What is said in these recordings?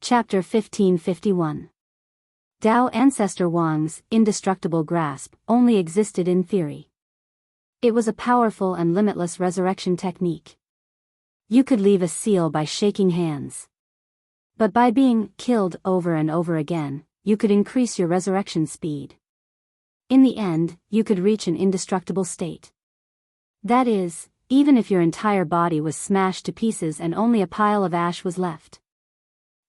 Chapter 1551. Tao Ancestor Wang's indestructible grasp only existed in theory. It was a powerful and limitless resurrection technique. You could leave a seal by shaking hands. But by being killed over and over again, you could increase your resurrection speed. In the end, you could reach an indestructible state. That is, even if your entire body was smashed to pieces and only a pile of ash was left.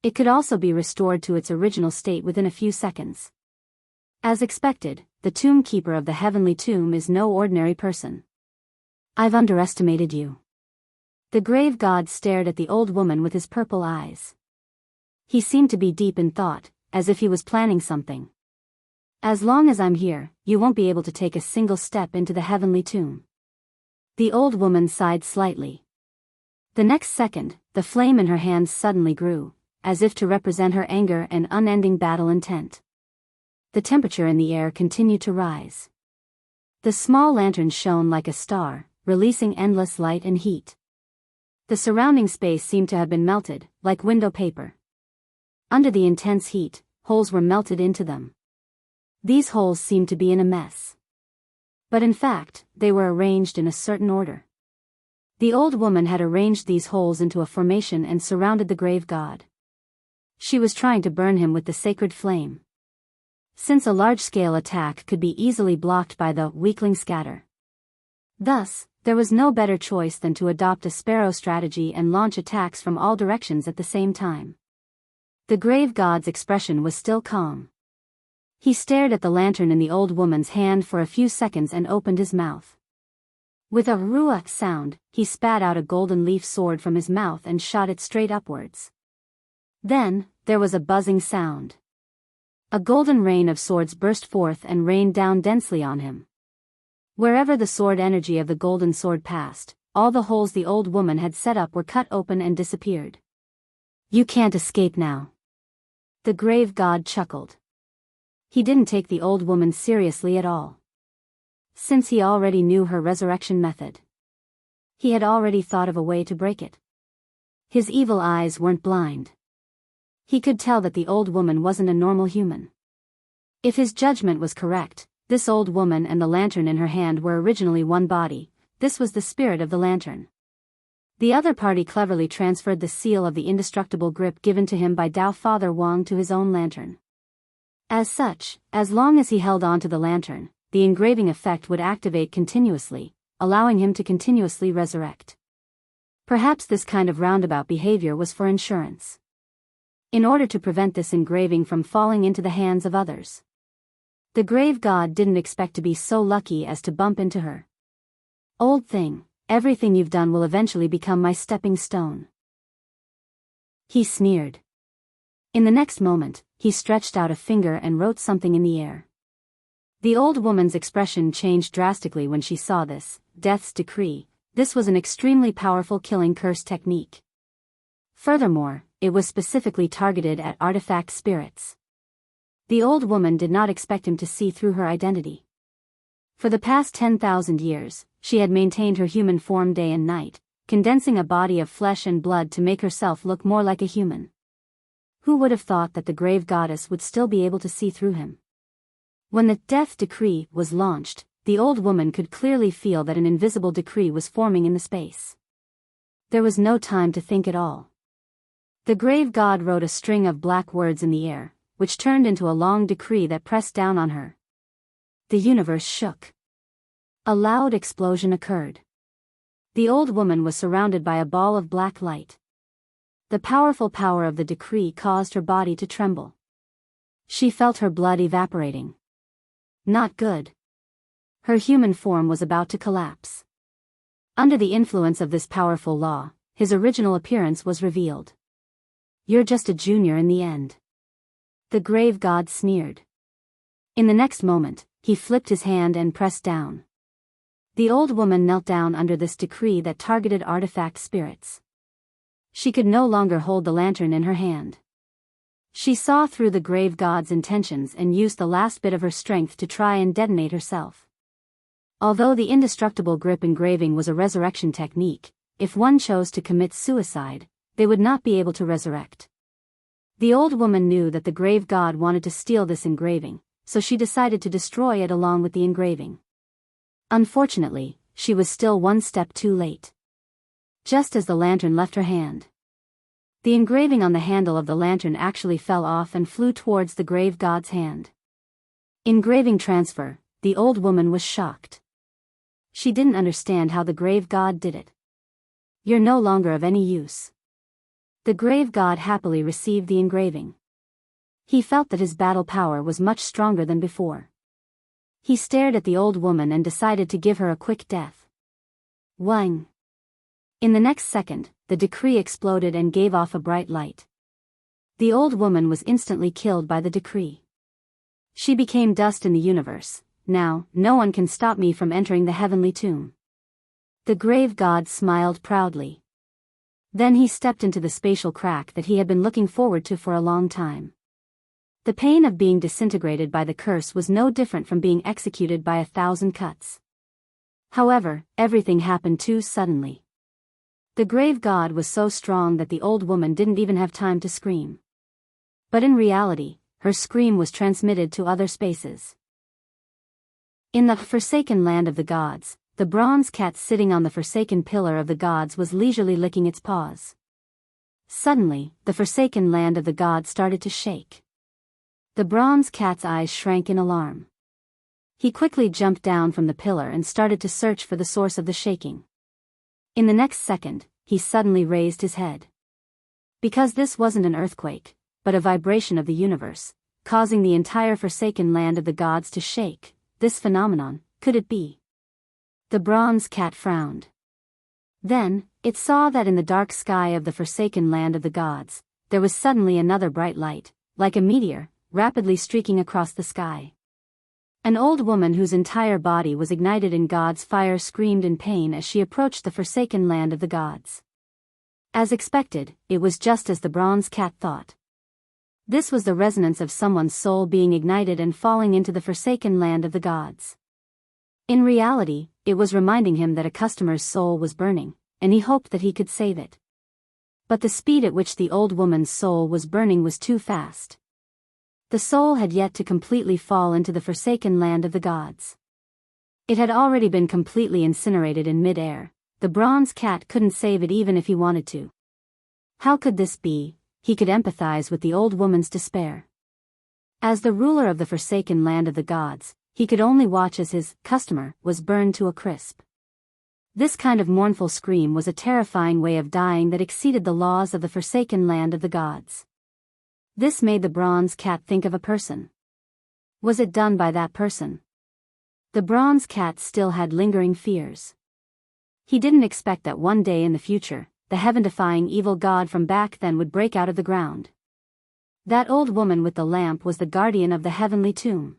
It could also be restored to its original state within a few seconds. As expected, the tomb keeper of the heavenly tomb is no ordinary person. I've underestimated you. The grave god stared at the old woman with his purple eyes. He seemed to be deep in thought, as if he was planning something. As long as I'm here, you won't be able to take a single step into the heavenly tomb. The old woman sighed slightly. The next second, the flame in her hands suddenly grew, as if to represent her anger and unending battle intent. The temperature in the air continued to rise. The small lantern shone like a star, releasing endless light and heat. The surrounding space seemed to have been melted, like window paper. Under the intense heat, holes were melted into them. These holes seemed to be in a mess. But in fact, they were arranged in a certain order. The old woman had arranged these holes into a formation and surrounded the grave god. She was trying to burn him with the sacred flame. Since a large-scale attack could be easily blocked by the weakling scatter. Thus, there was no better choice than to adopt a sparrow strategy and launch attacks from all directions at the same time. The grave god's expression was still calm. He stared at the lantern in the old woman's hand for a few seconds and opened his mouth. With a ruach sound, he spat out a golden leaf sword from his mouth and shot it straight upwards. Then, there was a buzzing sound. A golden rain of swords burst forth and rained down densely on him. Wherever the sword energy of the golden sword passed, all the holes the old woman had set up were cut open and disappeared. You can't escape now. The grave god chuckled. He didn't take the old woman seriously at all. Since he already knew her resurrection method. He had already thought of a way to break it. His evil eyes weren't blind. He could tell that the old woman wasn't a normal human. If his judgment was correct, this old woman and the lantern in her hand were originally one body. This was the spirit of the lantern. The other party cleverly transferred the seal of the indestructible grip given to him by Tao Father Wang to his own lantern. As such, as long as he held on to the lantern, the engraving effect would activate continuously, allowing him to continuously resurrect. Perhaps this kind of roundabout behavior was for insurance. In order to prevent this engraving from falling into the hands of others. The grave god didn't expect to be so lucky as to bump into her. Old thing, everything you've done will eventually become my stepping stone. He sneered. In the next moment, he stretched out a finger and wrote something in the air. The old woman's expression changed drastically when she saw this, death's decree. This was an extremely powerful killing curse technique. Furthermore, it was specifically targeted at artifact spirits. The old woman did not expect him to see through her identity. For the past 10,000 years, she had maintained her human form day and night, condensing a body of flesh and blood to make herself look more like a human. Who would have thought that the grave goddess would still be able to see through him? When the death decree was launched, the old woman could clearly feel that an invisible decree was forming in the space. There was no time to think at all. The grave god wrote a string of black words in the air, which turned into a long decree that pressed down on her. The universe shook. A loud explosion occurred. The old woman was surrounded by a ball of black light. The powerful power of the decree caused her body to tremble. She felt her blood evaporating. Not good. Her human form was about to collapse. Under the influence of this powerful law, his original appearance was revealed. You're just a junior in the end. The grave god sneered. In the next moment, he flipped his hand and pressed down. The old woman knelt down under this decree that targeted artifact spirits. She could no longer hold the lantern in her hand. She saw through the grave god's intentions and used the last bit of her strength to try and detonate herself. Although the indestructible grip engraving was a resurrection technique, if one chose to commit suicide, they would not be able to resurrect. The old woman knew that the grave god wanted to steal this engraving, so she decided to destroy it along with the engraving. Unfortunately, she was still one step too late. Just as the lantern left her hand, the engraving on the handle of the lantern actually fell off and flew towards the grave god's hand. Engraving transfer, the old woman was shocked. She didn't understand how the grave god did it. You're no longer of any use. The grave god happily received the engraving. He felt that his battle power was much stronger than before. He stared at the old woman and decided to give her a quick death. Wang! In the next second, the decree exploded and gave off a bright light. The old woman was instantly killed by the decree. She became dust in the universe. Now, no one can stop me from entering the heavenly tomb. The grave god smiled proudly. Then he stepped into the spatial crack that he had been looking forward to for a long time. The pain of being disintegrated by the curse was no different from being executed by 1,000 cuts. However, everything happened too suddenly. The grave god was so strong that the old woman didn't even have time to scream. But in reality, her scream was transmitted to other spaces. In the forsaken land of the gods, the bronze cat sitting on the forsaken pillar of the gods was leisurely licking its paws. Suddenly, the forsaken land of the gods started to shake. The bronze cat's eyes shrank in alarm. He quickly jumped down from the pillar and started to search for the source of the shaking. In the next second, he suddenly raised his head. Because this wasn't an earthquake, but a vibration of the universe, causing the entire forsaken land of the gods to shake, this phenomenon, could it be? The bronze cat frowned. Then, it saw that in the dark sky of the forsaken land of the gods, there was suddenly another bright light, like a meteor, rapidly streaking across the sky. An old woman whose entire body was ignited in God's fire screamed in pain as she approached the forsaken land of the gods. As expected, it was just as the bronze cat thought. This was the resonance of someone's soul being ignited and falling into the forsaken land of the gods. In reality, it was reminding him that a customer's soul was burning, and he hoped that he could save it. But the speed at which the old woman's soul was burning was too fast. The soul had yet to completely fall into the forsaken land of the gods. It had already been completely incinerated in mid-air. The bronze cat couldn't save it even if he wanted to. How could this be? He could empathize with the old woman's despair. As the ruler of the forsaken land of the gods, he could only watch as his customer was burned to a crisp. This kind of mournful scream was a terrifying way of dying that exceeded the laws of the forsaken land of the gods. This made the bronze cat think of a person. Was it done by that person? The bronze cat still had lingering fears. He didn't expect that one day in the future, the heaven-defying evil god from back then would break out of the ground. That old woman with the lamp was the guardian of the heavenly tomb.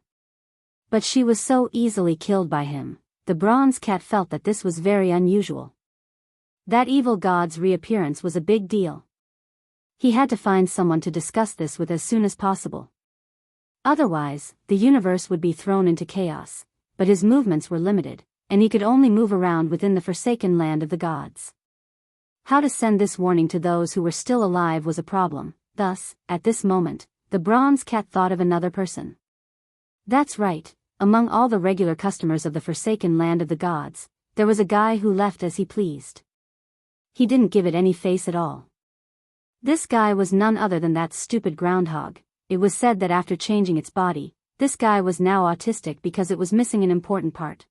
But she was so easily killed by him. The bronze cat felt that this was very unusual. That evil god's reappearance was a big deal. He had to find someone to discuss this with as soon as possible. Otherwise, the universe would be thrown into chaos, but his movements were limited, and he could only move around within the forsaken land of the gods. How to send this warning to those who were still alive was a problem. Thus, at this moment, the bronze cat thought of another person. That's right. Among all the regular customers of the forsaken land of the gods, there was a guy who left as he pleased. He didn't give it any face at all. This guy was none other than that stupid groundhog. It was said that after changing its body, this guy was now autistic because it was missing an important part.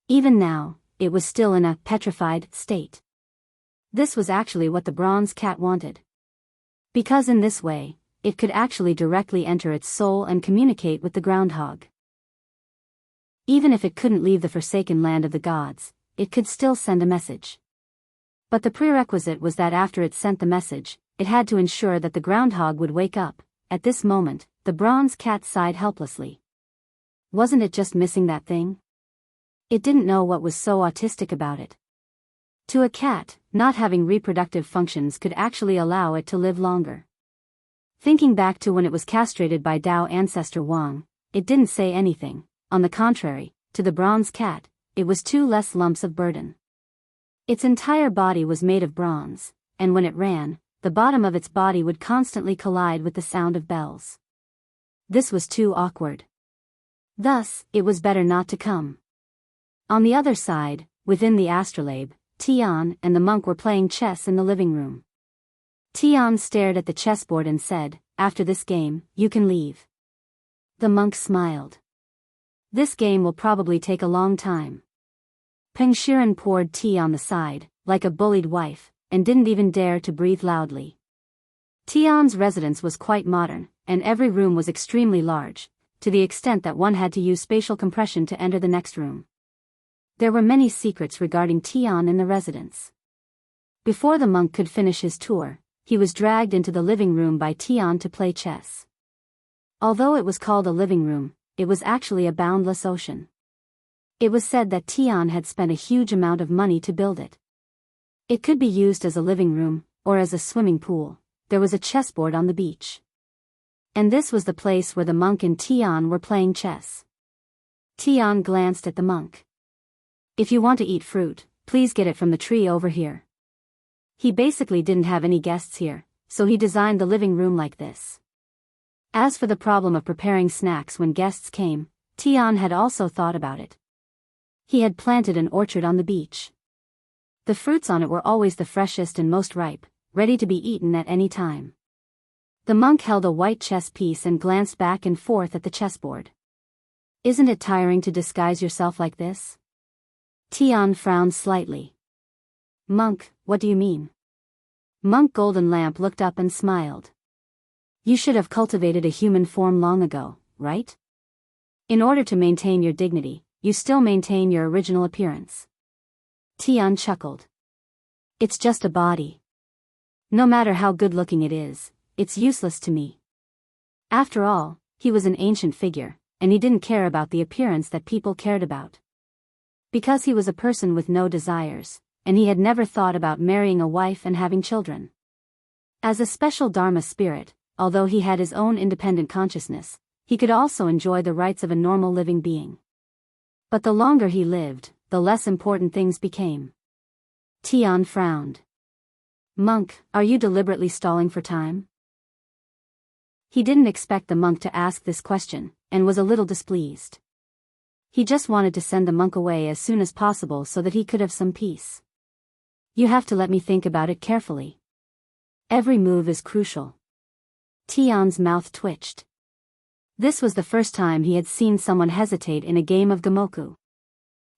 Even now, it was still in a petrified state. This was actually what the bronze cat wanted. Because in this way, it could actually directly enter its soul and communicate with the groundhog. Even if it couldn't leave the forsaken land of the gods, it could still send a message. But the prerequisite was that after it sent the message, it had to ensure that the groundhog would wake up. At this moment, the bronze cat sighed helplessly. Wasn't it just missing that thing? It didn't know what was so autistic about it. To a cat, not having reproductive functions could actually allow it to live longer. Thinking back to when it was castrated by Tao ancestor Wang, it didn't say anything. On the contrary, to the bronze cat, it was 2 less lumps of burden. Its entire body was made of bronze, and when it ran, the bottom of its body would constantly collide with the sound of bells. This was too awkward. Thus, it was better not to come. On the other side, within the astrolabe, Tian and the monk were playing chess in the living room. Tian stared at the chessboard and said, "After this game, you can leave." The monk smiled. "This game will probably take a long time." Peng Shiren poured tea on the side, like a bullied wife, and didn't even dare to breathe loudly. Tian's residence was quite modern, and every room was extremely large, to the extent that one had to use spatial compression to enter the next room. There were many secrets regarding Tian in the residence. Before the monk could finish his tour, he was dragged into the living room by Tian to play chess. Although it was called a living room, it was actually a boundless ocean. It was said that Tian had spent a huge amount of money to build it. It could be used as a living room, or as a swimming pool. There was a chessboard on the beach. And this was the place where the monk and Tian were playing chess. Tian glanced at the monk. "If you want to eat fruit, please get it from the tree over here." He basically didn't have any guests here, so he designed the living room like this. As for the problem of preparing snacks when guests came, Tian had also thought about it. He had planted an orchard on the beach. The fruits on it were always the freshest and most ripe, ready to be eaten at any time. The monk held a white chess piece and glanced back and forth at the chessboard. "Isn't it tiring to disguise yourself like this?" Tian frowned slightly. "Monk, what do you mean?" Monk Golden Lamp looked up and smiled. "You should have cultivated a human form long ago, right? In order to maintain your dignity, you still maintain your original appearance." Tian chuckled. "It's just a body. No matter how good-looking it is, it's useless to me." After all, he was an ancient figure, and he didn't care about the appearance that people cared about. Because he was a person with no desires, and he had never thought about marrying a wife and having children. As a special Dharma spirit, although he had his own independent consciousness, he could also enjoy the rights of a normal living being. But the longer he lived, the less important things became. Tian frowned. "Monk, are you deliberately stalling for time?" He didn't expect the monk to ask this question, and was a little displeased. He just wanted to send the monk away as soon as possible so that he could have some peace. "You have to let me think about it carefully. Every move is crucial." Tian's mouth twitched. This was the first time he had seen someone hesitate in a game of Gamoku.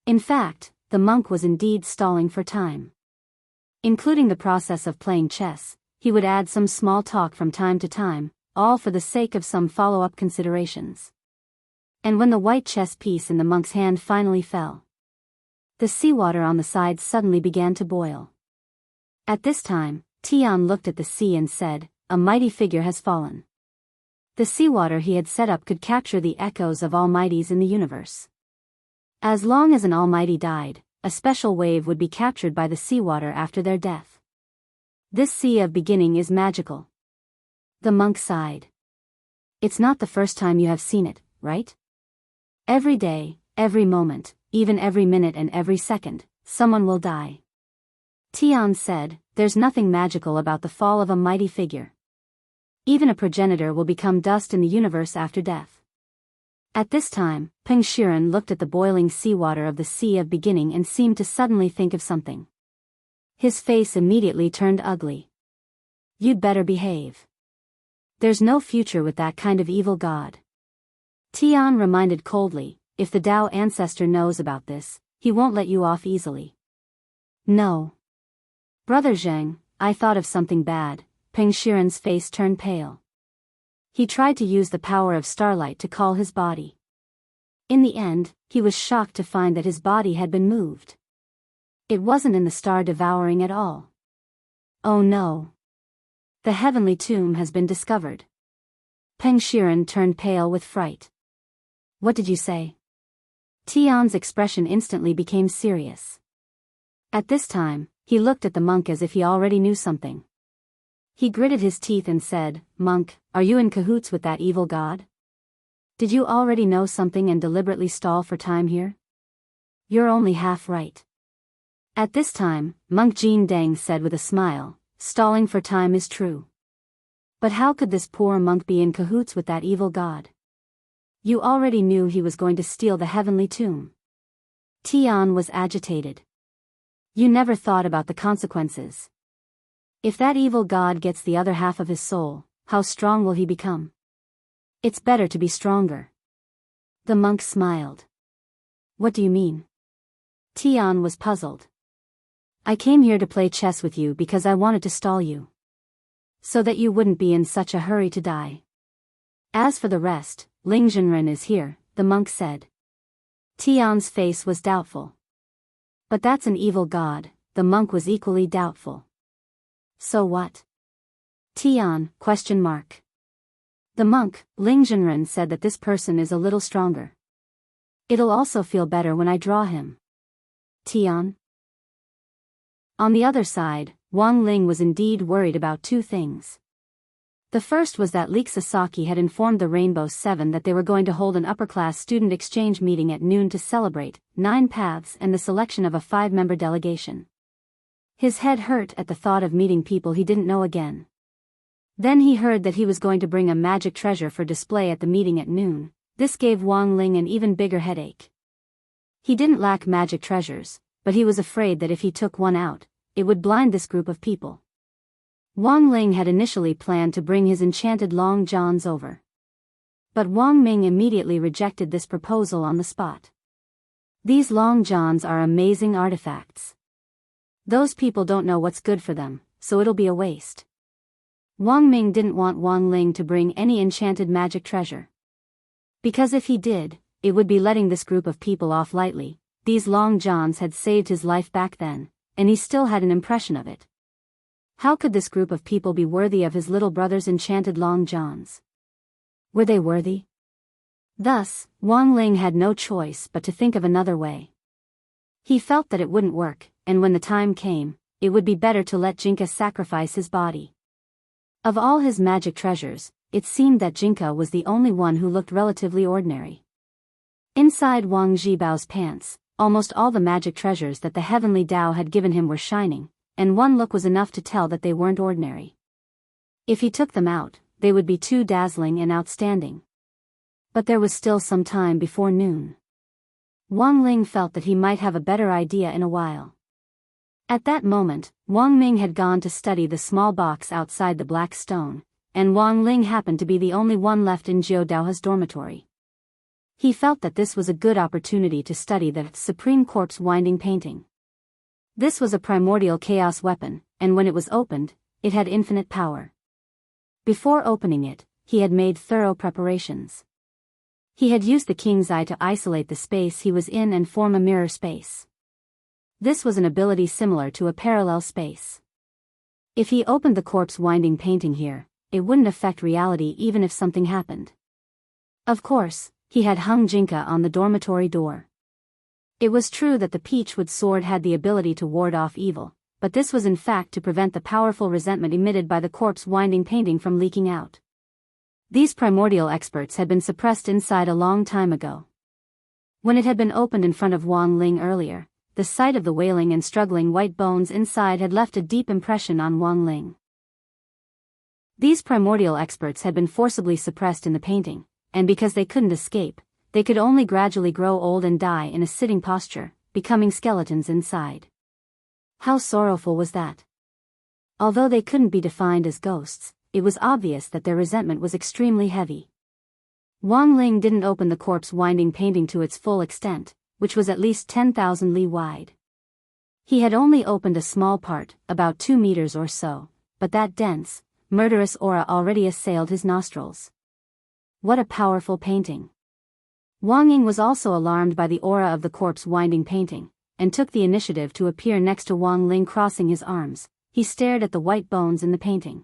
In fact, the monk was indeed stalling for time. Including the process of playing chess, he would add some small talk from time to time, all for the sake of some follow-up considerations. And when the white chess piece in the monk's hand finally fell, the seawater on the side suddenly began to boil. At this time, Tian looked at the sea and said, "A mighty figure has fallen." The seawater he had set up could capture the echoes of almighties in the universe. As long as an almighty died, a special wave would be captured by the seawater after their death. This sea of beginning is magical. The monk sighed. "It's not the first time you have seen it, right? Every day, every moment, even every minute and every second, someone will die." Tian said, "There's nothing magical about the fall of a mighty figure. Even a progenitor will become dust in the universe after death." At this time, Peng Shiren looked at the boiling seawater of the Sea of Beginning and seemed to suddenly think of something. His face immediately turned ugly. "You'd better behave. There's no future with that kind of evil god." Tian reminded coldly, "If the Tao ancestor knows about this, he won't let you off easily." "No. Brother Zheng, I thought of something bad." Peng Shiren's face turned pale. He tried to use the power of starlight to call his body. In the end, he was shocked to find that his body had been moved. It wasn't in the star devouring at all. "Oh no. The heavenly tomb has been discovered." Peng Shiren turned pale with fright. "What did you say?" Tian's expression instantly became serious. At this time, he looked at the monk as if he already knew something. He gritted his teeth and said, "Monk, are you in cahoots with that evil god? Did you already know something and deliberately stall for time here? You're only half right." At this time, Monk Jin Deng said with a smile, stalling for time is true. But how could this poor monk be in cahoots with that evil god? You already knew he was going to steal the heavenly tomb. Tian was agitated. You never thought about the consequences. If that evil god gets the other half of his soul, how strong will he become? It's better to be stronger. The monk smiled. What do you mean? Tian was puzzled. I came here to play chess with you because I wanted to stall you, so that you wouldn't be in such a hurry to die. As for the rest, Ling Zhenren is here, the monk said. Tian's face was doubtful. But that's an evil god, the monk was equally doubtful. So what? Tian, ? The monk, Ling Zhenren, said that this person is a little stronger. It'll also feel better when I draw him. Tian? On the other side, Wang Ling was indeed worried about two things. The first was that Leek Sasaki had informed the Rainbow Seven that they were going to hold an upper-class student exchange meeting at noon to celebrate 9 paths and the selection of a 5-member delegation. His head hurt at the thought of meeting people he didn't know again. Then he heard that he was going to bring a magic treasure for display at the meeting at noon. This gave Wang Ling an even bigger headache. He didn't lack magic treasures, but he was afraid that if he took one out, it would blind this group of people. Wang Ling had initially planned to bring his enchanted long johns over. But Wang Ming immediately rejected this proposal on the spot. These long johns are amazing artifacts. Those people don't know what's good for them, so it'll be a waste. Wang Ming didn't want Wang Ling to bring any enchanted magic treasure. Because if he did, it would be letting this group of people off lightly. These long johns had saved his life back then, and he still had an impression of it. How could this group of people be worthy of his little brother's enchanted long johns? Were they worthy? Thus, Wang Ling had no choice but to think of another way. He felt that it wouldn't work, and when the time came, it would be better to let Jinka sacrifice his body. Of all his magic treasures, it seemed that Jinka was the only one who looked relatively ordinary. Inside Wang Zhibao's pants, almost all the magic treasures that the heavenly Tao had given him were shining, and one look was enough to tell that they weren't ordinary. If he took them out, they would be too dazzling and outstanding. But there was still some time before noon. Wang Ling felt that he might have a better idea in a while. At that moment, Wang Ming had gone to study the small box outside the black stone, and Wang Ling happened to be the only one left in Jiu Dao's dormitory. He felt that this was a good opportunity to study the Supreme Corpse winding painting. This was a primordial chaos weapon, and when it was opened, it had infinite power. Before opening it, he had made thorough preparations. He had used the King's Eye to isolate the space he was in and form a mirror space. This was an ability similar to a parallel space. If he opened the corpse winding painting here, it wouldn't affect reality even if something happened. Of course, he had hung Jinka on the dormitory door. It was true that the Peachwood sword had the ability to ward off evil, but this was in fact to prevent the powerful resentment emitted by the corpse winding painting from leaking out. These primordial experts had been suppressed inside a long time ago. When it had been opened in front of Wang Ling earlier, the sight of the wailing and struggling white bones inside had left a deep impression on Wang Ling. These primordial experts had been forcibly suppressed in the painting, and because they couldn't escape, they could only gradually grow old and die in a sitting posture, becoming skeletons inside. How sorrowful was that? Although they couldn't be defined as ghosts, it was obvious that their resentment was extremely heavy. Wang Ling didn't open the corpse winding painting to its full extent, which was at least 10,000 li wide. He had only opened a small part, about 2 meters or so, but that dense, murderous aura already assailed his nostrils. What a powerful painting! Wang Ying was also alarmed by the aura of the corpse winding painting, and took the initiative to appear next to Wang Ling. Crossing his arms, he stared at the white bones in the painting.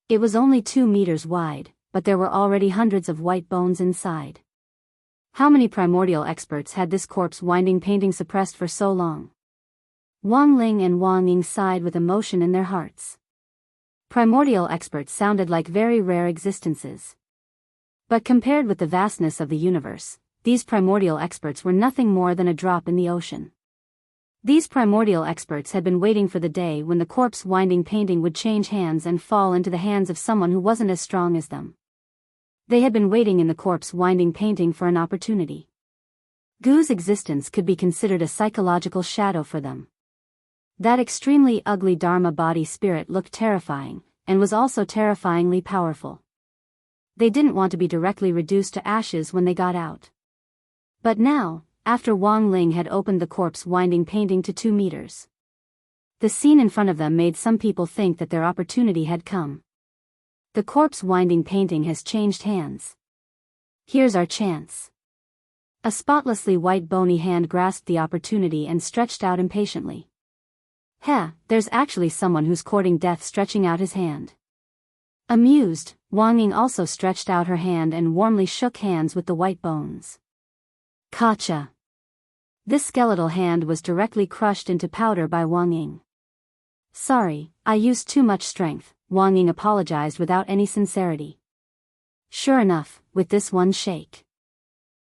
It was only 2 meters wide, but there were already hundreds of white bones inside. How many primordial experts had this corpse winding painting suppressed for so long? Wang Ling and Wang Ying sighed with emotion in their hearts. Primordial experts sounded like very rare existences. But compared with the vastness of the universe, these primordial experts were nothing more than a drop in the ocean. These primordial experts had been waiting for the day when the corpse-winding painting would change hands and fall into the hands of someone who wasn't as strong as them. They had been waiting in the corpse-winding painting for an opportunity. Gu's existence could be considered a psychological shadow for them. That extremely ugly Dharma body spirit looked terrifying, and was also terrifyingly powerful. They didn't want to be directly reduced to ashes when they got out. But now, after Wang Ling had opened the corpse-winding painting to 2 meters. The scene in front of them made some people think that their opportunity had come. The corpse-winding painting has changed hands. Here's our chance. A spotlessly white bony hand grasped the opportunity and stretched out impatiently. There's actually someone who's courting death stretching out his hand. Amused, Wang Ying also stretched out her hand and warmly shook hands with the white bones. Gotcha. This skeletal hand was directly crushed into powder by Wang Ying. Sorry, I used too much strength, Wang Ying apologized without any sincerity. Sure enough, with this one shake,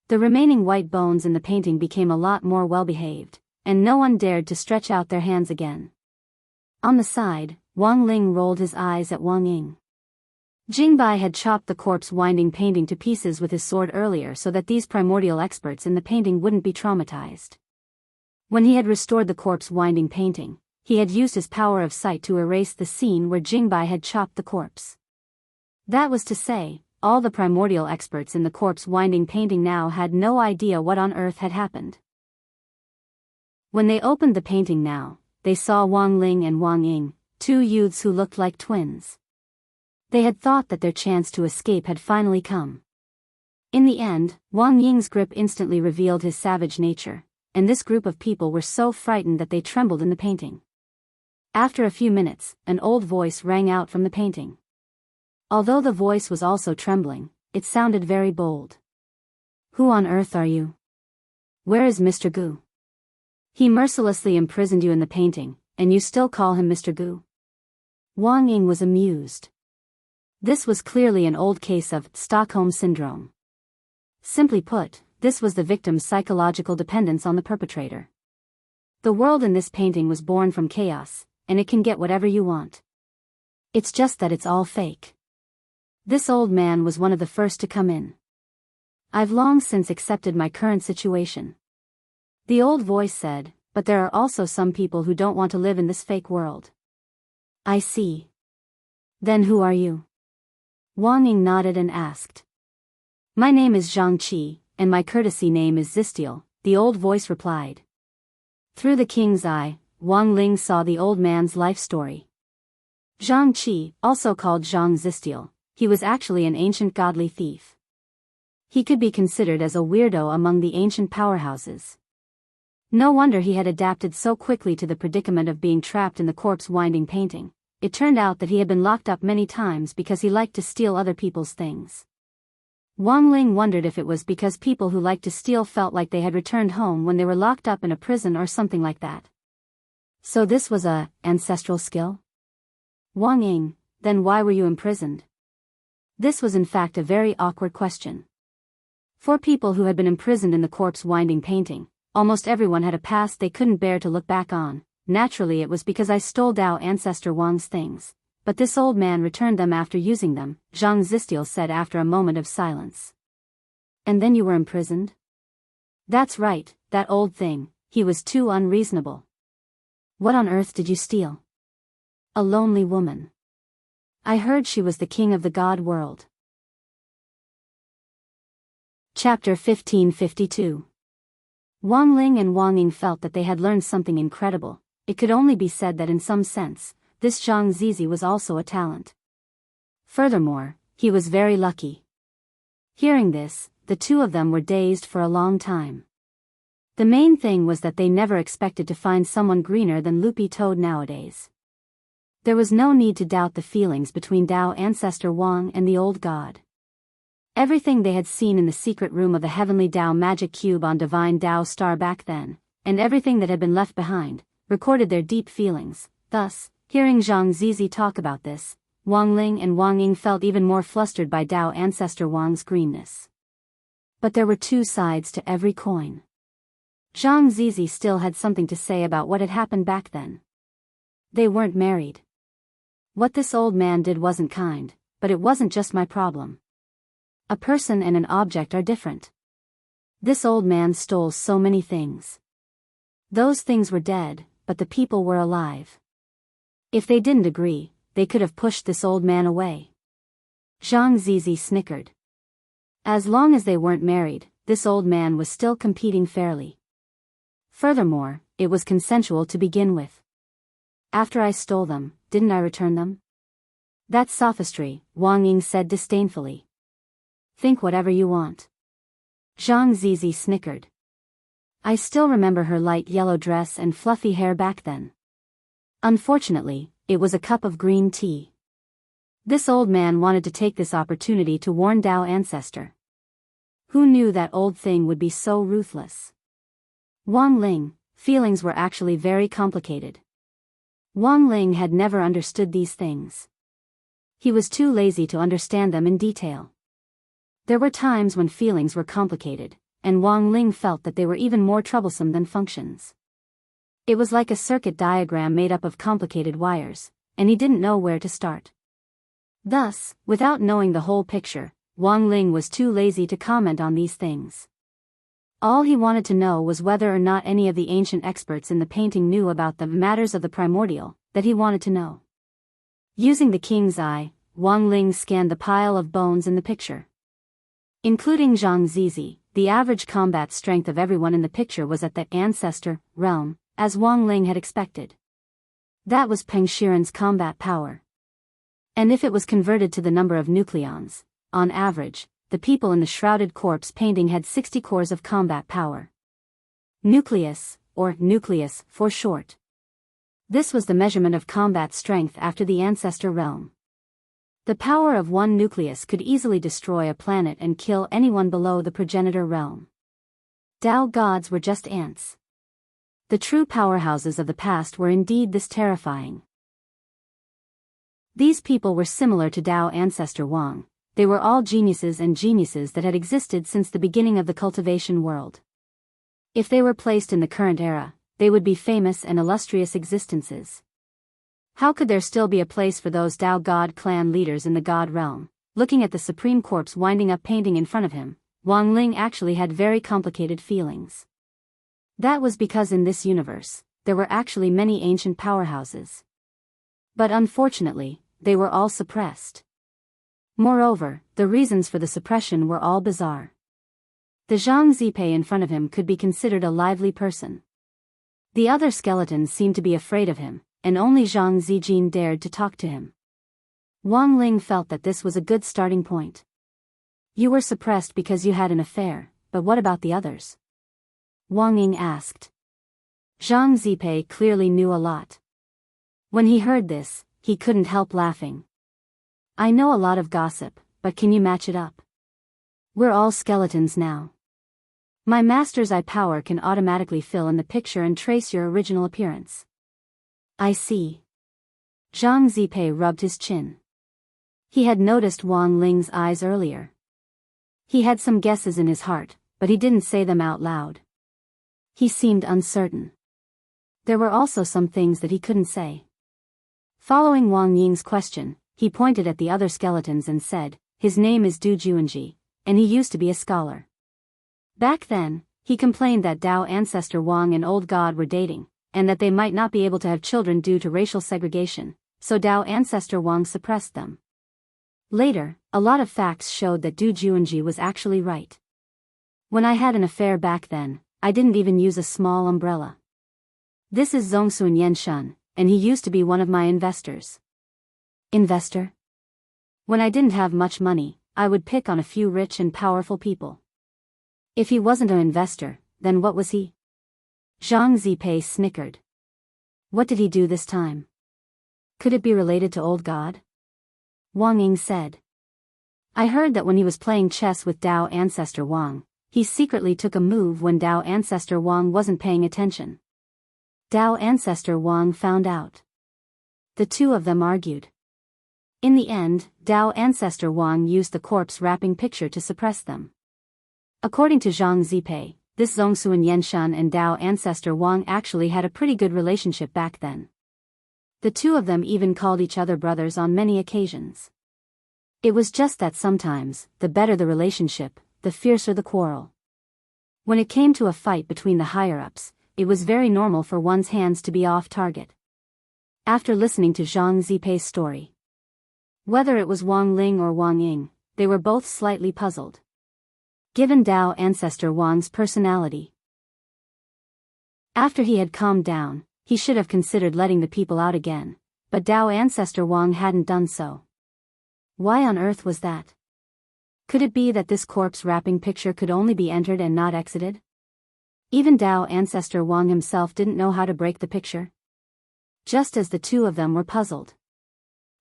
the remaining white bones in the painting became a lot more well-behaved, and no one dared to stretch out their hands again. On the side, Wang Ling rolled his eyes at Wang Ying. Jingbai had chopped the corpse-winding painting to pieces with his sword earlier so that these primordial experts in the painting wouldn't be traumatized. When he had restored the corpse-winding painting, he had used his power of sight to erase the scene where Jingbai had chopped the corpse. That was to say, all the primordial experts in the corpse-winding painting now had no idea what on earth had happened. When they opened the painting now, they saw Wang Ling and Wang Ying, 2 youths who looked like twins. They had thought that their chance to escape had finally come. In the end, Wang Ying's grip instantly revealed his savage nature, and this group of people were so frightened that they trembled in the painting. After a few minutes, an old voice rang out from the painting. Although the voice was also trembling, it sounded very bold. Who on earth are you? Where is Mr. Gu? He mercilessly imprisoned you in the painting, and you still call him Mr. Gu? Wang Ying was amused. This was clearly an old case of Stockholm Syndrome. Simply put, this was the victim's psychological dependence on the perpetrator. The world in this painting was born from chaos, and it can get whatever you want. It's just that it's all fake. This old man was one of the first to come in. I've long since accepted my current situation. The old voice said, but there are also some people who don't want to live in this fake world. I see. Then who are you? Wang Ying nodded and asked. My name is Zhang Qi, and my courtesy name is Zistiel, the old voice replied. Through the king's eye, Wang Ling saw the old man's life story. Zhang Qi, also called Zhang Zistiel, he was actually an ancient godly thief. He could be considered as a weirdo among the ancient powerhouses. No wonder he had adapted so quickly to the predicament of being trapped in the corpse-winding painting. It turned out that he had been locked up many times because he liked to steal other people's things. Wang Ling wondered if it was because people who liked to steal felt like they had returned home when they were locked up in a prison or something like that. So this was a ancestral skill? Wang Ying, then why were you imprisoned? This was in fact a very awkward question. For people who had been imprisoned in the corpse-winding painting, almost everyone had a past they couldn't bear to look back on. Naturally it was because I stole Dao ancestor Wang's things, but this old man returned them after using them, Zhang Zistiel said after a moment of silence. And then you were imprisoned? That's right, that old thing, he was too unreasonable. What on earth did you steal? A lonely woman. I heard she was the king of the god world. Chapter 1552. Wang Ling and Wang Ying felt that they had learned something incredible. It could only be said that in some sense, this Zhang Zizi was also a talent. Furthermore, he was very lucky. Hearing this, the two of them were dazed for a long time. The main thing was that they never expected to find someone greener than Loopy Toad nowadays. There was no need to doubt the feelings between Dao ancestor Wang and the old god. Everything they had seen in the secret room of the heavenly Dao magic cube on Divine Dao Star back then, and everything that had been left behind, recorded their deep feelings. Thus, hearing Zhang Zizi talk about this, Wang Ling and Wang Ying felt even more flustered by Dao ancestor Wang's greenness. But there were two sides to every coin. Zhang Zizi still had something to say about what had happened back then. They weren't married. What this old man did wasn't kind, but it wasn't just my problem. A person and an object are different. This old man stole so many things. Those things were dead, but the people were alive. If they didn't agree, they could have pushed this old man away. Zhang Zizi snickered. As long as they weren't married, this old man was still competing fairly. Furthermore, it was consensual to begin with. After I stole them, didn't I return them? That's sophistry, Wang Ying said disdainfully. Think whatever you want. Zhang Zizi snickered. I still remember her light yellow dress and fluffy hair back then. Unfortunately, it was a cup of green tea. This old man wanted to take this opportunity to warn Dao Ancestor. Who knew that old thing would be so ruthless? Wang Ling, feelings were actually very complicated. Wang Ling had never understood these things. He was too lazy to understand them in detail. There were times when feelings were complicated, and Wang Ling felt that they were even more troublesome than functions. It was like a circuit diagram made up of complicated wires, and he didn't know where to start. Thus, without knowing the whole picture, Wang Ling was too lazy to comment on these things. All he wanted to know was whether or not any of the ancient experts in the painting knew about the matters of the primordial, that he wanted to know. Using the king's eye, Wang Ling scanned the pile of bones in the picture. Including Zhang Zizi, the average combat strength of everyone in the picture was at the ancestor realm, as Wang Ling had expected. That was Peng Shiren's combat power. And if it was converted to the number of nucleons, on average, the people in the shrouded corpse painting had 60 cores of combat power. Nucleus, or nucleus for short. This was the measurement of combat strength after the ancestor realm. The power of one nucleus could easily destroy a planet and kill anyone below the progenitor realm. Dao gods were just ants. The true powerhouses of the past were indeed this terrifying. These people were similar to Dao ancestor Wang. They were all geniuses and geniuses that had existed since the beginning of the cultivation world. If they were placed in the current era, they would be famous and illustrious existences. How could there still be a place for those Dao God clan leaders in the God realm? Looking at the supreme corpse winding up painting in front of him, Wang Ling actually had very complicated feelings. That was because in this universe, there were actually many ancient powerhouses. But unfortunately, they were all suppressed. Moreover, the reasons for the suppression were all bizarre. The Zhang Zipei in front of him could be considered a lively person. The other skeletons seemed to be afraid of him, and only Zhang Zijin dared to talk to him. Wang Ling felt that this was a good starting point. You were suppressed because you had an affair, but what about the others? Wang Ying asked. Zhang Zipei clearly knew a lot. When he heard this, he couldn't help laughing. I know a lot of gossip, but can you match it up? We're all skeletons now. My master's eye power can automatically fill in the picture and trace your original appearance. I see. Zhang Zipei rubbed his chin. He had noticed Wang Ling's eyes earlier. He had some guesses in his heart, but he didn't say them out loud. He seemed uncertain. There were also some things that he couldn't say. Following Wang Ying's question, he pointed at the other skeletons and said, his name is Du Juanji, and he used to be a scholar. Back then, he complained that Dao ancestor Wang and old god were dating, and that they might not be able to have children due to racial segregation, so Dao ancestor Wang suppressed them. Later, a lot of facts showed that Du Juanji was actually right. When I had an affair back then, I didn't even use a small umbrella. This is Zongsun Yenshan, and he used to be one of my investors. Investor? When I didn't have much money, I would pick on a few rich and powerful people. If he wasn't an investor, then what was he? Zhang Zipei snickered. What did he do this time? Could it be related to old god? Wang Ying said. I heard that when he was playing chess with Dao ancestor Wang, he secretly took a move when Dao ancestor Wang wasn't paying attention. Dao ancestor Wang found out. The two of them argued. In the end, Dao ancestor Wang used the corpse wrapping picture to suppress them. According to Zhang Zipei, this Zongsuan Yenshan and Dao ancestor Wang actually had a pretty good relationship back then. The two of them even called each other brothers on many occasions. It was just that sometimes, the better the relationship, the fiercer the quarrel. When it came to a fight between the higher-ups, it was very normal for one's hands to be off target. After listening to Zhang Zipei's story, whether it was Wang Ling or Wang Ying, they were both slightly puzzled. Given Dao ancestor Wang's personality, after he had calmed down, he should have considered letting the people out again, but Dao ancestor Wang hadn't done so. Why on earth was that? Could it be that this corpse wrapping picture could only be entered and not exited? Even Dao ancestor Wang himself didn't know how to break the picture. Just as the two of them were puzzled,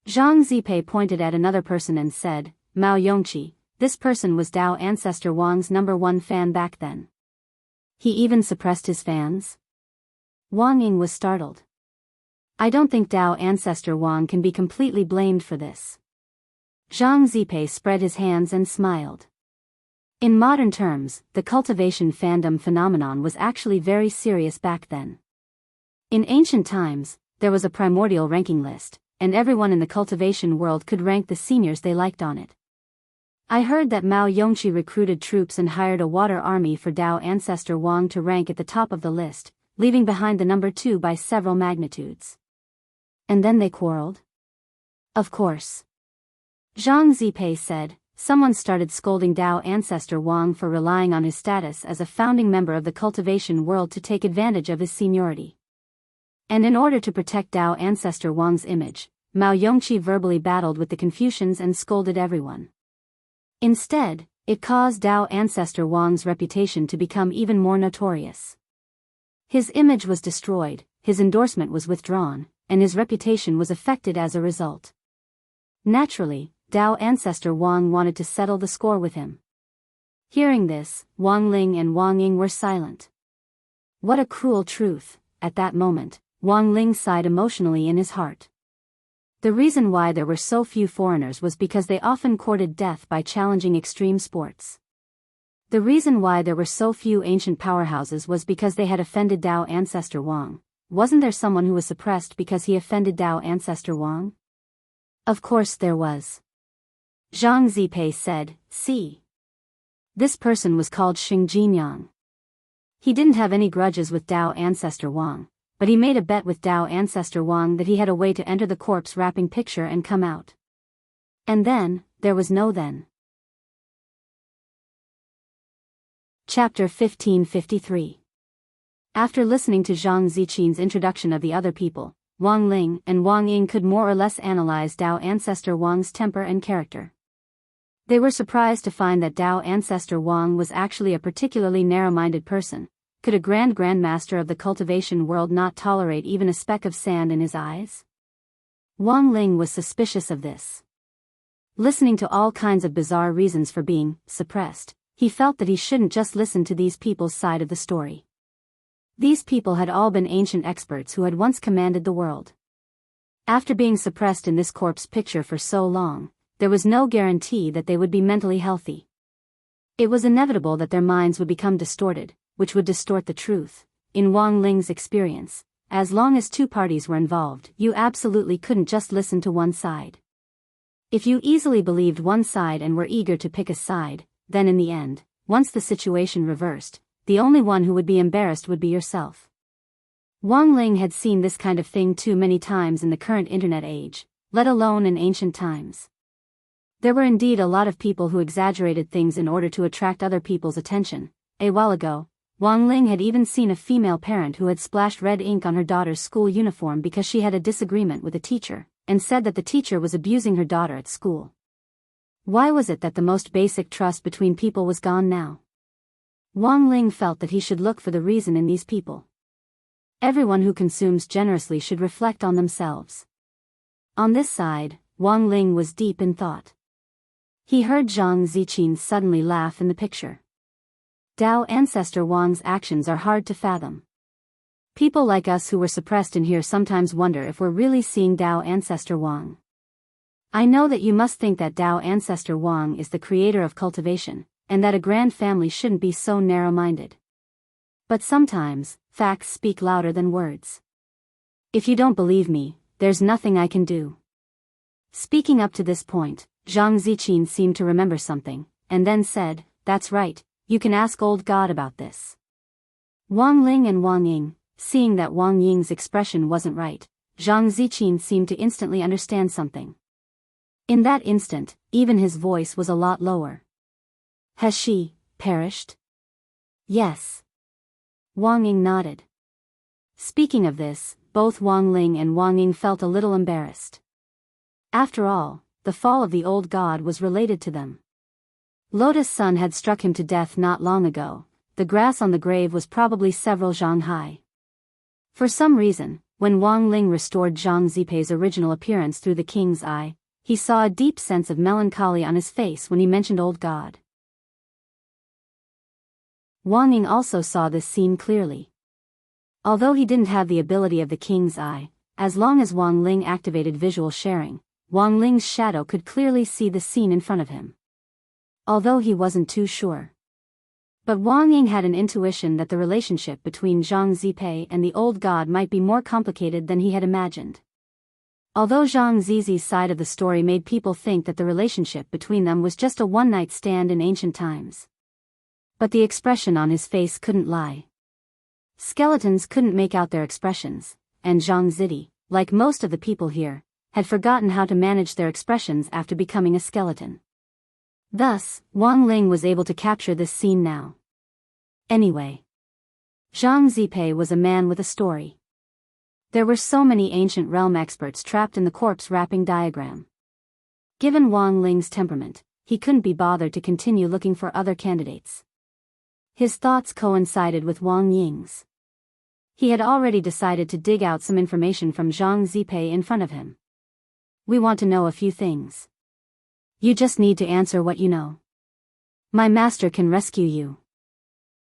Zhang Zipei pointed at another person and said, Mao Yongqi, this person was Dao ancestor Wang's #1 fan back then. He even suppressed his fans? Wang Ying was startled. I don't think Dao ancestor Wang can be completely blamed for this. Zhang Zipei spread his hands and smiled. In modern terms, the cultivation fandom phenomenon was actually very serious back then. In ancient times, there was a primordial ranking list, and everyone in the cultivation world could rank the seniors they liked on it. I heard that Mao Yongqi recruited troops and hired a water army for Dao ancestor Wang to rank at the top of the list, leaving behind the #2 by several magnitudes. And then they quarreled? Of course. Zhang Zipei said, someone started scolding Dao ancestor Wang for relying on his status as a founding member of the cultivation world to take advantage of his seniority. And in order to protect Dao ancestor Wang's image, Mao Yongqi verbally battled with the Confucians and scolded everyone. Instead, it caused Dao ancestor Wang's reputation to become even more notorious. His image was destroyed, his endorsement was withdrawn, and his reputation was affected as a result. Naturally, Dao ancestor Wang wanted to settle the score with him. Hearing this, Wang Ling and Wang Ying were silent. What a cruel truth. At that moment, Wang Ling sighed emotionally in his heart. The reason why there were so few foreigners was because they often courted death by challenging extreme sports. The reason why there were so few ancient powerhouses was because they had offended Dao ancestor Wang. Wasn't there someone who was suppressed because he offended Dao ancestor Wang? Of course there was. Zhang Zipei said, see. This person was called Xing Jinyang. He didn't have any grudges with Dao ancestor Wang, but he made a bet with Dao ancestor Wang that he had a way to enter the corpse wrapping picture and come out. And then, there was no then. Chapter 1553. After listening to Zhang Ziqin's introduction of the other people, Wang Ling and Wang Ying could more or less analyze Dao ancestor Wang's temper and character. They were surprised to find that Dao ancestor Wang was actually a particularly narrow-minded person. Could a grandmaster of the cultivation world not tolerate even a speck of sand in his eyes? Wang Ling was suspicious of this. Listening to all kinds of bizarre reasons for being suppressed, he felt that he shouldn't just listen to these people's side of the story. These people had all been ancient experts who had once commanded the world. After being suppressed in this corpse picture for so long, there was no guarantee that they would be mentally healthy. It was inevitable that their minds would become distorted, which would distort the truth. In Wang Ling's experience, as long as two parties were involved, you absolutely couldn't just listen to one side. If you easily believed one side and were eager to pick a side, then in the end, once the situation reversed, the only one who would be embarrassed would be yourself. Wang Ling had seen this kind of thing too many times in the current internet age, let alone in ancient times. There were indeed a lot of people who exaggerated things in order to attract other people's attention. A while ago, Wang Ling had even seen a female parent who had splashed red ink on her daughter's school uniform because she had a disagreement with a teacher, and said that the teacher was abusing her daughter at school. Why was it that the most basic trust between people was gone now? Wang Ling felt that he should look for the reason in these people. Everyone who consumes generously should reflect on themselves. On this side, Wang Ling was deep in thought. He heard Zhang Ziqin suddenly laugh in the picture. Dao ancestor Wang's actions are hard to fathom. People like us who were suppressed in here sometimes wonder if we're really seeing Dao ancestor Wang. I know that you must think that Dao ancestor Wang is the creator of cultivation, and that a grand family shouldn't be so narrow-minded. But sometimes, facts speak louder than words. If you don't believe me, there's nothing I can do. Speaking up to this point, Zhang Ziqin seemed to remember something, and then said, "That's right, you can ask old God about this." Wang Ling and Wang Ying, seeing that Wang Ying's expression wasn't right, Zhang Ziqin seemed to instantly understand something. In that instant, even his voice was a lot lower. "Has she perished?" "Yes." Wang Ying nodded. Speaking of this, both Wang Ling and Wang Ying felt a little embarrassed. After all, the fall of the old god was related to them. Lotus Sun had struck him to death not long ago. The grass on the grave was probably several zhang high. For some reason, when Wang Ling restored Zhang Zipei's original appearance through the king's eye, he saw a deep sense of melancholy on his face when he mentioned old god. Wang Ying also saw this scene clearly. Although he didn't have the ability of the king's eye, as long as Wang Ling activated visual sharing, Wang Ling's shadow could clearly see the scene in front of him. Although he wasn't too sure. But Wang Ying had an intuition that the relationship between Zhang Zipei and the old god might be more complicated than he had imagined. Although Zhang Zizi's side of the story made people think that the relationship between them was just a one-night stand in ancient times. But the expression on his face couldn't lie. Skeletons couldn't make out their expressions, and Zhang Zizi, like most of the people here, had forgotten how to manage their expressions after becoming a skeleton. Thus, Wang Ling was able to capture this scene now. Anyway, Zhang Zipei was a man with a story. There were so many ancient realm experts trapped in the corpse wrapping diagram. Given Wang Ling's temperament, he couldn't be bothered to continue looking for other candidates. His thoughts coincided with Wang Ying's. He had already decided to dig out some information from Zhang Zipei in front of him. "We want to know a few things. You just need to answer what you know. My master can rescue you.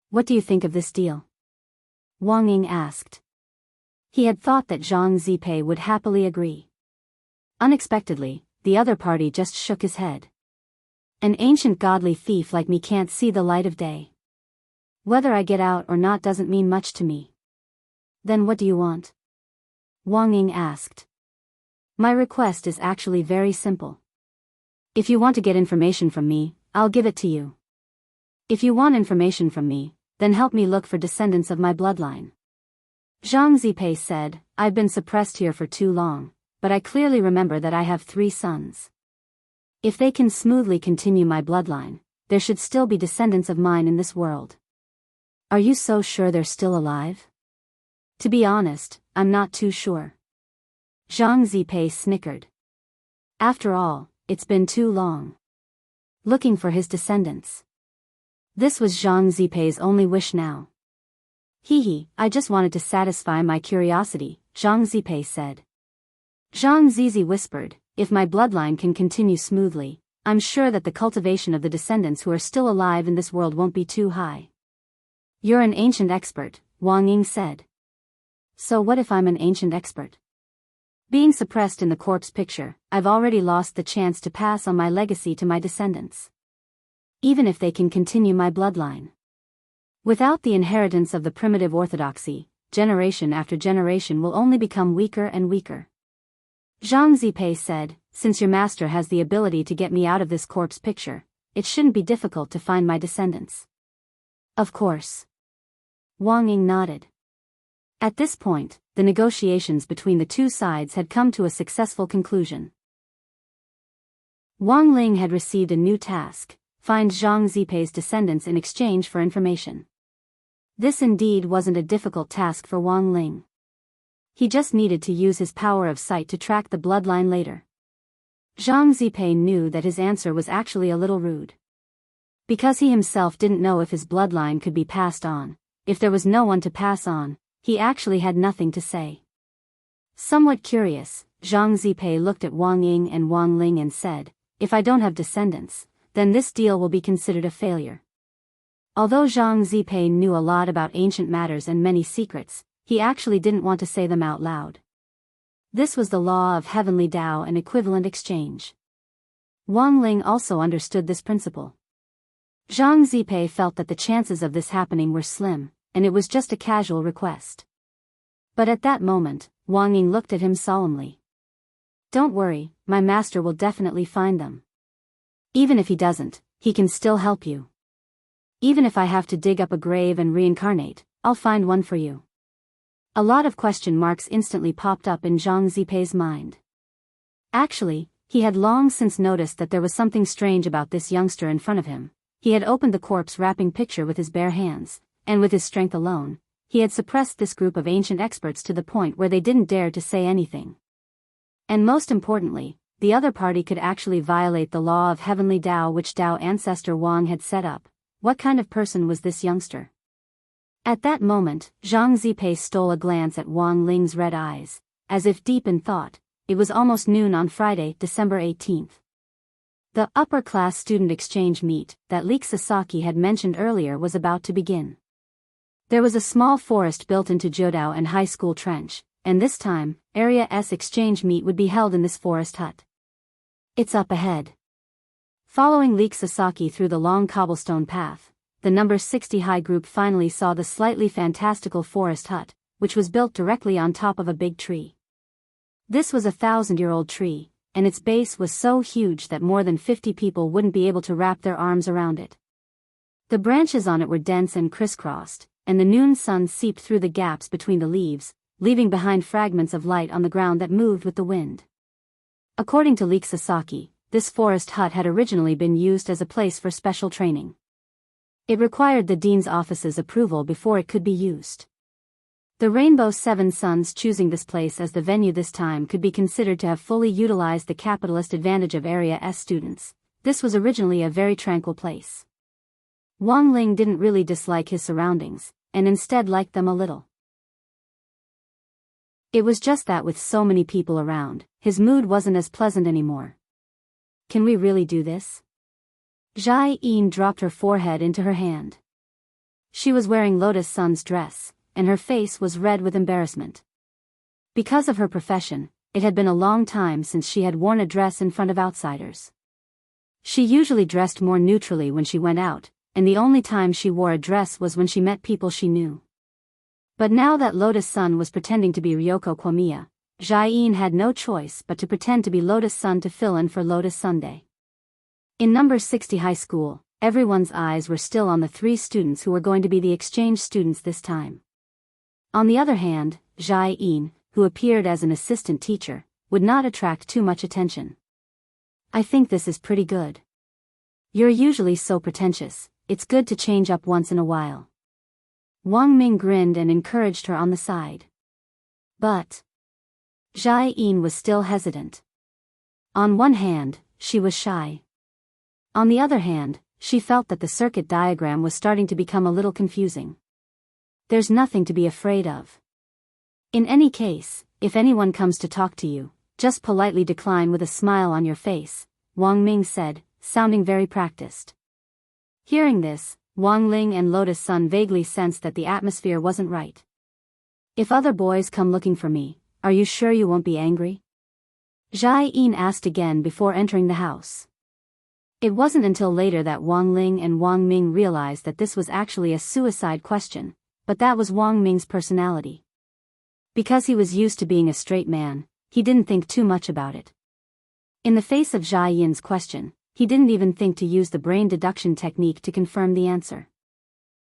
What do you think of this deal?" Wang Ying asked. He had thought that Zhang Zipei would happily agree. Unexpectedly, the other party just shook his head. "An ancient godly thief like me can't see the light of day. Whether I get out or not doesn't mean much to me." "Then what do you want?" Wang Ying asked. "My request is actually very simple. If you want to get information from me, I'll give it to you. If you want information from me, then help me look for descendants of my bloodline." Zhang Zipei said, "I've been suppressed here for too long, but I clearly remember that I have 3 sons. If they can smoothly continue my bloodline, there should still be descendants of mine in this world." "Are you so sure they're still alive?" "To be honest, I'm not too sure." Zhang Zipei snickered. After all, it's been too long. Looking for his descendants. This was Zhang Zipei's only wish now. "Hee, I just wanted to satisfy my curiosity," Zhang Zipei said. Zhang Zizi whispered, "If my bloodline can continue smoothly, I'm sure that the cultivation of the descendants who are still alive in this world won't be too high." "You're an ancient expert," Wang Ying said. "So what if I'm an ancient expert? Being suppressed in the corpse picture, I've already lost the chance to pass on my legacy to my descendants. Even if they can continue my bloodline. Without the inheritance of the primitive orthodoxy, generation after generation will only become weaker and weaker." Zhang Zipei said, "Since your master has the ability to get me out of this corpse picture, it shouldn't be difficult to find my descendants." "Of course." Wang Ying nodded. At this point, the negotiations between the two sides had come to a successful conclusion. Wang Ling had received a new task: find Zhang Zipei's descendants in exchange for information. This indeed wasn't a difficult task for Wang Ling. He just needed to use his power of sight to track the bloodline later. Zhang Zipei knew that his answer was actually a little rude. Because he himself didn't know if his bloodline could be passed on, if there was no one to pass on, he actually had nothing to say. Somewhat curious, Zhang Zipei looked at Wang Ying and Wang Ling and said, "If I don't have descendants, then this deal will be considered a failure." Although Zhang Zipei knew a lot about ancient matters and many secrets, he actually didn't want to say them out loud. This was the law of heavenly Tao and equivalent exchange. Wang Ling also understood this principle. Zhang Zipei felt that the chances of this happening were slim, and it was just a casual request. But at that moment, Wang Ying looked at him solemnly. "Don't worry, my master will definitely find them. Even if he doesn't, he can still help you. Even if I have to dig up a grave and reincarnate, I'll find one for you." A lot of question marks instantly popped up in Zhang Zipei's mind. Actually, he had long since noticed that there was something strange about this youngster in front of him. He had opened the corpse-wrapping picture with his bare hands, and with his strength alone, he had suppressed this group of ancient experts to the point where they didn't dare to say anything. And most importantly, the other party could actually violate the law of heavenly Tao which Tao ancestor Wang had set up. What kind of person was this youngster? At that moment, Zhang Zipei stole a glance at Wang Ling's red eyes, as if deep in thought. It was almost noon on Friday, December 18th. The upper-class student exchange meet that Leek Sasaki had mentioned earlier was about to begin. There was a small forest built into Jodao and High School Trench, and this time, Area S exchange meet would be held in this forest hut. It's up ahead. Following Leek Sasaki through the long cobblestone path, the number 60 high group finally saw the slightly fantastical forest hut, which was built directly on top of a big tree. This was a 1,000-year-old tree, and its base was so huge that more than 50 people wouldn't be able to wrap their arms around it. The branches on it were dense and crisscrossed, and the noon sun seeped through the gaps between the leaves, leaving behind fragments of light on the ground that moved with the wind. According to Leek Sasaki, this forest hut had originally been used as a place for special training. It required the dean's office's approval before it could be used. The Rainbow Seven Suns choosing this place as the venue this time could be considered to have fully utilized the capitalist advantage of Area S students. This was originally a very tranquil place. Wang Ling didn't really dislike his surroundings, and instead liked them a little. It was just that with so many people around, his mood wasn't as pleasant anymore. Can we really do this? Zhai Yin dropped her forehead into her hand. She was wearing Lotus Sun's dress, and her face was red with embarrassment. Because of her profession, it had been a long time since she had worn a dress in front of outsiders. She usually dressed more neutrally when she went out, and the only time she wore a dress was when she met people she knew. But now that Lotus Sun was pretending to be Ryoko Kwamiya, Zhai Yin had no choice but to pretend to be Lotus Sun to fill in for Lotus Sunday. In number 60 high school, everyone's eyes were still on the 3 students who were going to be the exchange students this time. On the other hand, Zhai Yin, who appeared as an assistant teacher, would not attract too much attention. "I think this is pretty good. You're usually so pretentious, it's good to change up once in a while." Wang Ming grinned and encouraged her on the side. But Zhai Yin was still hesitant. On one hand, she was shy. On the other hand, she felt that the circuit diagram was starting to become a little confusing. There's nothing to be afraid of. In any case, if anyone comes to talk to you, just politely decline with a smile on your face, Wang Ming said, sounding very practiced. Hearing this, Wang Ling and Lotus Sun vaguely sensed that the atmosphere wasn't right. "If other boys come looking for me, are you sure you won't be angry?" Zhai Yin asked again before entering the house. It wasn't until later that Wang Ling and Wang Ming realized that this was actually a suicide question, but that was Wang Ming's personality. Because he was used to being a straight man, he didn't think too much about it. In the face of Zhai Yin's question, he didn't even think to use the brain deduction technique to confirm the answer.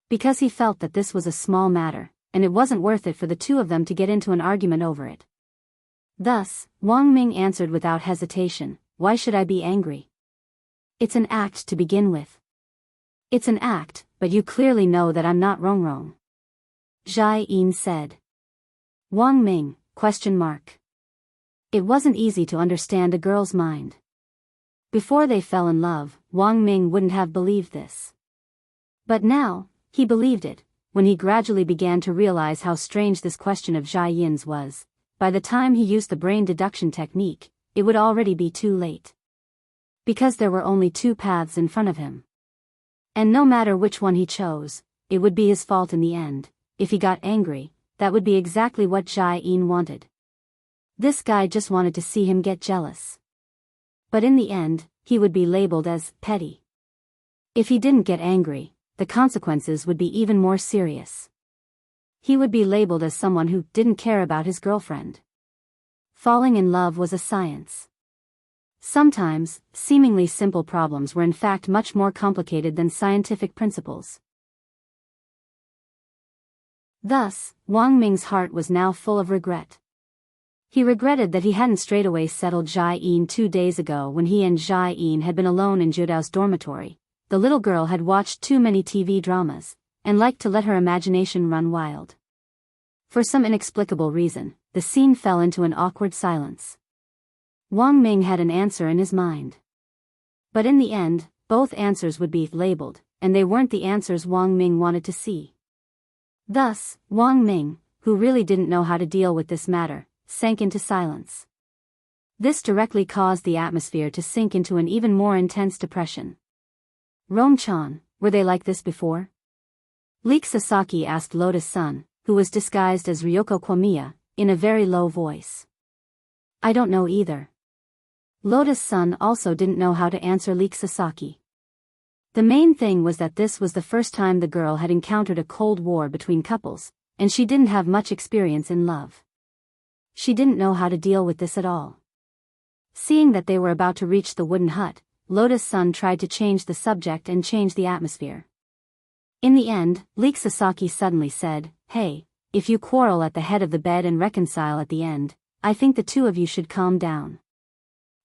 Because he felt that this was a small matter, and it wasn't worth it for the two of them to get into an argument over it. Thus, Wang Ming answered without hesitation, "Why should I be angry? It's an act to begin with." "It's an act, but you clearly know that I'm not Rongrong," Zhai Yin said. Wang Ming, ? It wasn't easy to understand a girl's mind. Before they fell in love, Wang Ming wouldn't have believed this. But now, he believed it, when he gradually began to realize how strange this question of Zhai Yin's was. By the time he used the brain deduction technique, it would already be too late. Because there were only 2 paths in front of him. And no matter which one he chose, it would be his fault in the end. If he got angry, that would be exactly what Zhai Yin wanted. This guy just wanted to see him get jealous. But in the end, he would be labeled as petty. If he didn't get angry, the consequences would be even more serious. He would be labeled as someone who didn't care about his girlfriend. Falling in love was a science. Sometimes, seemingly simple problems were in fact much more complicated than scientific principles. Thus, Wang Ming's heart was now full of regret. He regretted that he hadn't straightaway settled Jai Yin 2 days ago when he and Jai Yin had been alone in Judao's dormitory. The little girl had watched too many TV dramas, and liked to let her imagination run wild. For some inexplicable reason, the scene fell into an awkward silence. Wang Ming had an answer in his mind. But in the end, both answers would be labeled, and they weren't the answers Wang Ming wanted to see. Thus, Wang Ming, who really didn't know how to deal with this matter, sank into silence. This directly caused the atmosphere to sink into an even more intense depression. Rong-chan, were they like this before? Leek Sasaki asked Lotus-san, who was disguised as Ryoko Kwamiya, in a very low voice. I don't know either. Lotus-san also didn't know how to answer Leek Sasaki. The main thing was that this was the first time the girl had encountered a cold war between couples, and she didn't have much experience in love. She didn't know how to deal with this at all. Seeing that they were about to reach the wooden hut, Lotus-san tried to change the subject and change the atmosphere. In the end, Leek Sasaki suddenly said, Hey, if you quarrel at the head of the bed and reconcile at the end, I think the two of you should calm down.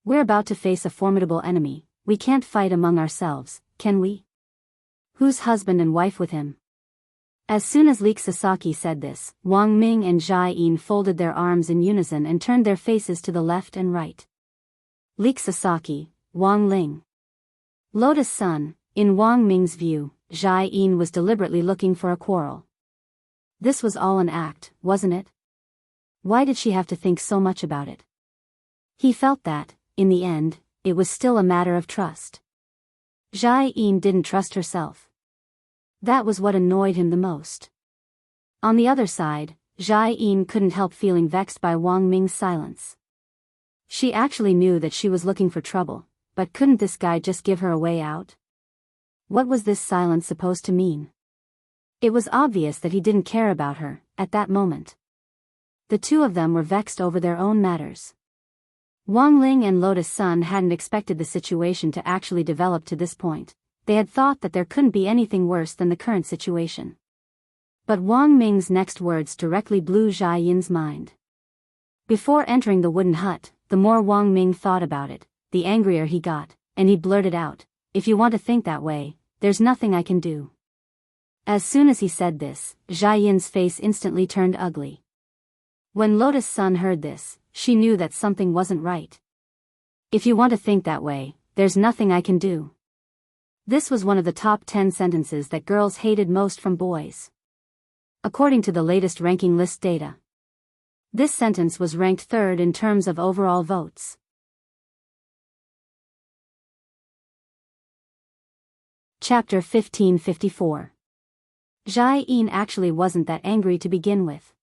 We're about to face a formidable enemy, we can't fight among ourselves, can we? Who's husband and wife with him? As soon as Leek Sasaki said this, Wang Ming and Jai Yin folded their arms in unison and turned their faces to the left and right. Leek Sasaki, Wang Ling. Lotus-san, in Wang Ming's view, Jai Yin was deliberately looking for a quarrel. This was all an act, wasn't it? Why did she have to think so much about it? He felt that, in the end, it was still a matter of trust. Jai Yin didn't trust herself. That was what annoyed him the most. On the other side, Jai Yin couldn't help feeling vexed by Wang Ming's silence. She actually knew that she was looking for trouble, but couldn't this guy just give her a way out? What was this silence supposed to mean? It was obvious that he didn't care about her, at that moment. The two of them were vexed over their own matters. Wang Ling and Lotus-san hadn't expected the situation to actually develop to this point. They had thought that there couldn't be anything worse than the current situation. But Wang Ming's next words directly blew Jai Yin's mind. Before entering the wooden hut, the more Wang Ming thought about it, the angrier he got, and he blurted out, If you want to think that way, there's nothing I can do. As soon as he said this, Jai Yin's face instantly turned ugly. When Lotus-san heard this, she knew that something wasn't right. If you want to think that way, there's nothing I can do. This was one of the top 10 sentences that girls hated most from boys. According to the latest ranking list data, this sentence was ranked third in terms of overall votes. Chapter 1554. Jai Yin actually wasn't that angry to begin with.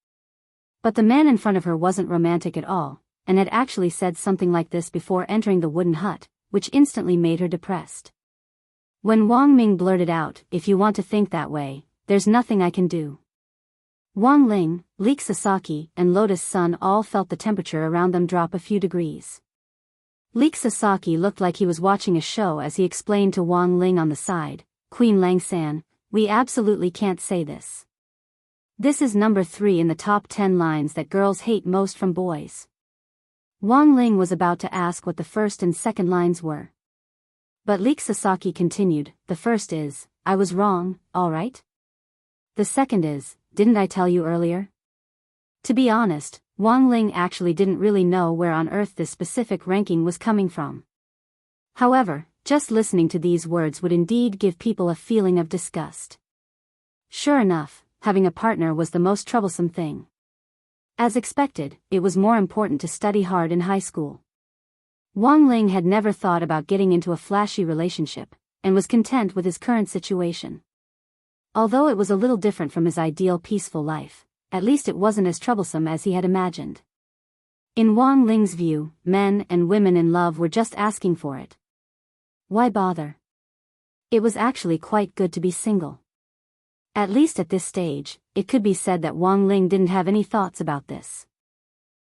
But the man in front of her wasn't romantic at all, and had actually said something like this before entering the wooden hut, which instantly made her depressed. When Wang Ming blurted out, If you want to think that way, there's nothing I can do. Wang Ling, Leek Sasaki, and Lotus-san all felt the temperature around them drop a few degrees. Leek Sasaki looked like he was watching a show as he explained to Wang Ling on the side, Queen Lang-san, we absolutely can't say this. This is number 3 in the top 10 lines that girls hate most from boys. Wang Ling was about to ask what the first and second lines were. But Leek Sasaki continued, the first is, I was wrong, alright? The second is, didn't I tell you earlier? To be honest, Wang Ling actually didn't really know where on earth this specific ranking was coming from. However, just listening to these words would indeed give people a feeling of disgust. Sure enough, having a partner was the most troublesome thing. As expected, it was more important to study hard in high school. Wang Ling had never thought about getting into a flashy relationship, and was content with his current situation. Although it was a little different from his ideal peaceful life, at least it wasn't as troublesome as he had imagined. In Wang Ling's view, men and women in love were just asking for it. Why bother? It was actually quite good to be single. At least at this stage, it could be said that Wang Ling didn't have any thoughts about this.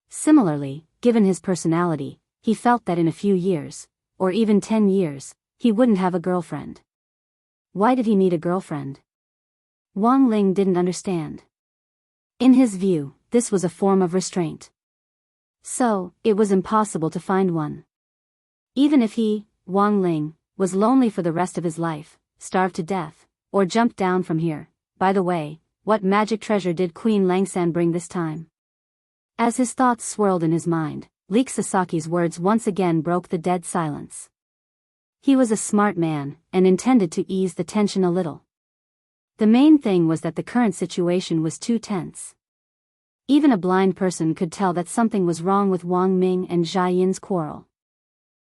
Similarly, given his personality, he felt that in a few years, or even 10 years, he wouldn't have a girlfriend. Why did he need a girlfriend? Wang Ling didn't understand. In his view, this was a form of restraint. So, it was impossible to find one. Even if he, Wang Ling, was lonely for the rest of his life, starved to death, or jumped down from here. By the way, what magic treasure did Queen Langsan bring this time? As his thoughts swirled in his mind, Leek Sasaki's words once again broke the dead silence. He was a smart man, and intended to ease the tension a little. The main thing was that the current situation was too tense. Even a blind person could tell that something was wrong with Wang Ming and Jia Yin's quarrel.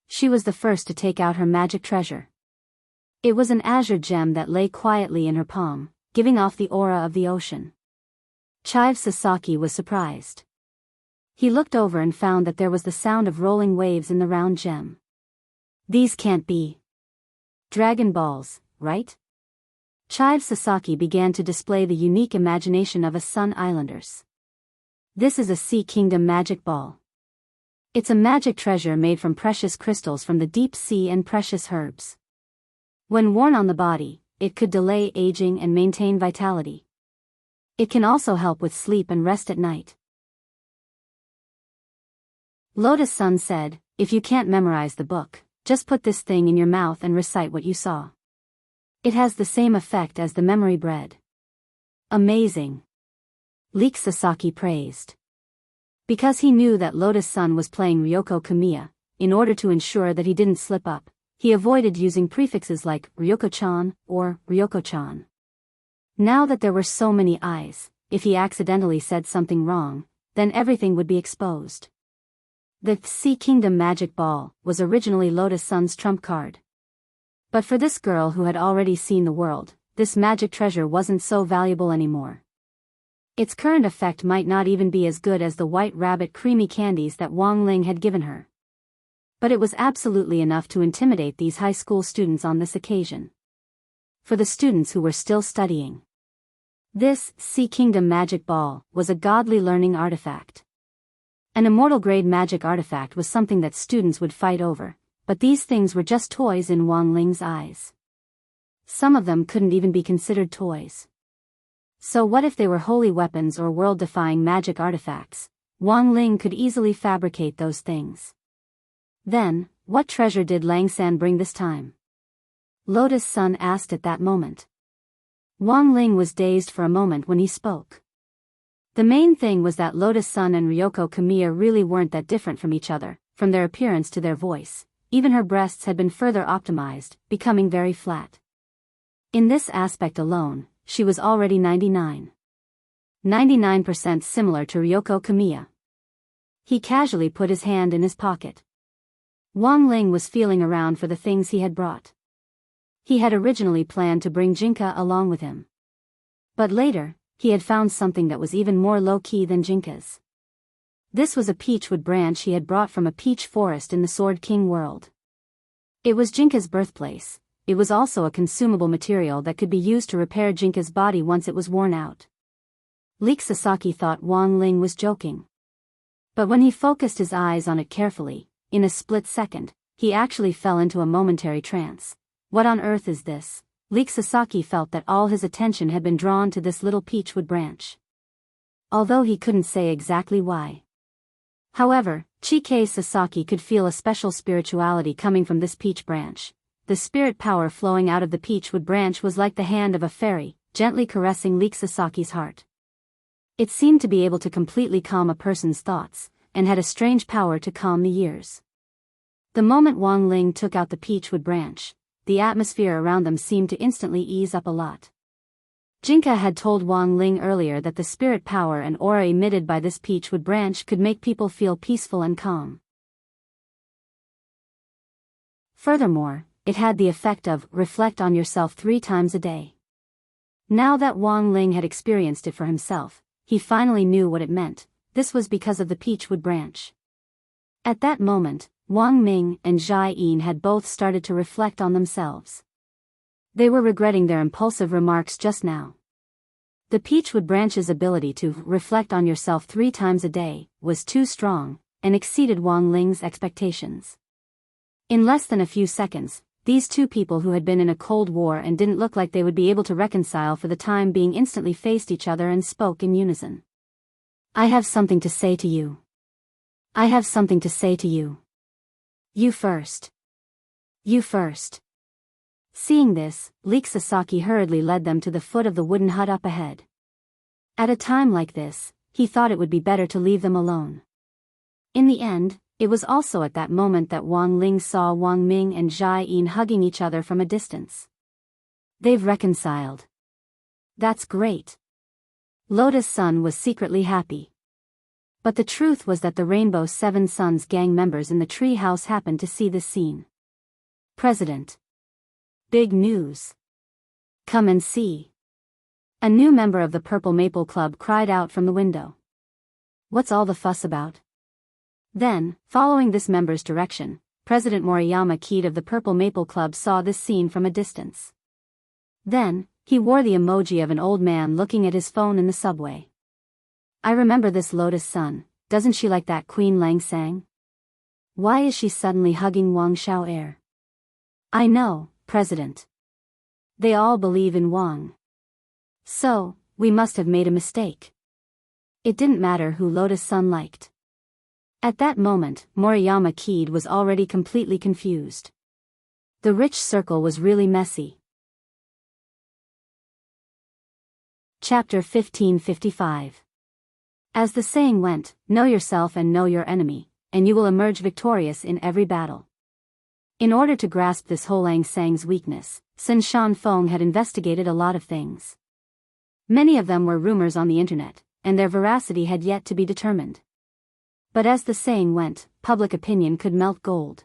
She was the first to take out her magic treasure. It was an azure gem that lay quietly in her palm, giving off the aura of the ocean. Chive Sasaki was surprised. He looked over and found that there was the sound of rolling waves in the round gem. These can't be Dragon Balls, right? Chive Sasaki began to display the unique imagination of a Sun Islanders. This is a Sea Kingdom magic ball. It's a magic treasure made from precious crystals from the deep sea and precious herbs. When worn on the body, it could delay aging and maintain vitality. It can also help with sleep and rest at night. Lotus Sun said, if you can't memorize the book, just put this thing in your mouth and recite what you saw. It has the same effect as the memory bread. Amazing. Leek Sasaki praised. Because he knew that Lotus Sun was playing Ryoko Kamiya, in order to ensure that he didn't slip up, he avoided using prefixes like Ryoko-chan or Ryoko-chan. Now that there were so many eyes, if he accidentally said something wrong, then everything would be exposed. The Sea Kingdom Magic Ball was originally Lotus Sun's trump card. But for this girl who had already seen the world, this magic treasure wasn't so valuable anymore. Its current effect might not even be as good as the White Rabbit creamy candies that Wang Ling had given her. But it was absolutely enough to intimidate these high school students on this occasion. For the students who were still studying, this Sea Kingdom Magic Ball was a godly learning artifact. An immortal-grade magic artifact was something that students would fight over, but these things were just toys in Wang Ling's eyes. Some of them couldn't even be considered toys. So what if they were holy weapons or world-defying magic artifacts? Wang Ling could easily fabricate those things. Then, what treasure did Langsan bring this time? Lotus Sun asked at that moment. Wang Ling was dazed for a moment when he spoke. The main thing was that Lotus Sun and Ryoko Kamiya really weren't that different from each other, from their appearance to their voice. Even her breasts had been further optimized, becoming very flat. In this aspect alone, she was already 99% similar to Ryoko Kamiya. He casually put his hand in his pocket. Wang Ling was feeling around for the things he had brought. He had originally planned to bring Jinka along with him. But later, he had found something that was even more low-key than Jinka's. This was a peachwood branch he had brought from a peach forest in the Sword King world. It was Jinka's birthplace. It was also a consumable material that could be used to repair Jinka's body once it was worn out. Leek Sasaki thought Wang Ling was joking. But when he focused his eyes on it carefully, in a split second, he actually fell into a momentary trance. What on earth is this? Leek Sasaki felt that all his attention had been drawn to this little peachwood branch. Although he couldn't say exactly why. However, Chike Sasaki could feel a special spirituality coming from this peach branch. The spirit power flowing out of the peachwood branch was like the hand of a fairy, gently caressing Leek Sasaki's heart. It seemed to be able to completely calm a person's thoughts, and had a strange power to calm the ears. The moment Wang Ling took out the peachwood branch, the atmosphere around them seemed to instantly ease up a lot. Jinka had told Wang Ling earlier that the spirit power and aura emitted by this peachwood branch could make people feel peaceful and calm. Furthermore, it had the effect of reflect on yourself 3 times a day. Now that Wang Ling had experienced it for himself, he finally knew what it meant. This was because of the peachwood branch. At that moment, Wang Ming and Jia Yin had both started to reflect on themselves. They were regretting their impulsive remarks just now. The Peachwood branch's ability to reflect on yourself 3 times a day was too strong, and exceeded Wang Ling's expectations. In less than a few seconds, these two people who had been in a cold war and didn't look like they would be able to reconcile for the time being instantly faced each other and spoke in unison. I have something to say to you. I have something to say to you. You first. You first. Seeing this, Leek Sasaki hurriedly led them to the foot of the wooden hut up ahead. At a time like this, he thought it would be better to leave them alone. In the end, it was also at that moment that Wang Ling saw Wang Ming and Jai Yin hugging each other from a distance. They've reconciled. That's great. Lotus Sun was secretly happy. But the truth was that the Rainbow Seven Suns gang members in the tree house happened to see this scene. President. Big news. Come and see. A new member of the Purple Maple Club cried out from the window. What's all the fuss about? Then, following this member's direction, President Moriyama Keed of the Purple Maple Club saw this scene from a distance. Then, he wore the emoji of an old man looking at his phone in the subway. I remember this Lotus Sun, doesn't she like that Queen Lang Sang? Why is she suddenly hugging Wang Xiao'er? I know, President. They all believe in Wang. So, we must have made a mistake. It didn't matter who Lotus Sun liked. At that moment, Moriyama Keed was already completely confused. The rich circle was really messy. Chapter 1555. As the saying went, know yourself and know your enemy, and you will emerge victorious in every battle. In order to grasp this Ho Lang Sang's weakness, Sin Shan Feng had investigated a lot of things. Many of them were rumors on the internet, and their veracity had yet to be determined. But as the saying went, public opinion could melt gold.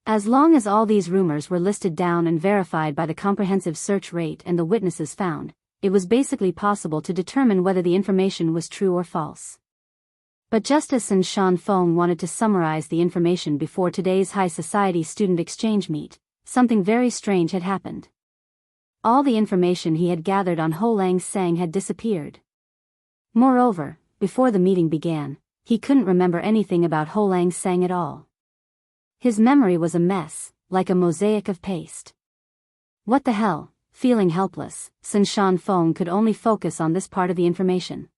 As long as all these rumors were listed down and verified by the comprehensive search rate and the witnesses found, it was basically possible to determine whether the information was true or false. But just as Sin Shan Feng wanted to summarize the information before today's high society student exchange meet, something very strange had happened. All the information he had gathered on Ho Lang Sang had disappeared. Moreover, before the meeting began, he couldn't remember anything about Ho Lang Sang at all. His memory was a mess, like a mosaic of paste. What the hell? Feeling helpless, Sin Shan Feng could only focus on this part of the information.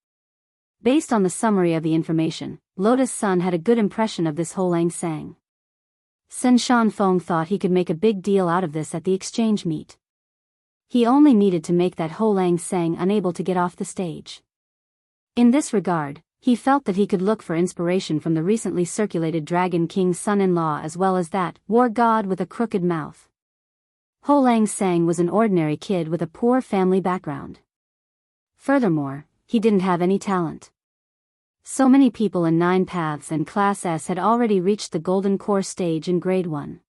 Based on the summary of the information, Lotus Sun had a good impression of this Ho Lang Sang. Sin Shan Feng thought he could make a big deal out of this at the exchange meet. He only needed to make that Ho Lang Sang unable to get off the stage. In this regard, he felt that he could look for inspiration from the recently circulated Dragon King's son-in-law as well as that war god with a crooked mouth. Ho Lang Sang was an ordinary kid with a poor family background. Furthermore, he didn't have any talent. So many people in 9 Paths and Class S had already reached the Golden Core stage in Grade 1.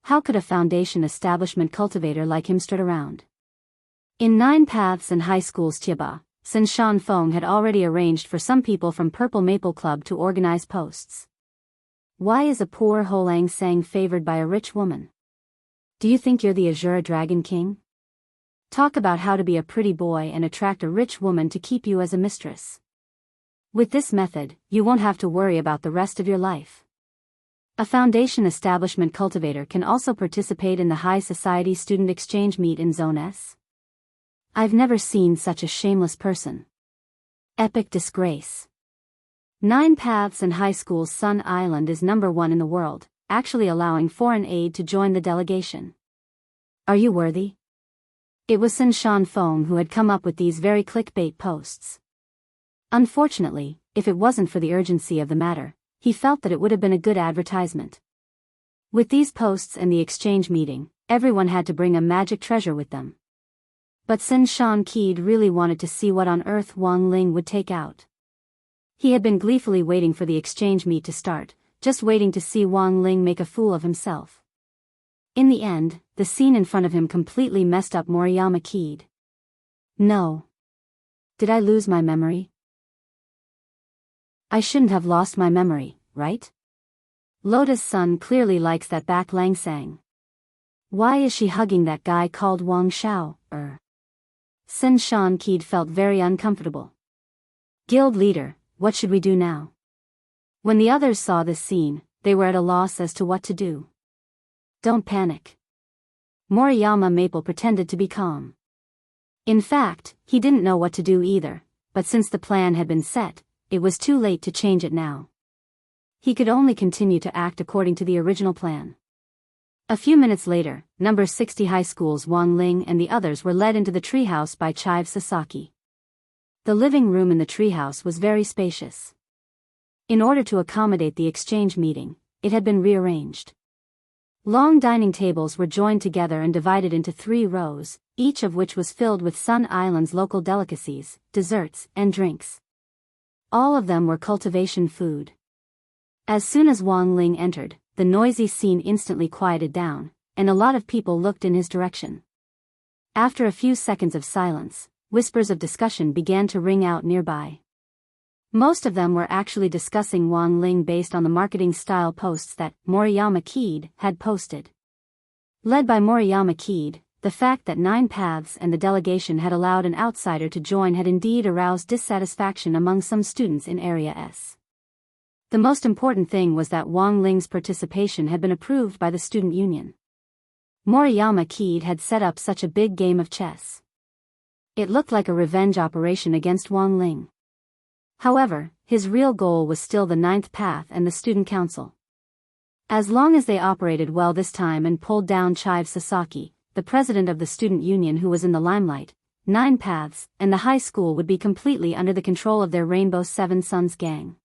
How could a foundation establishment cultivator like him strut around? In 9 Paths and High School's Chiba, Sin Shan Feng had already arranged for some people from Purple Maple Club to organize posts. Why is a poor Ho Lang Sang favored by a rich woman? Do you think you're the Azura Dragon King? Talk about how to be a pretty boy and attract a rich woman to keep you as a mistress. With this method, you won't have to worry about the rest of your life. A foundation establishment cultivator can also participate in the High Society Student Exchange meet in Zone S. I've never seen such a shameless person. Epic disgrace. 9 Paths and High School's Sun Island is #1 in the world, actually allowing foreign aid to join the delegation. Are you worthy? It was Sin Shan Feng who had come up with these very clickbait posts. Unfortunately, if it wasn't for the urgency of the matter, he felt that it would have been a good advertisement. With these posts and the exchange meeting, everyone had to bring a magic treasure with them. But Sin Shan Keed really wanted to see what on earth Wang Ling would take out. He had been gleefully waiting for the exchange meet to start, just waiting to see Wang Ling make a fool of himself. In the end, the scene in front of him completely messed up Moriyama Keed. No. Did I lose my memory? I shouldn't have lost my memory, right? Lotus Sun clearly likes that back Lang Sang. Why is she hugging that guy called Wang Xiao? Sin Shan Qid felt very uncomfortable. Guild leader, what should we do now? When the others saw this scene, they were at a loss as to what to do. Don't panic. Moriyama Maple pretended to be calm. In fact, he didn't know what to do either, but since the plan had been set, it was too late to change it now. He could only continue to act according to the original plan. A few minutes later, number 60 High School's Wang Ling and the others were led into the treehouse by Chive Sasaki. The living room in the treehouse was very spacious. In order to accommodate the exchange meeting, it had been rearranged. Long dining tables were joined together and divided into 3 rows, each of which was filled with Sun Island's local delicacies, desserts, and drinks. All of them were cultivation food. As soon as Wang Ling entered, the noisy scene instantly quieted down, and a lot of people looked in his direction. After a few seconds of silence, whispers of discussion began to ring out nearby. Most of them were actually discussing Wang Ling based on the marketing style posts that Moriyama Qid had posted. Led by Moriyama Qid, the fact that 9 Paths and the delegation had allowed an outsider to join had indeed aroused dissatisfaction among some students in Area S. The most important thing was that Wang Ling's participation had been approved by the student union. Moriyama Qid had set up such a big game of chess. It looked like a revenge operation against Wang Ling. However, his real goal was still the 9th Path and the student council. As long as they operated well this time and pulled down Chive Sasaki, the president of the student union who was in the limelight, 9 Paths, and the high school would be completely under the control of their Rainbow Seven Sons gang.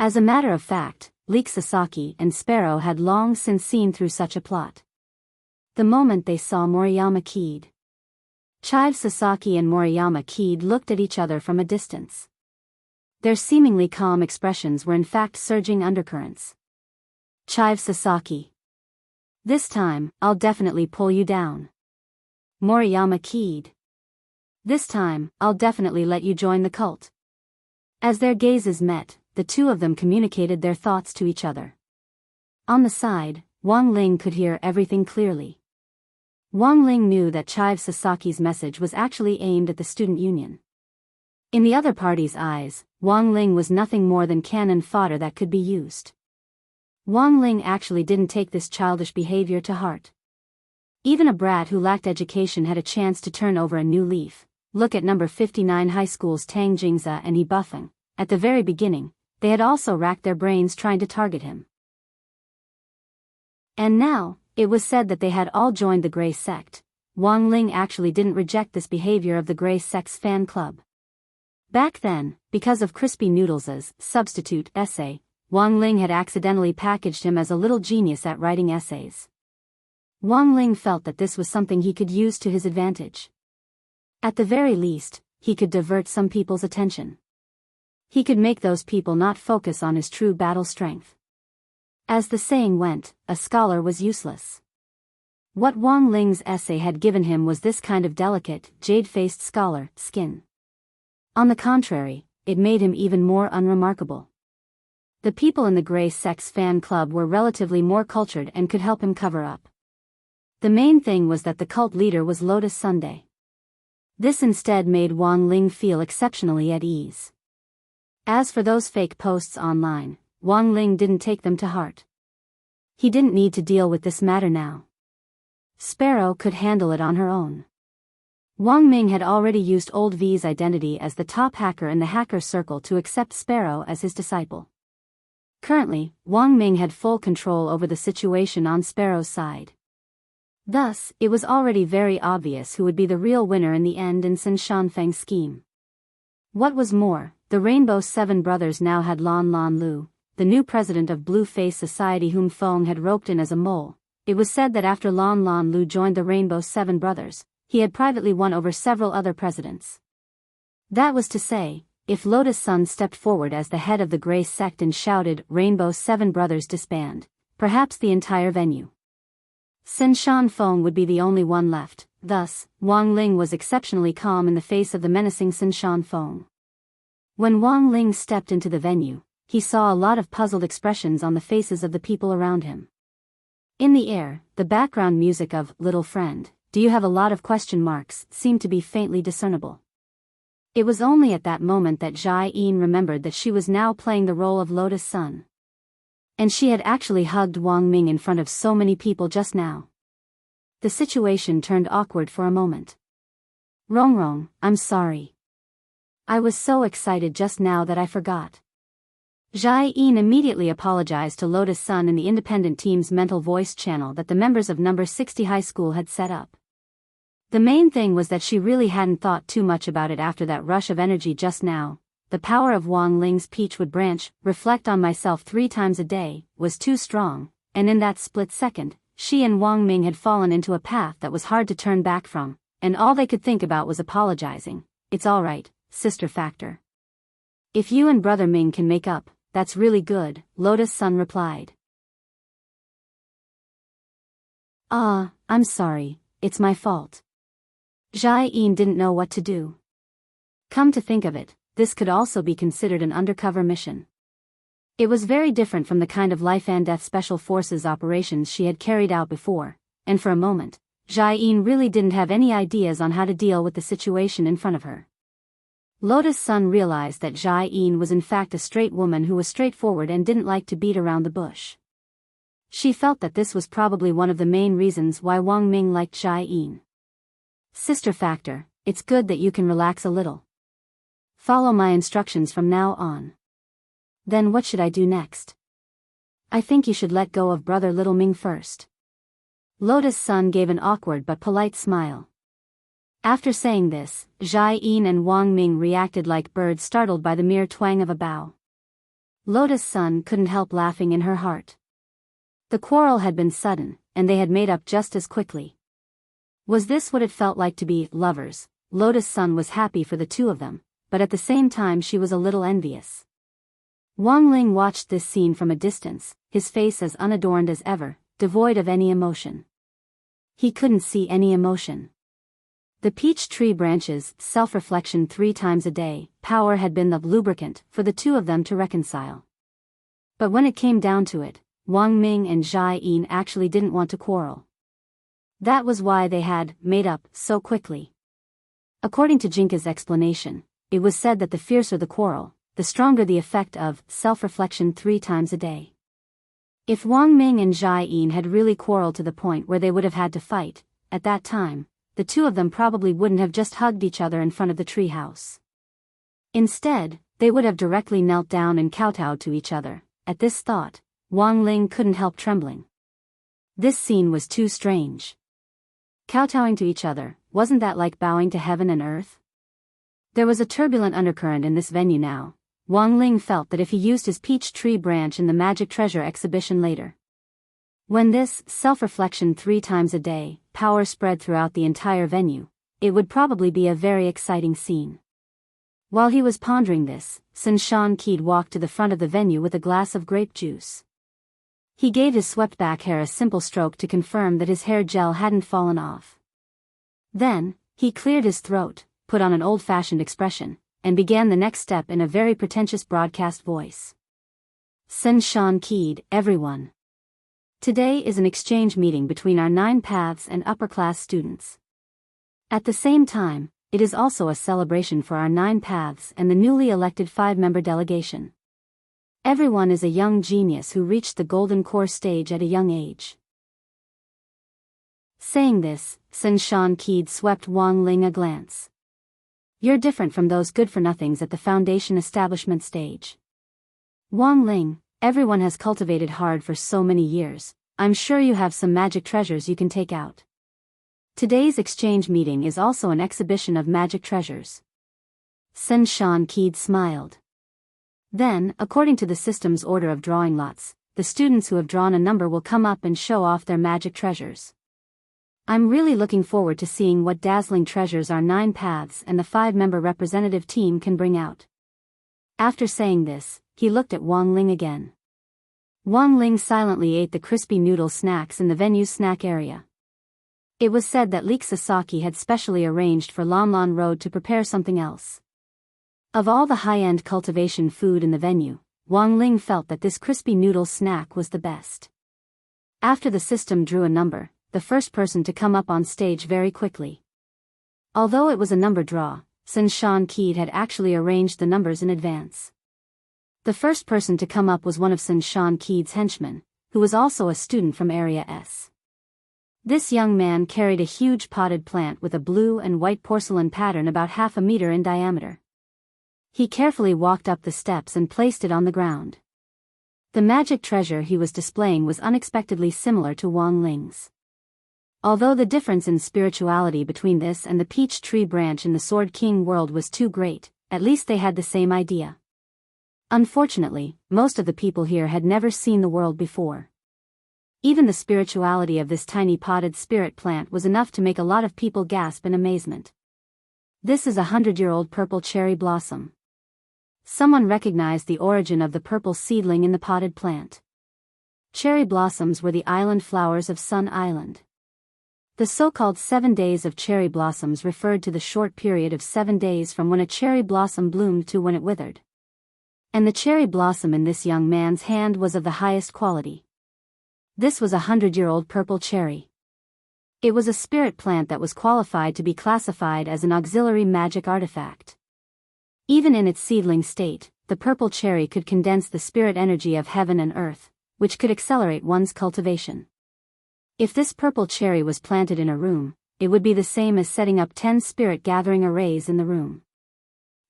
As a matter of fact, Leek Sasaki and Sparrow had long since seen through such a plot. The moment they saw Moriyama Qid, Chive Sasaki and Moriyama Qid looked at each other from a distance. Their seemingly calm expressions were in fact surging undercurrents. Chive Sasaki. This time, I'll definitely pull you down. Moriyama Qid. This time, I'll definitely let you join the cult. As their gazes met, the two of them communicated their thoughts to each other. On the side, Wang Ling could hear everything clearly. Wang Ling knew that Chive Sasaki's message was actually aimed at the student union. In the other party's eyes, Wang Ling was nothing more than cannon fodder that could be used. Wang Ling actually didn't take this childish behavior to heart. Even a brat who lacked education had a chance to turn over a new leaf. Look at number 59 High School's Tang Jingza and He Buffing. At the very beginning, they had also racked their brains trying to target him. And now, it was said that they had all joined the Grey Sect. Wang Ling actually didn't reject this behavior of the Grey Sect's fan club. Back then, because of Crispy Noodles' substitute essay, Wang Ling had accidentally packaged him as a little genius at writing essays. Wang Ling felt that this was something he could use to his advantage. At the very least, he could divert some people's attention. He could make those people not focus on his true battle strength. As the saying went, a scholar was useless. What Wang Ling's essay had given him was this kind of delicate, jade-faced scholar skin. On the contrary, it made him even more unremarkable. The people in the Grey Sect's fan club were relatively more cultured and could help him cover up. The main thing was that the cult leader was Lotus Sunday. This instead made Wang Ling feel exceptionally at ease. As for those fake posts online, Wang Ling didn't take them to heart. He didn't need to deal with this matter now. Sparrow could handle it on her own. Wang Ming had already used Old V's identity as the top hacker in the hacker circle to accept Sparrow as his disciple. Currently, Wang Ming had full control over the situation on Sparrow's side. Thus, it was already very obvious who would be the real winner in the end in Sun Shanfeng's scheme. What was more, the Rainbow Seven Brothers now had Lan Lan Lu, the new president of Blue Face Society whom Feng had roped in as a mole. It was said that after Lan Lan Lu joined the Rainbow Seven Brothers, he had privately won over several other presidents. That was to say, if Lotus Sun stepped forward as the head of the Grey Sect and shouted, "Rainbow Seven Brothers disband," perhaps the entire venue. Sin Shan Feng would be the only one left. Thus, Wang Ling was exceptionally calm in the face of the menacing Sin Shan Feng. When Wang Ling stepped into the venue, he saw a lot of puzzled expressions on the faces of the people around him. In the air, the background music of "Little Friend" Do you have a lot of question marks, seemed to be faintly discernible. It was only at that moment that Jai-in remembered that she was now playing the role of Lotus Sun. And she had actually hugged Wang Ming in front of so many people just now. The situation turned awkward for a moment. Rongrong, I'm sorry. I was so excited just now that I forgot. Jai-in immediately apologized to Lotus Sun in the independent team's mental voice channel that the members of number 60 high school had set up. The main thing was that she really hadn't thought too much about it after that rush of energy just now. The power of Wang Ling's Peachwood branch, reflect on myself 3 times a day, was too strong, and in that split second, she and Wang Ming had fallen into a path that was hard to turn back from, and all they could think about was apologizing. It's alright, sister factor. If you and brother Ming can make up, that's really good, Lotus Sun replied. I'm sorry, it's my fault. Jai-in didn't know what to do. Come to think of it, this could also be considered an undercover mission. It was very different from the kind of life and death special forces operations she had carried out before, and for a moment, Jai-in really didn't have any ideas on how to deal with the situation in front of her. Lotus Sun realized that Jai-in was in fact a straight woman who was straightforward and didn't like to beat around the bush. She felt that this was probably one of the main reasons why Wang Ming liked Jai-in. Sister factor, it's good that you can relax a little. Follow my instructions from now on. Then what should I do next? I think you should let go of brother little Ming first. Lotus Sun gave an awkward but polite smile. After saying this, Jai-in and Wang Ming reacted like birds startled by the mere twang of a bow. Lotus Sun couldn't help laughing in her heart. The quarrel had been sudden, and they had made up just as quickly. Was this what it felt like to be lovers? Lotus Sun was happy for the two of them, but at the same time she was a little envious. Wang Ling watched this scene from a distance, his face as unadorned as ever, devoid of any emotion. He couldn't see any emotion. The peach tree branches, self-reflection 3 times a day, power had been the lubricant for the two of them to reconcile. But when it came down to it, Wang Ming and Jai-in actually didn't want to quarrel. That was why they had made up so quickly. According to Jinka's explanation, it was said that the fiercer the quarrel, the stronger the effect of self-reflection 3 times a day. If Wang Ming and Jai-in had really quarreled to the point where they would have had to fight, at that time, the two of them probably wouldn't have just hugged each other in front of the tree house. Instead, they would have directly knelt down and kowtowed to each other. At this thought, Wang Ling couldn't help trembling. This scene was too strange. Kowtowing to each other, wasn't that like bowing to heaven and earth? There was a turbulent undercurrent in this venue now. Wang Ling felt that if he used his peach tree branch in the magic treasure exhibition later, when this self-reflection 3 times a day power spread throughout the entire venue, it would probably be a very exciting scene. While he was pondering this, Sun Shan Keed walked to the front of the venue with a glass of grape juice. He gave his swept-back hair a simple stroke to confirm that his hair gel hadn't fallen off. Then, he cleared his throat, put on an old-fashioned expression, and began the next step in a very pretentious broadcast voice. Sun Shan Keed, everyone. Today is an exchange meeting between our 9 paths and upper-class students. At the same time, it is also a celebration for our 9 paths and the newly elected 5-member delegation. Everyone is a young genius who reached the golden core stage at a young age. Saying this, Sun Shan Keed swept Wang Ling a glance. You're different from those good-for-nothings at the foundation establishment stage. Wang Ling, everyone has cultivated hard for so many years. I'm sure you have some magic treasures you can take out. Today's exchange meeting is also an exhibition of magic treasures. Sun Shan Keed smiled. Then, according to the system's order of drawing lots, the students who have drawn a number will come up and show off their magic treasures. I'm really looking forward to seeing what dazzling treasures our 9 paths and the 5-member representative team can bring out. After saying this, he looked at Wang Ling again. Wang Ling silently ate the crispy noodle snacks in the venue's snack area. It was said that Leek Sasaki had specially arranged for Lanlan Road to prepare something else. Of all the high-end cultivation food in the venue, Wang Ling felt that this crispy noodle snack was the best. After the system drew a number, the first person to come up on stage very quickly. Although it was a number draw, Sun Keed had actually arranged the numbers in advance. The first person to come up was one of Sun Keed's henchmen, who was also a student from Area S. This young man carried a huge potted plant with a blue and white porcelain pattern about half a meter in diameter. He carefully walked up the steps and placed it on the ground. The magic treasure he was displaying was unexpectedly similar to Wang Ling's. Although the difference in spirituality between this and the peach tree branch in the Sword King world was too great, at least they had the same idea. Unfortunately, most of the people here had never seen the world before. Even the spirituality of this tiny potted spirit plant was enough to make a lot of people gasp in amazement. This is a 100-year-old purple cherry blossom. Someone recognized the origin of the purple seedling in the potted plant. Cherry blossoms were the island flowers of Sun Island. The so-called 7 days of cherry blossoms referred to the short period of 7 days from when a cherry blossom bloomed to when it withered. And the cherry blossom in this young man's hand was of the highest quality. This was a 100-year-old purple cherry. It was a spirit plant that was qualified to be classified as an auxiliary magic artifact. Even in its seedling state, the purple cherry could condense the spirit energy of heaven and earth, which could accelerate one's cultivation. If this purple cherry was planted in a room, it would be the same as setting up 10 spirit gathering arrays in the room.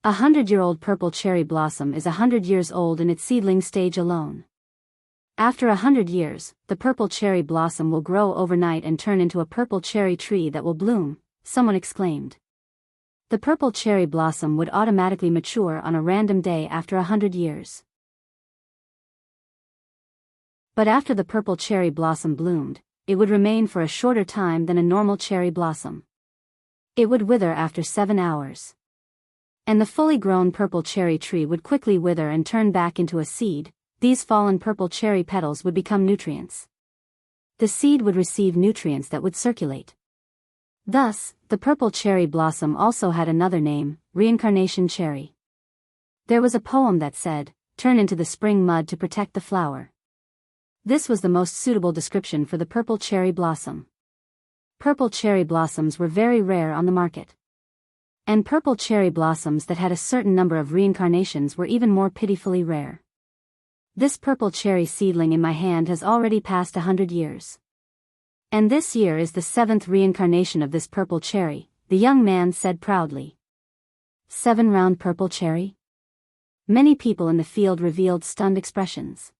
A 100-year-old purple cherry blossom is 100 years old in its seedling stage alone. After 100 years, the purple cherry blossom will grow overnight and turn into a purple cherry tree that will bloom, someone exclaimed. The purple cherry blossom would automatically mature on a random day after 100 years. But after the purple cherry blossom bloomed, it would remain for a shorter time than a normal cherry blossom. It would wither after 7 hours. And the fully grown purple cherry tree would quickly wither and turn back into a seed. These fallen purple cherry petals would become nutrients. The seed would receive nutrients that would circulate. Thus, the purple cherry blossom also had another name, reincarnation cherry. There was a poem that said, "Turn into the spring mud to protect the flower." This was the most suitable description for the purple cherry blossom. Purple cherry blossoms were very rare on the market. And purple cherry blossoms that had a certain number of reincarnations were even more pitifully rare. This purple cherry seedling in my hand has already passed 100 years. And this year is the 7th reincarnation of this purple cherry, the young man said proudly. 7 round purple cherry? Many people in the field revealed stunned expressions.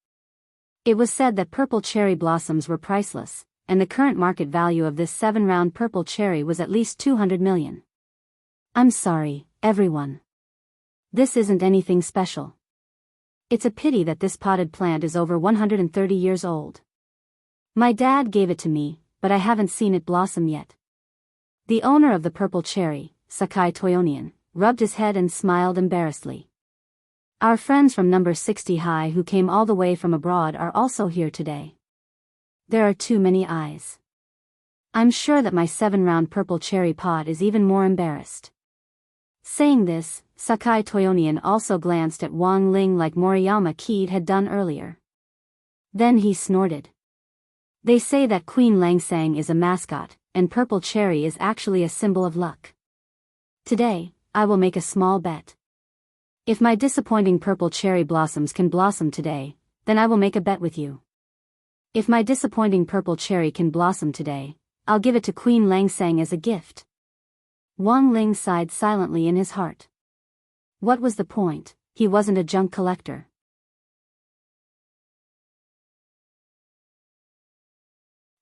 It was said that purple cherry blossoms were priceless, and the current market value of this 7 round purple cherry was at least 200 million. I'm sorry, everyone. This isn't anything special. It's a pity that this potted plant is over 130 years old. My dad gave it to me, but I haven't seen it blossom yet. The owner of the purple cherry, Sakai Toyonian, rubbed his head and smiled embarrassedly. Our friends from number 60 high who came all the way from abroad are also here today. There are too many eyes. I'm sure that my 7 round purple cherry pot is even more embarrassed. Saying this, Sakai Toyonian also glanced at Wang Ling like Moriyama Keed had done earlier. Then he snorted. They say that Queen Langsang is a mascot, and purple cherry is actually a symbol of luck. Today, I will make a small bet. If my disappointing purple cherry blossoms can blossom today, then I will make a bet with you. If my disappointing purple cherry can blossom today, I'll give it to Queen Langsang as a gift. Wang Ling sighed silently in his heart. What was the point? He wasn't a junk collector.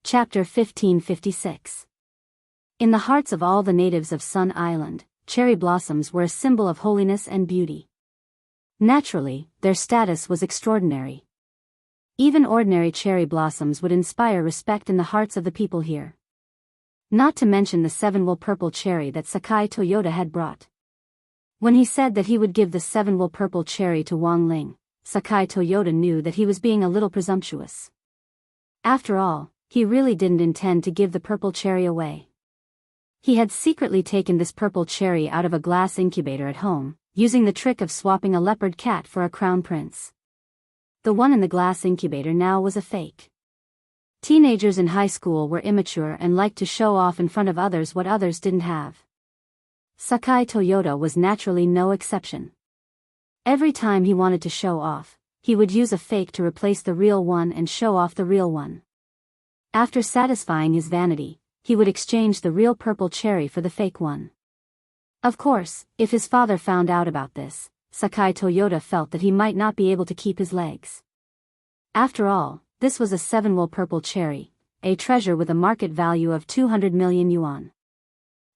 Chapter 1556. In the hearts of all the natives of Sun Island, cherry blossoms were a symbol of holiness and beauty. Naturally, their status was extraordinary. Even ordinary cherry blossoms would inspire respect in the hearts of the people here. Not to mention the 7-wool purple cherry that Sakai Toyota had brought. When he said that he would give the 7-wool purple cherry to Wang Ling, Sakai Toyota knew that he was being a little presumptuous. After all, he really didn't intend to give the purple cherry away. He had secretly taken this purple cherry out of a glass incubator at home, using the trick of swapping a leopard cat for a crown prince. The one in the glass incubator now was a fake. Teenagers in high school were immature and liked to show off in front of others what others didn't have. Sakai Toyota was naturally no exception. Every time he wanted to show off, he would use a fake to replace the real one and show off the real one. After satisfying his vanity, he would exchange the real purple cherry for the fake one. Of course, if his father found out about this, Sakai Toyota felt that he might not be able to keep his legs. After all, this was a 7-wool purple cherry, a treasure with a market value of 200 million yuan.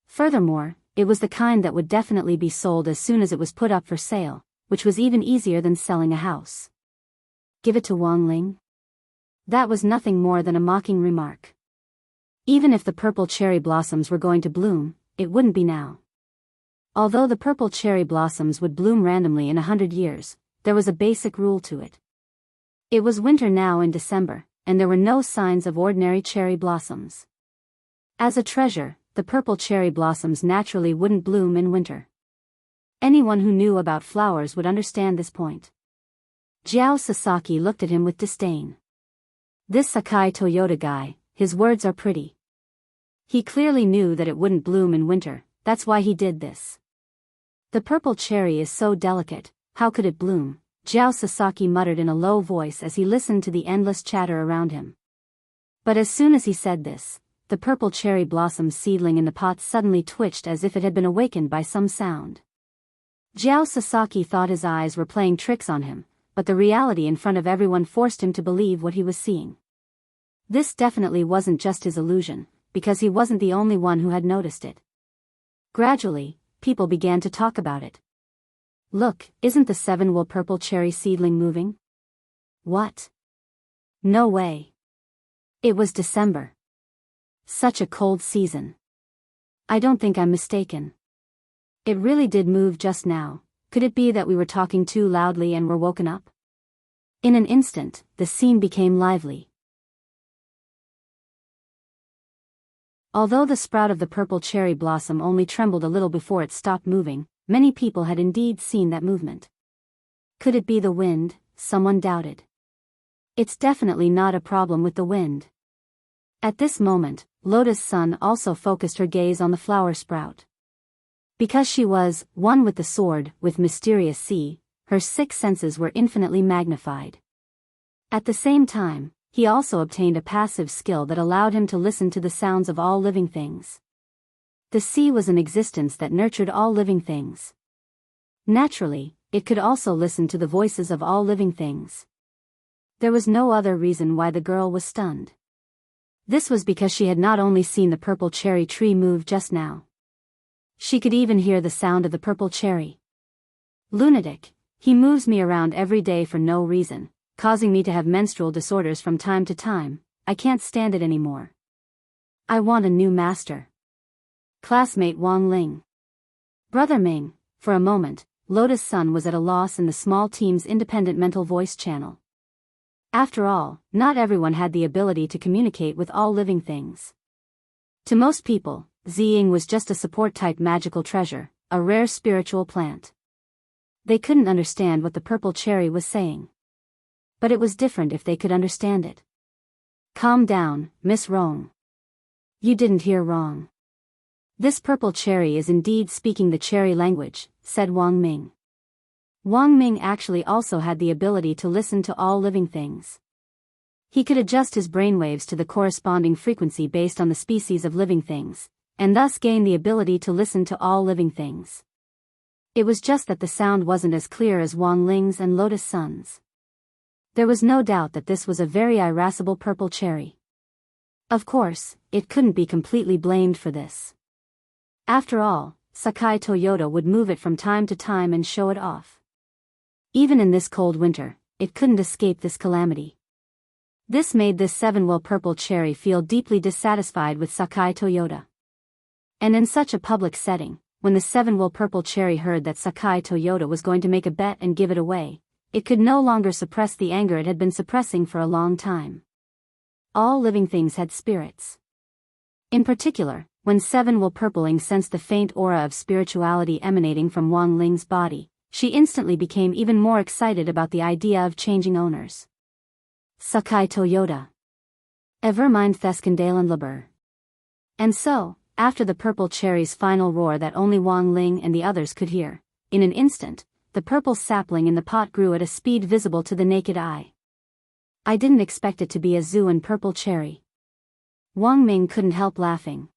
Furthermore, it was the kind that would definitely be sold as soon as it was put up for sale, which was even easier than selling a house. Give it to Wang Ling? That was nothing more than a mocking remark. Even if the purple cherry blossoms were going to bloom, it wouldn't be now. Although the purple cherry blossoms would bloom randomly in 100 years, there was a basic rule to it. It was winter now in December, and there were no signs of ordinary cherry blossoms. As a treasure, the purple cherry blossoms naturally wouldn't bloom in winter. Anyone who knew about flowers would understand this point. Jiao Sasaki looked at him with disdain. This Sakai Toyota guy, his words are pretty. He clearly knew that it wouldn't bloom in winter, that's why he did this. The purple cherry is so delicate, how could it bloom? Jiao Sasaki muttered in a low voice as he listened to the endless chatter around him. But as soon as he said this, the purple cherry blossom seedling in the pot suddenly twitched as if it had been awakened by some sound. Jiao Sasaki thought his eyes were playing tricks on him, but the reality in front of everyone forced him to believe what he was seeing. This definitely wasn't just his illusion, because he wasn't the only one who had noticed it. Gradually, people began to talk about it. Look, isn't the 7-wool purple cherry seedling moving? What? No way. It was December. Such a cold season. I don't think I'm mistaken. It really did move just now. Could it be that we were talking too loudly and were woken up? In an instant, the scene became lively. Although the sprout of the purple cherry blossom only trembled a little before it stopped moving, many people had indeed seen that movement. Could it be the wind? Someone doubted. It's definitely not a problem with the wind. At this moment, Lotus Sun also focused her gaze on the flower sprout. Because she was one with the sword, with mysterious sea, her 6 senses were infinitely magnified. At the same time, he also obtained a passive skill that allowed him to listen to the sounds of all living things. The sea was an existence that nurtured all living things. Naturally, it could also listen to the voices of all living things. There was no other reason why the girl was stunned. This was because she had not only seen the purple cherry tree move just now. She could even hear the sound of the purple cherry. Lunatic, he moves me around every day for no reason, causing me to have menstrual disorders from time to time. I can't stand it anymore. I want a new master. Classmate Wang Ling. Brother Ming. For a moment, Lotus Sun was at a loss in the small team's independent mental voice channel. After all, not everyone had the ability to communicate with all living things. To most people, Ziying was just a support-type magical treasure, a rare spiritual plant. They couldn't understand what the purple cherry was saying. But it was different if they could understand it. Calm down, Miss Rong. You didn't hear wrong. This purple cherry is indeed speaking the cherry language, said Wang Ming. Wang Ming actually also had the ability to listen to all living things. He could adjust his brainwaves to the corresponding frequency based on the species of living things, and thus gain the ability to listen to all living things. It was just that the sound wasn't as clear as Wang Ling's and Lotus Sun's. There was no doubt that this was a very irascible purple cherry. Of course, it couldn't be completely blamed for this. After all, Sakai Toyota would move it from time to time and show it off. Even in this cold winter, it couldn't escape this calamity. This made this 7-wool purple cherry feel deeply dissatisfied with Sakai Toyota. And in such a public setting, when the 7-wool purple cherry heard that Sakai Toyota was going to make a bet and give it away, it could no longer suppress the anger it had been suppressing for a long time. All living things had spirits. In particular, when 7-wool purpling sensed the faint aura of spirituality emanating from Wang Ling's body, she instantly became even more excited about the idea of changing owners. Sakai Toyota. Evermind Theskandalen Labur. And so, after the purple cherry's final roar that only Wang Ling and the others could hear, in an instant, the purple sapling in the pot grew at a speed visible to the naked eye. I didn't expect it to be a zoo and purple cherry. Wang Ming couldn't help laughing.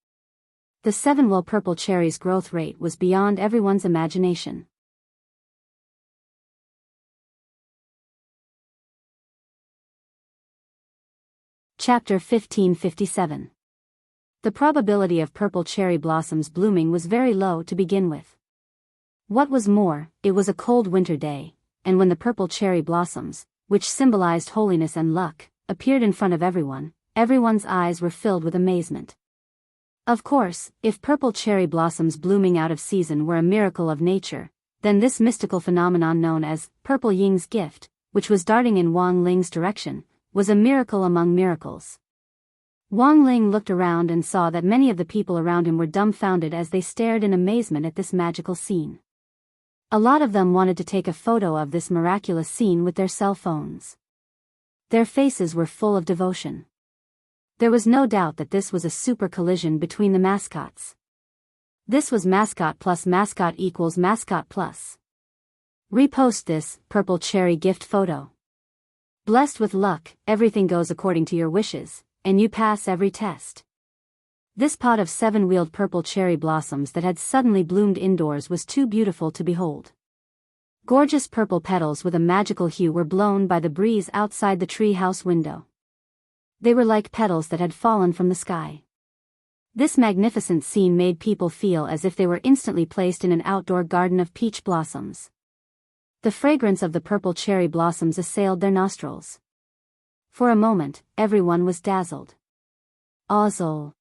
The 7-well purple cherry's growth rate was beyond everyone's imagination. Chapter 1557. The probability of purple cherry blossoms blooming was very low to begin with. What was more, it was a cold winter day, and when the purple cherry blossoms, which symbolized holiness and luck, appeared in front of everyone, everyone's eyes were filled with amazement. Of course, if purple cherry blossoms blooming out of season were a miracle of nature, then this mystical phenomenon known as Purple Ying's gift, which was darting in Wang Ling's direction, was a miracle among miracles. Wang Ling looked around and saw that many of the people around him were dumbfounded as they stared in amazement at this magical scene. A lot of them wanted to take a photo of this miraculous scene with their cell phones. Their faces were full of devotion. There was no doubt that this was a super collision between the mascots. This was mascot plus mascot equals mascot plus. Repost this purple cherry gift photo. Blessed with luck, everything goes according to your wishes, and you pass every test. This pot of 7-wheeled purple cherry blossoms that had suddenly bloomed indoors was too beautiful to behold. Gorgeous purple petals with a magical hue were blown by the breeze outside the tree house window. They were like petals that had fallen from the sky. This magnificent scene made people feel as if they were instantly placed in an outdoor garden of peach blossoms. The fragrance of the purple cherry blossoms assailed their nostrils. For a moment, everyone was dazzled. Awesome.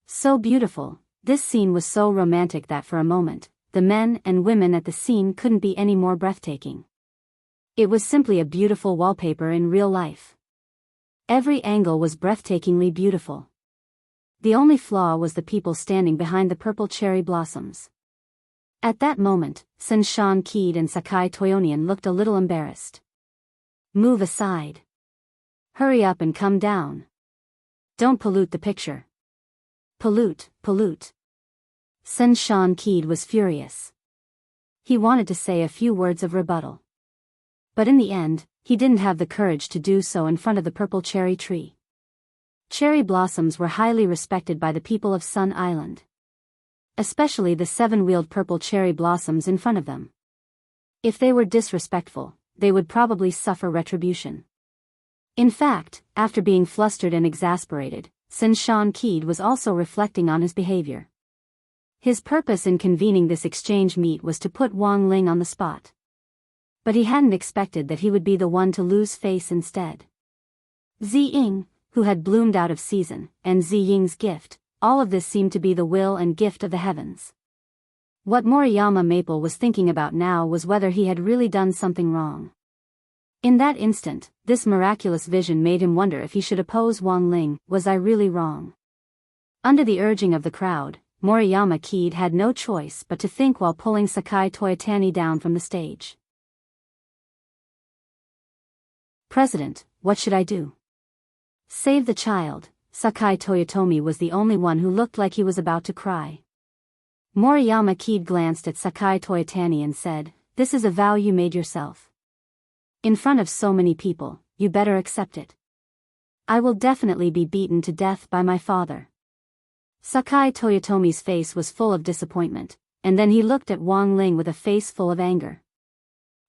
So beautiful, this scene was so romantic that for a moment, the men and women at the scene couldn't be any more breathtaking. It was simply a beautiful wallpaper in real life. Every angle was breathtakingly beautiful. The only flaw was the people standing behind the purple cherry blossoms. At that moment, Sun Shan Keed and Sakai Toyonian looked a little embarrassed. Move aside. Hurry up and come down. Don't pollute the picture. Pollute. Sun Shan Keed was furious. He wanted to say a few words of rebuttal. But in the end, he didn't have the courage to do so in front of the purple cherry tree. Cherry blossoms were highly respected by the people of Sun Island. Especially the 7-wheeled purple cherry blossoms in front of them. If they were disrespectful, they would probably suffer retribution. In fact, after being flustered and exasperated, Sun Shan Keed was also reflecting on his behavior. His purpose in convening this exchange meet was to put Wang Ling on the spot. But he hadn't expected that he would be the one to lose face instead. Zi Ying, who had bloomed out of season, and Zi Ying's gift, all of this seemed to be the will and gift of the heavens. What Moriyama Maple was thinking about now was whether he had really done something wrong. In that instant, this miraculous vision made him wonder if he should oppose Wang Ling. Was I really wrong? Under the urging of the crowd, Moriyama Keed had no choice but to think while pulling Sakai Toyotani down from the stage. President, what should I do? Save the child. Sakai Toyotomi was the only one who looked like he was about to cry. Moriyama Keed glanced at Sakai Toyotani and said, "This is a vow you made yourself. In front of so many people, you better accept it. I will definitely be beaten to death by my father." Sakai Toyotomi's face was full of disappointment, and then he looked at Wang Ling with a face full of anger.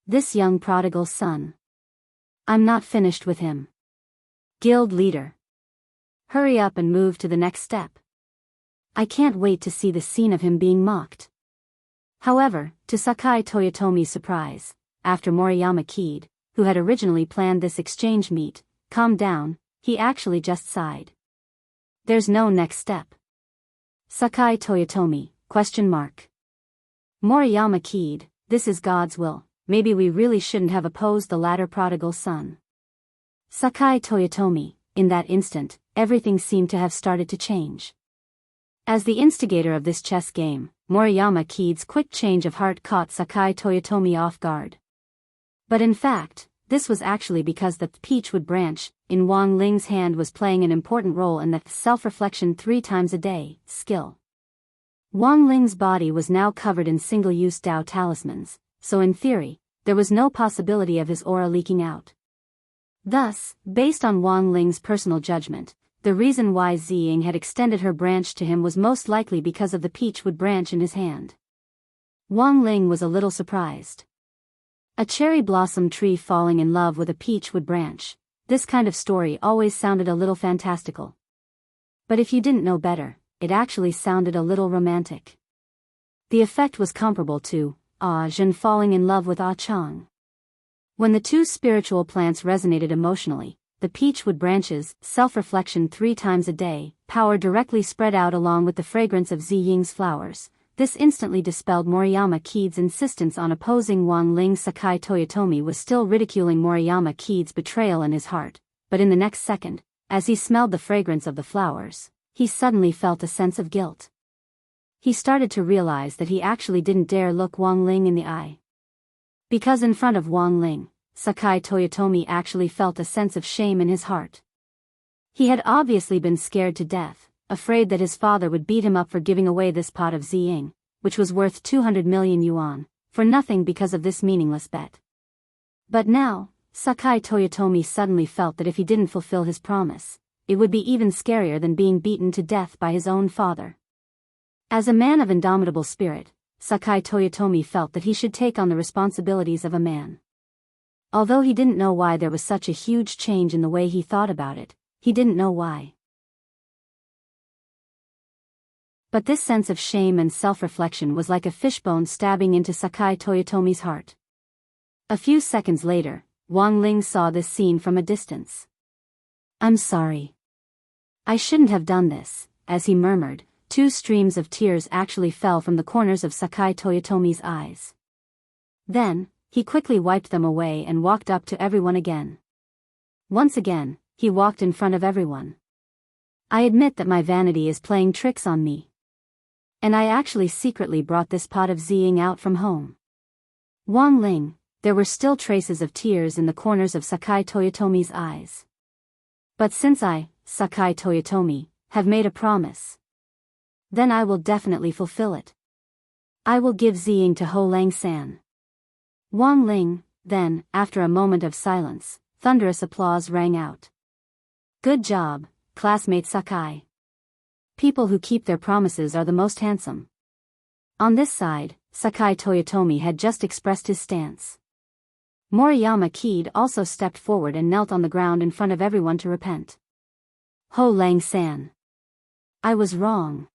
This young prodigal son. I'm not finished with him. Guild leader. Hurry up and move to the next step. I can't wait to see the scene of him being mocked. However, to Sakai Toyotomi's surprise, after Moriyama Keed, who had originally planned this exchange meet, calmed down, he actually just sighed. There's no next step. Sakai Toyotomi, ? Moriyama Keed, this is God's will, maybe we really shouldn't have opposed the latter prodigal son. Sakai Toyotomi, in that instant, everything seemed to have started to change. As the instigator of this chess game, Moriyama Keed's quick change of heart caught Sakai Toyotomi off guard. But in fact, this was actually because the peachwood branch in Wang Ling's hand was playing an important role in the self-reflection 3 times a day skill. Wang Ling's body was now covered in single-use Dao talismans, so in theory, there was no possibility of his aura leaking out. Thus, based on Wang Ling's personal judgment, the reason why Ziying had extended her branch to him was most likely because of the peachwood branch in his hand. Wang Ling was a little surprised. A cherry blossom tree falling in love with a peachwood branch. This kind of story always sounded a little fantastical. But if you didn't know better, it actually sounded a little romantic. The effect was comparable to Zhen falling in love with Chang. When the two spiritual plants resonated emotionally, the peachwood branches, self-reflection 3 times a day, power directly spread out along with the fragrance of Ziying's flowers. This instantly dispelled Moriyama Kiid's insistence on opposing Wang Ling. Sakai Toyotomi was still ridiculing Moriyama Kiid's betrayal in his heart, but in the next second, as he smelled the fragrance of the flowers, he suddenly felt a sense of guilt. He started to realize that he actually didn't dare look Wang Ling in the eye. Because in front of Wang Ling, Sakai Toyotomi actually felt a sense of shame in his heart. He had obviously been scared to death, afraid that his father would beat him up for giving away this pot of Ziying, which was worth 200 million yuan, for nothing because of this meaningless bet. But now, Sakai Toyotomi suddenly felt that if he didn't fulfill his promise, it would be even scarier than being beaten to death by his own father. As a man of indomitable spirit, Sakai Toyotomi felt that he should take on the responsibilities of a man. Although he didn't know why there was such a huge change in the way he thought about it, he didn't know why. But this sense of shame and self-reflection was like a fishbone stabbing into Sakai Toyotomi's heart. A few seconds later, Wang Ling saw this scene from a distance. "I'm sorry. I shouldn't have done this," as he murmured. 2 streams of tears actually fell from the corners of Sakai Toyotomi's eyes. Then, he quickly wiped them away and walked up to everyone again. Once again, he walked in front of everyone. "I admit that my vanity is playing tricks on me. And I actually secretly brought this pot of Ziying out from home." Wang Ling, there were still traces of tears in the corners of Sakai Toyotomi's eyes. "But since I, Sakai Toyotomi, have made a promise, then I will definitely fulfill it. I will give Ziying to Ho Lang-san." Wang Ling, then, after a moment of silence, thunderous applause rang out. "Good job, classmate Sakai. People who keep their promises are the most handsome." On this side, Sakai Toyotomi had just expressed his stance. Moriyama Kiid also stepped forward and knelt on the ground in front of everyone to repent. "Ho Lang-san. I was wrong.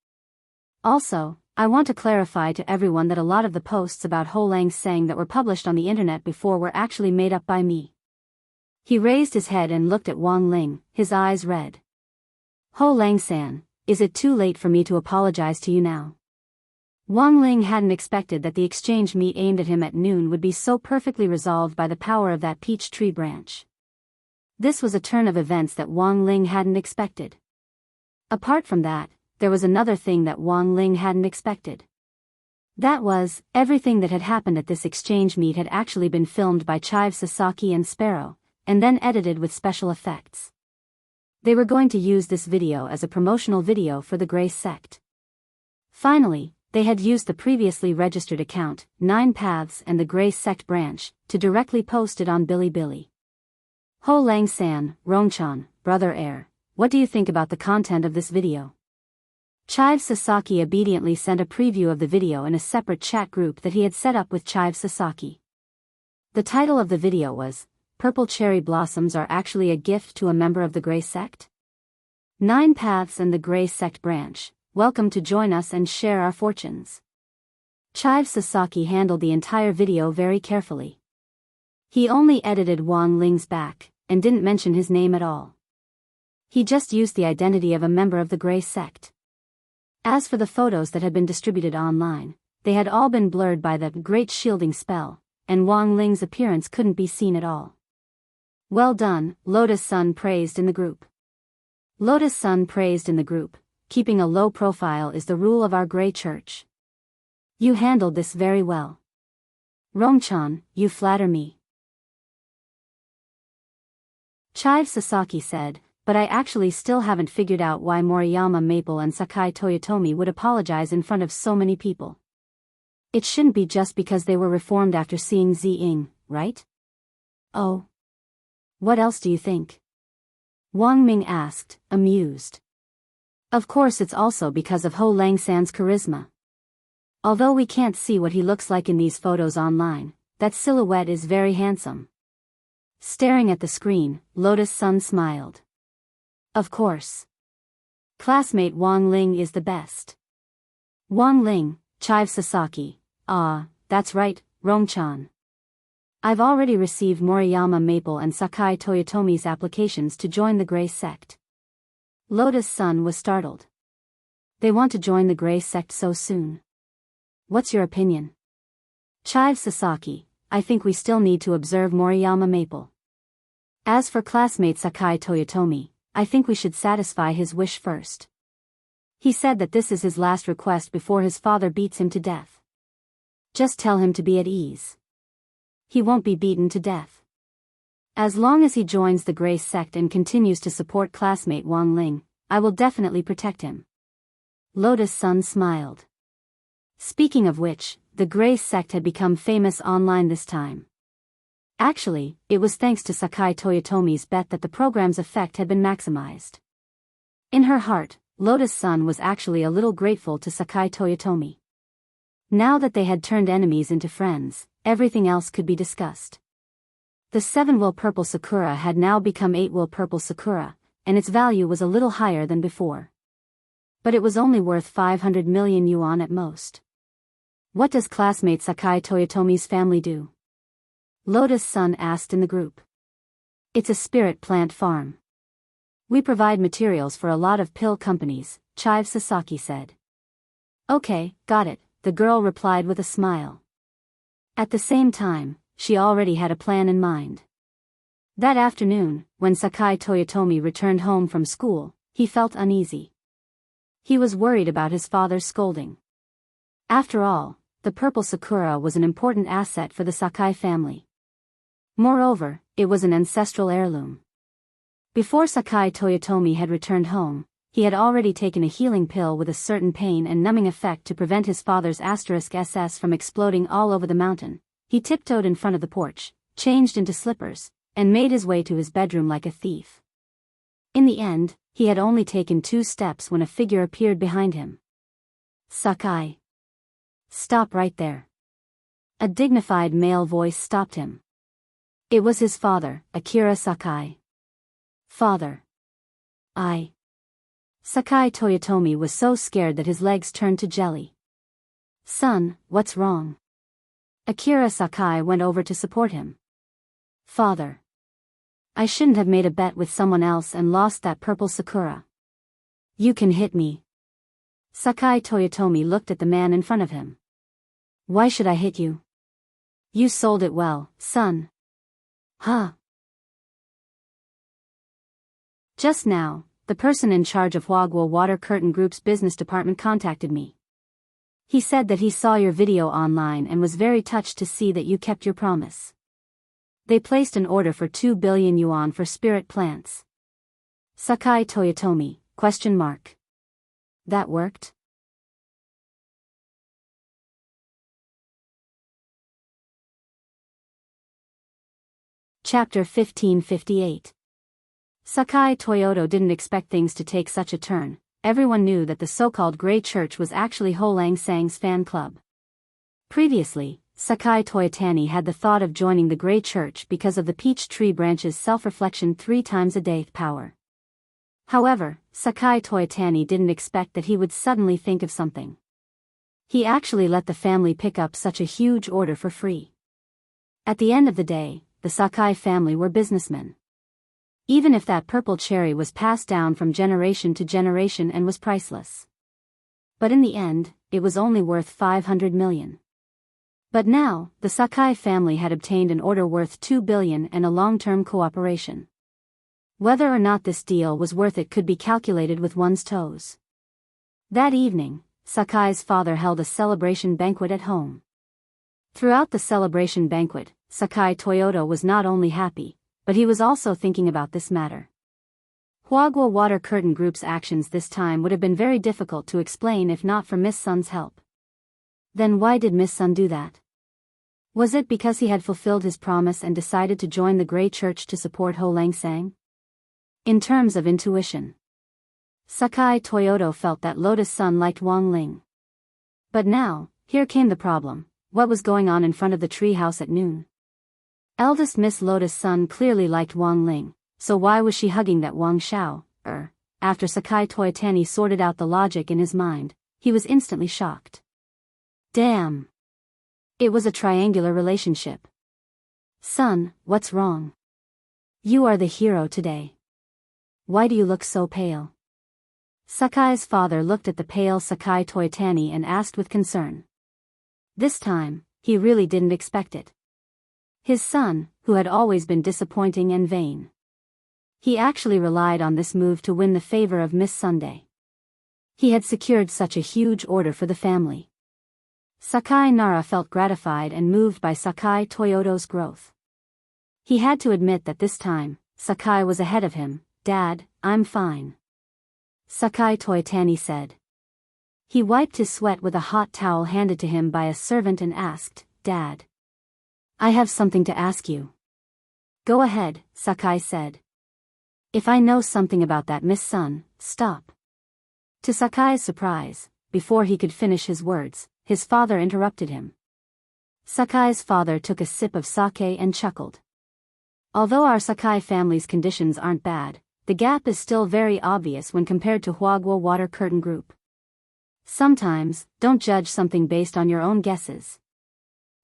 Also, I want to clarify to everyone that a lot of the posts about Ho Lang-san that were published on the internet before were actually made up by me." He raised his head and looked at Wang Ling, his eyes red. "Ho Lang-san, is it too late for me to apologize to you now?" Wang Ling hadn't expected that the exchange meet aimed at him at noon would be so perfectly resolved by the power of that peach tree branch. This was a turn of events that Wang Ling hadn't expected. Apart from that, there was another thing that Wang Ling hadn't expected. That was, everything that had happened at this exchange meet had actually been filmed by Chive Sasaki and Sparrow, and then edited with special effects. They were going to use this video as a promotional video for the Grey Sect. Finally, they had used the previously registered account, 9 Paths and the Grey Sect branch, to directly post it on Bilibili. "Ho Lang-san, Rongchan, Brother Heir, what do you think about the content of this video?" Chive Sasaki obediently sent a preview of the video in a separate chat group that he had set up with Chive Sasaki. The title of the video was, "Purple Cherry Blossoms Are Actually a Gift to a Member of the Grey Sect? 9 Paths and the Grey Sect branch, welcome to join us and share our fortunes." Chive Sasaki handled the entire video very carefully. He only edited Wang Ling's back, and didn't mention his name at all. He just used the identity of a member of the Grey Sect. As for the photos that had been distributed online, they had all been blurred by the Great Shielding Spell, and Wang Ling's appearance couldn't be seen at all. "Well done," Lotus Sun praised in the group. Lotus Sun praised in the group, "Keeping a low profile is the rule of our Grey Church. You handled this very well. Rongchan, you flatter me." Chive Sasaki said, but I actually still haven't figured out why Moriyama Maple and Sakai Toyotomi would apologize in front of so many people. It shouldn't be just because they were reformed after seeing Zi-ing, right? Oh. What else do you think? Wang Ming asked, amused. Of course it's also because of Ho Langsan's charisma. Although we can't see what he looks like in these photos online, that silhouette is very handsome. Staring at the screen, Lotus Sun smiled. Of course. Classmate Wang Ling is the best. Wang Ling, Chive Sasaki, that's right, Rongchan. I've already received Moriyama Maple and Sakai Toyotomi's applications to join the Grey Sect. Lotus Sun was startled. They want to join the Grey Sect so soon. What's your opinion? Chive Sasaki, I think we still need to observe Moriyama Maple. As for classmate Sakai Toyotomi, I think we should satisfy his wish first. He said that this is his last request before his father beats him to death. Just tell him to be at ease. He won't be beaten to death. As long as he joins the Grey Sect and continues to support classmate Wang Ling, I will definitely protect him. Lotus Sun smiled. Speaking of which, the Grey Sect had become famous online this time. Actually, it was thanks to Sakai Toyotomi's bet that the program's effect had been maximized. In her heart, Lotus Sun was actually a little grateful to Sakai Toyotomi. Now that they had turned enemies into friends, everything else could be discussed. The 7-will purple sakura had now become 8-will purple sakura, and its value was a little higher than before. But it was only worth 500 million yuan at most. What does classmate Sakai Toyotomi's family do? Lotus Sun asked in the group. It's a spirit plant farm. We provide materials for a lot of pill companies, Chive Sasaki said. Okay, got it, the girl replied with a smile. At the same time, she already had a plan in mind. That afternoon, when Sakai Toyotomi returned home from school, he felt uneasy. He was worried about his father's scolding. After all, the purple sakura was an important asset for the Sakai family. Moreover, it was an ancestral heirloom. Before Sakai Toyotomi had returned home, he had already taken a healing pill with a certain pain and numbing effect to prevent his father's *SS from exploding all over the mountain. He tiptoed in front of the porch, changed into slippers, and made his way to his bedroom like a thief. In the end, he had only taken 2 steps when a figure appeared behind him. Sakai. Stop right there. A dignified male voice stopped him. It was his father, Akira Sakai. Father. Sakai Toyotomi was so scared that his legs turned to jelly. Son, what's wrong? Akira Sakai went over to support him. Father. I shouldn't have made a bet with someone else and lost that purple sakura. You can hit me. Sakai Toyotomi looked at the man in front of him. Why should I hit you? You sold it well, son. Huh. Just now, the person in charge of Huaguo Water Curtain Group's business department contacted me. He said that he saw your video online and was very touched to see that you kept your promise. They placed an order for 2 billion yuan for spirit plants. Sakai Toyotomi, ? That worked? Chapter 1558. Sakai Toyoto didn't expect things to take such a turn. Everyone knew that the so-called Grey Church was actually Ho Langsang's fan club. Previously, Sakai Toyotani had the thought of joining the Grey Church because of the peach tree branch's self-reflection 3 times a day power. However, Sakai Toyotani didn't expect that he would suddenly think of something. He actually let the family pick up such a huge order for free. At the end of the day, the Sakai family were businessmen. Even if that purple cherry was passed down from generation to generation and was priceless. But in the end, it was only worth 500 million. But now, the Sakai family had obtained an order worth 2 billion and a long-term cooperation. Whether or not this deal was worth it could be calculated with one's toes. That evening, Sakai's father held a celebration banquet at home. Throughout the celebration banquet, Sakai Toyoto was not only happy, but he was also thinking about this matter. Huagua Water Curtain Group's actions this time would have been very difficult to explain if not for Miss Sun's help. Then why did Miss Sun do that? Was it because he had fulfilled his promise and decided to join the Grey Church to support Ho Lang Sang? In terms of intuition, Sakai Toyoto felt that Lotus Sun liked Wang Ling. But now, here came the problem. What was going on in front of the tree house at noon? Eldest Miss Lotus Sun clearly liked Wang Ling, so why was she hugging that Wang Xiao? After Sakai Toyotani sorted out the logic in his mind, he was instantly shocked. Damn! It was a triangular relationship. Son, what's wrong? You are the hero today. Why do you look so pale? Sakai's father looked at the pale Sakai Toyotani and asked with concern. This time, he really didn't expect it. His son, who had always been disappointing and vain. He actually relied on this move to win the favor of Miss Sunday. He had secured such a huge order for the family. Sakai Nara felt gratified and moved by Sakai Toyoto's growth. He had to admit that this time, Sakai was ahead of him. Dad, I'm fine. Sakai Toyotani said. He wiped his sweat with a hot towel handed to him by a servant and asked, Dad, I have something to ask you. Go ahead, Sakai said. If I know something about that Miss Sun, stop. To Sakai's surprise, before he could finish his words, his father interrupted him. Sakai's father took a sip of sake and chuckled. Although our Sakai family's conditions aren't bad, the gap is still very obvious when compared to Huagua Water Curtain Group. Sometimes, don't judge something based on your own guesses.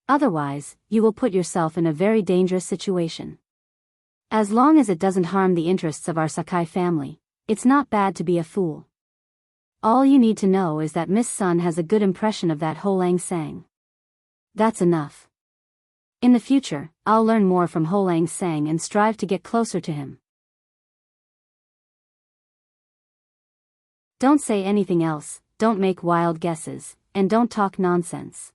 Otherwise, you will put yourself in a very dangerous situation. As long as it doesn't harm the interests of our Sakai family, it's not bad to be a fool. All you need to know is that Miss Sun has a good impression of that Ho Lang Sang. That's enough. In the future, I'll learn more from Ho Lang Sang and strive to get closer to him. Don't say anything else, don't make wild guesses, and don't talk nonsense.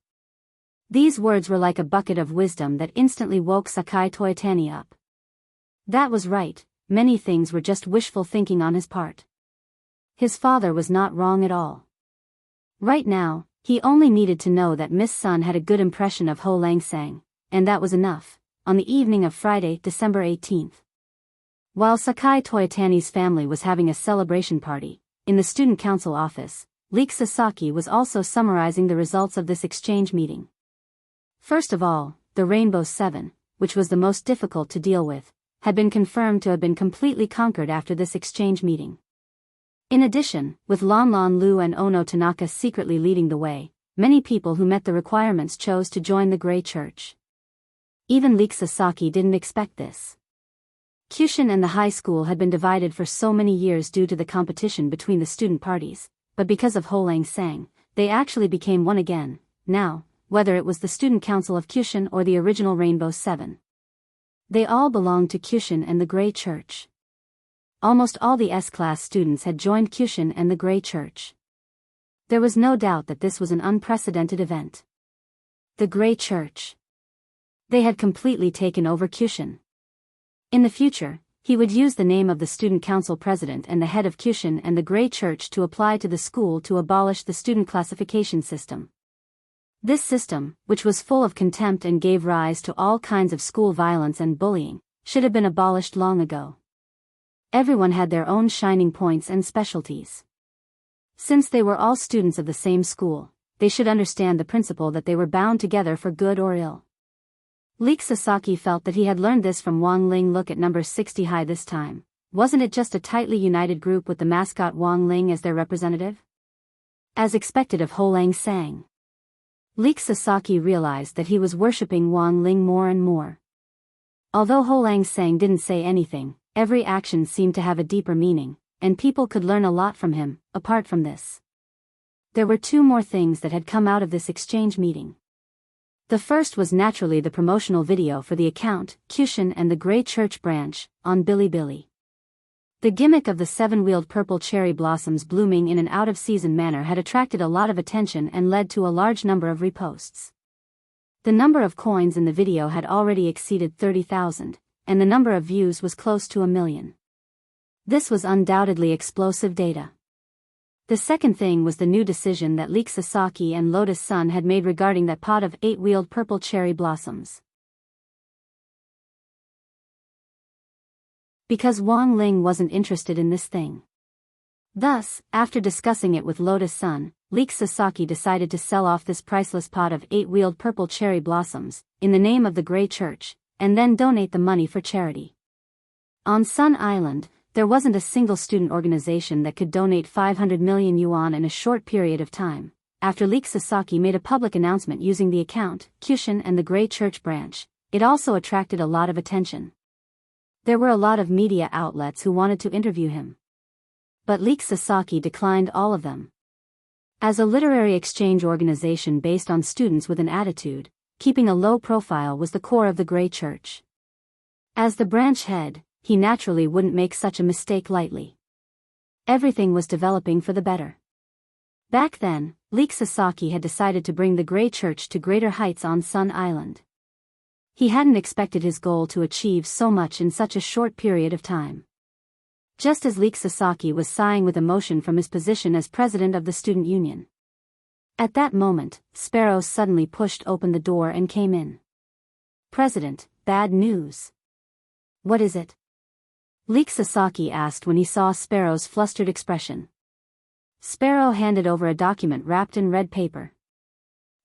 These words were like a bucket of wisdom that instantly woke Sakai Toyotani up. That was right, many things were just wishful thinking on his part. His father was not wrong at all. Right now, he only needed to know that Miss Sun had a good impression of Ho Lang Sang, and that was enough. On the evening of Friday, December 18th. While Sakai Toyotani's family was having a celebration party, in the student council office, Leek Sasaki was also summarizing the results of this exchange meeting. First of all, the Rainbow Seven, which was the most difficult to deal with, had been confirmed to have been completely conquered after this exchange meeting. In addition, with Lan Lan Lu and Ono Tanaka secretly leading the way, many people who met the requirements chose to join the Grey Church. Even Leek Sasaki didn't expect this. Kyushin and the high school had been divided for so many years due to the competition between the student parties, but because of Ho Lang Sang, they actually became one again, now, whether it was the student council of Kyushin or the original Rainbow Seven. They all belonged to Kyushin and the Grey Church. Almost all the S-class students had joined Kyushin and the Grey Church. There was no doubt that this was an unprecedented event. The Grey Church. They had completely taken over Kyushin. In the future, he would use the name of the student council president and the head of Kyushin and the Grey Church to apply to the school to abolish the student classification system. This system, which was full of contempt and gave rise to all kinds of school violence and bullying, should have been abolished long ago. Everyone had their own shining points and specialties. Since they were all students of the same school, they should understand the principle that they were bound together for good or ill. Leek Sasaki felt that he had learned this from Wang Ling. Look at number 60 high this time. Wasn't it just a tightly united group with the mascot Wang Ling as their representative? As expected of Ho Lang Sang. Leek Sasaki realized that he was worshipping Wang Ling more and more. Although Ho Lang Sang didn't say anything, every action seemed to have a deeper meaning, and people could learn a lot from him. Apart from this, there were two more things that had come out of this exchange meeting. The first was naturally the promotional video for the account, Kyushin and the Grey Church branch, on Bilibili. The gimmick of the seven-wheeled purple cherry blossoms blooming in an out-of-season manner had attracted a lot of attention and led to a large number of reposts. The number of coins in the video had already exceeded 30,000, and the number of views was close to 1 million. This was undoubtedly explosive data. The second thing was the new decision that Leek Sasaki and Lotus Sun had made regarding that pot of 8-wheeled purple cherry blossoms. Because Wang Ling wasn't interested in this thing. Thus, after discussing it with Lotus Sun, Leek Sasaki decided to sell off this priceless pot of 8-wheeled purple cherry blossoms, in the name of the Grey Church, and then donate the money for charity. On Sun Island, there wasn't a single student organization that could donate 500 million yuan in a short period of time. After Leek Sasaki made a public announcement using the account, Kyushin and the Grey Church branch, it also attracted a lot of attention. There were a lot of media outlets who wanted to interview him. But Leek Sasaki declined all of them. As a literary exchange organization based on students with an attitude, keeping a low profile was the core of the Grey Church. As the branch head, he naturally wouldn't make such a mistake lightly. Everything was developing for the better. Back then, Leek Sasaki had decided to bring the Grey Church to greater heights on Sun Island. He hadn't expected his goal to achieve so much in such a short period of time. Just as Leek Sasaki was sighing with emotion from his position as president of the student union. At that moment, Sparrow suddenly pushed open the door and came in. "President, bad news." "What is it?" Leek Sasaki asked when he saw Sparrow's flustered expression. Sparrow handed over a document wrapped in red paper.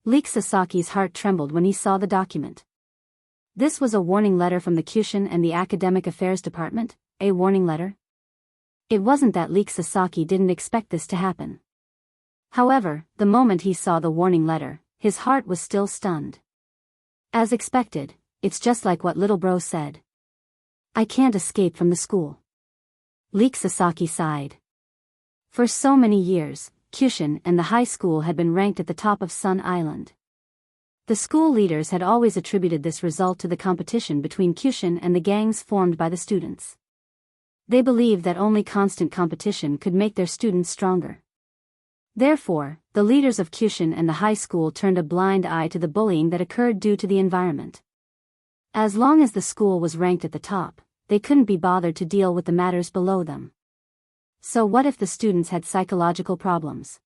Leek Sasaki's heart trembled when he saw the document. This was a warning letter from the Kyushin and the Academic Affairs Department, a warning letter. It wasn't that Leek Sasaki didn't expect this to happen. However, the moment he saw the warning letter, his heart was still stunned. As expected, it's just like what little bro said. "I can't escape from the school." Leek Sasaki sighed. For so many years, Kyushin and the high school had been ranked at the top of Sun Island. The school leaders had always attributed this result to the competition between Kyushin and the gangs formed by the students. They believed that only constant competition could make their students stronger. Therefore, the leaders of Kyushin and the high school turned a blind eye to the bullying that occurred due to the environment. As long as the school was ranked at the top, they couldn't be bothered to deal with the matters below them. So what if the students had psychological problems?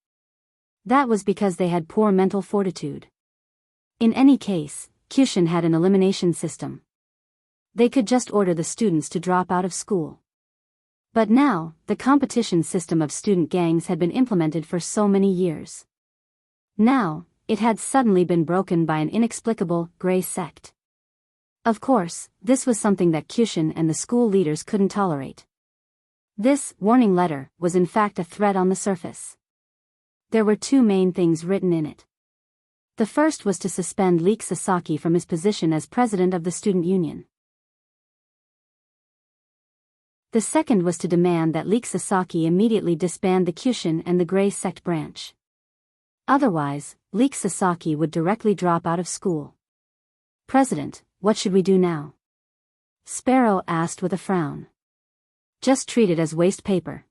That was because they had poor mental fortitude. In any case, Kyushin had an elimination system. They could just order the students to drop out of school. But now, the competition system of student gangs had been implemented for so many years. Now, it had suddenly been broken by an inexplicable, grey sect. Of course, this was something that Kyushin and the school leaders couldn't tolerate. This warning letter was in fact a threat on the surface. There were two main things written in it. The first was to suspend Leek Sasaki from his position as president of the student union. The second was to demand that Leek Sasaki immediately disband the Kyushin and the Grey Sect branch. Otherwise, Leek Sasaki would directly drop out of school. "President, what should we do now?" Sparrow asked with a frown. "Just treat it as waste paper."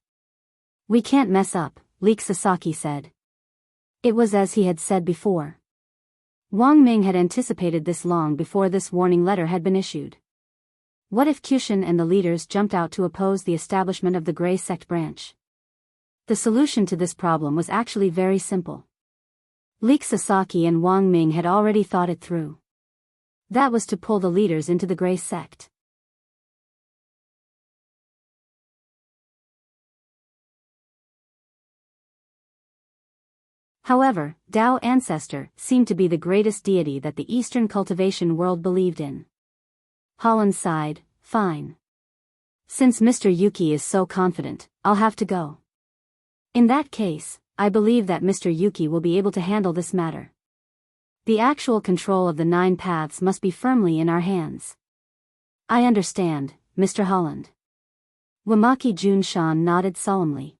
"We can't mess up," Leek Sasaki said. It was as he had said before. Wang Ming had anticipated this long before this warning letter had been issued. What if Kyushin and the leaders jumped out to oppose the establishment of the Grey Sect branch? The solution to this problem was actually very simple. Leek Sasaki and Wang Ming had already thought it through. That was to pull the leaders into the Grey Sect. However, Tao Ancestor seemed to be the greatest deity that the Eastern cultivation world believed in. Holland sighed, "Fine. Since Mr. Yuki is so confident, I'll have to go. In that case, I believe that Mr. Yuki will be able to handle this matter. The actual control of the 9 paths must be firmly in our hands." "I understand, Mr. Holland." Wamaki Junshan nodded solemnly.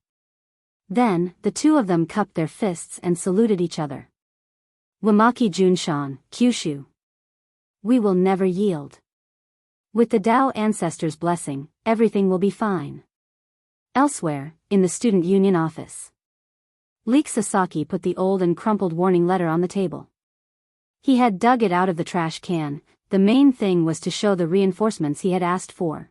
Then, the two of them cupped their fists and saluted each other. "Wamaki Junshan, Kyushu. We will never yield. With the Tao Ancestors' blessing, everything will be fine." Elsewhere, in the student union office, Leek Sasaki put the old and crumpled warning letter on the table. He had dug it out of the trash can, the main thing was to show the reinforcements he had asked for.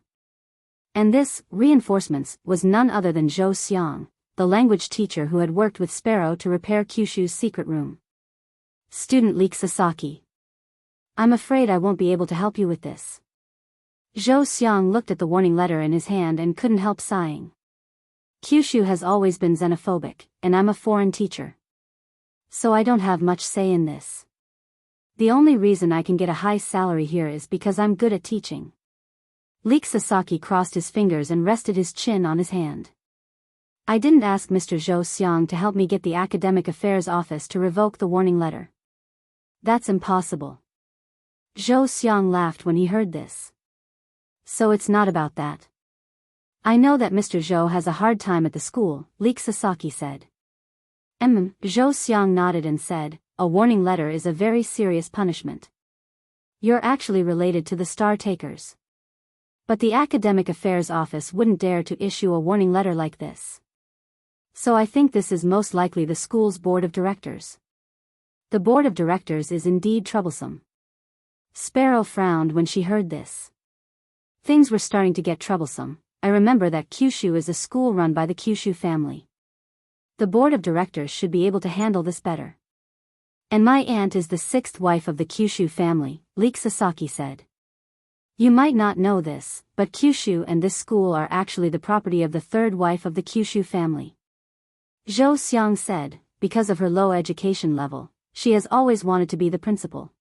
And this, reinforcements, was none other than Zhou Xiang, the language teacher who had worked with Sparrow to repair Kyushu's secret room. Student Leek Sasaki. I'm afraid I won't be able to help you with this. Zhou Xiang looked at the warning letter in his hand and couldn't help sighing. Kyushu has always been xenophobic, and I'm a foreign teacher. So I don't have much say in this. The only reason I can get a high salary here is because I'm good at teaching. Leek Sasaki crossed his fingers and rested his chin on his hand. I didn't ask Mr. Zhou Xiang to help me get the Academic Affairs Office to revoke the warning letter. That's impossible. Zhou Xiang laughed when he heard this. So it's not about that. I know that Mr. Zhou has a hard time at the school, Leek Sasaki said. Zhou Xiang nodded and said, a warning letter is a very serious punishment. You're actually related to the Star Takers. But the Academic Affairs Office wouldn't dare to issue a warning letter like this. So I think this is most likely the school's board of directors. The board of directors is indeed troublesome. Sparrow frowned when she heard this. Things were starting to get troublesome. I remember that Kyushu is a school run by the Kyushu family. The board of directors should be able to handle this better. And my aunt is the 6th wife of the Kyushu family, Leek Sasaki said. You might not know this, but Kyushu and this school are actually the property of the 3rd wife of the Kyushu family. Zhou Xiang said, because of her low education level, she has always wanted to be the principal.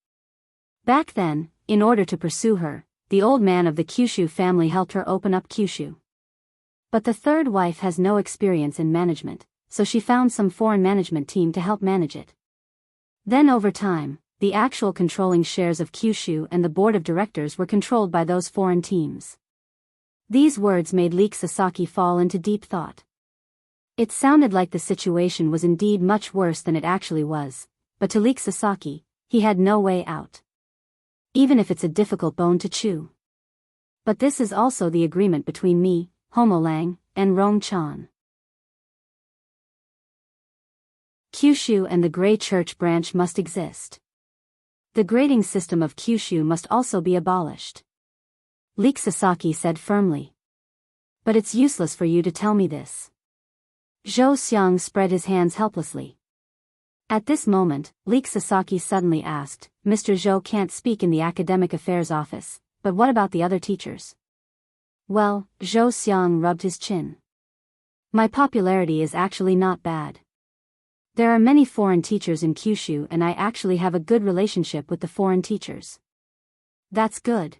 Back then, in order to pursue her, the old man of the Kyushu family helped her open up Kyushu. But the 3rd wife has no experience in management, so she found some foreign management team to help manage it. Then over time, the actual controlling shares of Kyushu and the board of directors were controlled by those foreign teams. These words made Leek Sasaki fall into deep thought. It sounded like the situation was indeed much worse than it actually was, but to Leek Sasaki, he had no way out. Even if it's a difficult bone to chew. But this is also the agreement between me, Homo Lang, and Rong Chan. Kyushu and the Grey Church branch must exist. The grading system of Kyushu must also be abolished. Leek Sasaki said firmly. But it's useless for you to tell me this. Zhou Xiang spread his hands helplessly. At this moment, Leek Sasaki suddenly asked, Mr. Zhou can't speak in the Academic Affairs Office, but what about the other teachers? Well, Zhou Xiang rubbed his chin. My popularity is actually not bad. There are many foreign teachers in Kyushu and I actually have a good relationship with the foreign teachers. That's good.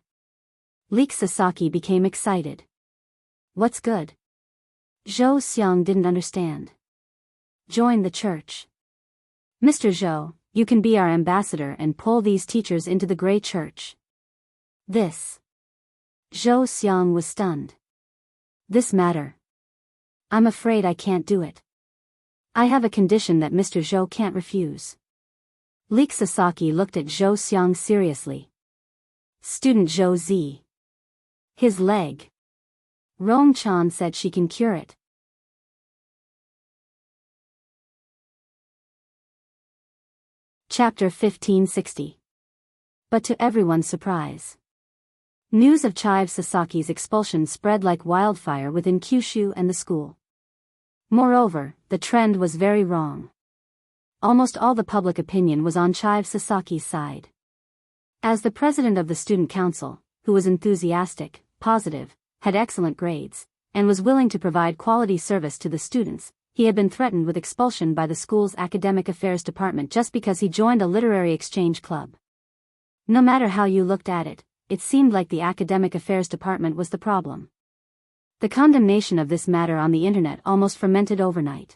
Leek Sasaki became excited. What's good? Zhou Xiang didn't understand. Join the church. Mr. Zhou, you can be our ambassador and pull these teachers into the Grey Church. This. Zhou Xiang was stunned. This matter. I'm afraid I can't do it. I have a condition that Mr. Zhou can't refuse. Leek Sasaki looked at Zhou Xiang seriously. Student Zhou Z. His leg. Rong Chan said she can cure it. Chapter 1560. But to everyone's surprise, news of Chive Sasaki's expulsion spread like wildfire within Kyushu and the school. Moreover, the trend was very wrong. Almost all the public opinion was on Chive Sasaki's side. As the president of the student council, who was enthusiastic, positive, had excellent grades, and was willing to provide quality service to the students, he had been threatened with expulsion by the school's academic affairs department just because he joined a literary exchange club. No matter how you looked at it, it seemed like the academic affairs department was the problem. The condemnation of this matter on the internet almost fermented overnight.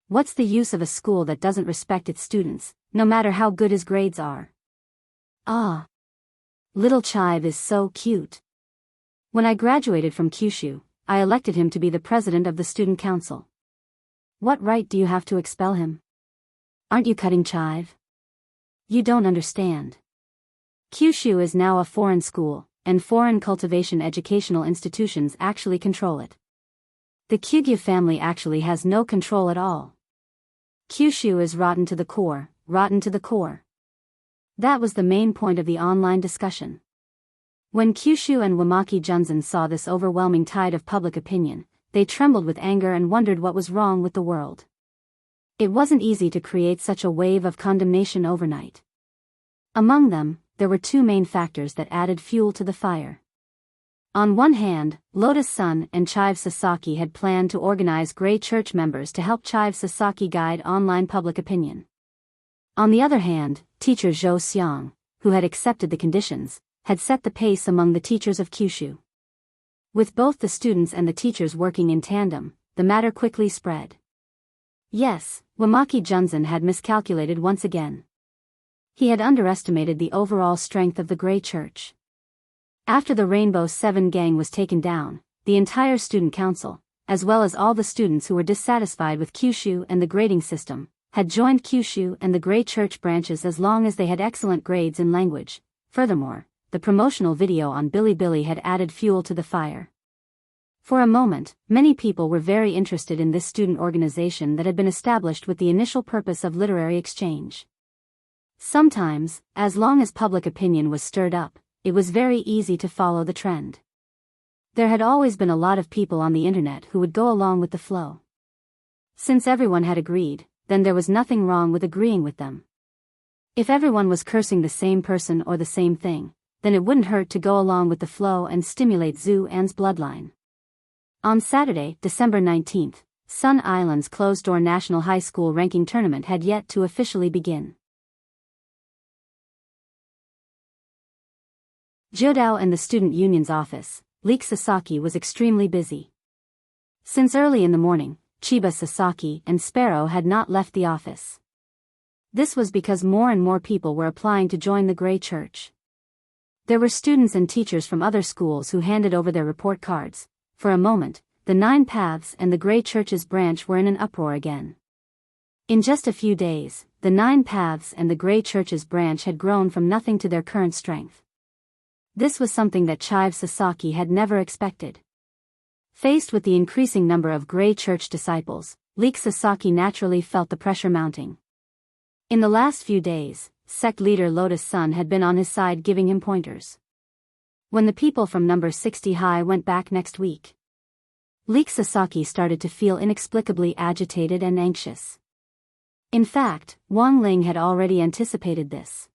What's the use of a school that doesn't respect its students, no matter how good his grades are? Ah. Little Chive is so cute. When I graduated from Kyushu, I elected him to be the president of the student council. What right do you have to expel him? Aren't you cutting Chive? You don't understand. Kyushu is now a foreign school, and foreign cultivation educational institutions actually control it. The Kugyu family actually has no control at all. Kyushu is rotten to the core, rotten to the core. That was the main point of the online discussion. When Kyushu and Wamaki Junzan saw this overwhelming tide of public opinion, they trembled with anger and wondered what was wrong with the world. It wasn't easy to create such a wave of condemnation overnight. Among them, there were two main factors that added fuel to the fire. On one hand, Lotus Sun and Chive Sasaki had planned to organize Grey Church members to help Chive Sasaki guide online public opinion. On the other hand, teacher Zhou Xiang, who had accepted the conditions, had set the pace among the teachers of Kyushu. With both the students and the teachers working in tandem, the matter quickly spread. Yes, Wamaki Junzan had miscalculated once again. He had underestimated the overall strength of the Grey Church. After the Rainbow Seven gang was taken down, the entire student council, as well as all the students who were dissatisfied with Kyushu and the grading system, had joined Kyushu and the Grey Church branches as long as they had excellent grades in language. Furthermore, the promotional video on Bilibili had added fuel to the fire. For a moment, many people were very interested in this student organization that had been established with the initial purpose of literary exchange. Sometimes, as long as public opinion was stirred up, it was very easy to follow the trend. There had always been a lot of people on the internet who would go along with the flow. Since everyone had agreed, then there was nothing wrong with agreeing with them. If everyone was cursing the same person or the same thing, then it wouldn't hurt to go along with the flow and stimulate Zhu An's bloodline. On Saturday, December 19th, Sun Island's closed-door National High School ranking tournament had yet to officially begin. Jodao and the student union's office, Leek Sasaki was extremely busy. Since early in the morning, Chiba Sasaki and Sparrow had not left the office. This was because more and more people were applying to join the Grey Church. There were students and teachers from other schools who handed over their report cards. For a moment, the Nine Paths and the Grey Church's branch were in an uproar again. In just a few days, the Nine Paths and the Grey Church's branch had grown from nothing to their current strength. This was something that Chive Sasaki had never expected. Faced with the increasing number of Grey Church disciples, Leek Sasaki naturally felt the pressure mounting. In the last few days, sect leader Lotus Sun had been on his side giving him pointers. When the people from number 60 high went back next week, Leek Sasaki started to feel inexplicably agitated and anxious. In fact, Wang Ling had already anticipated this.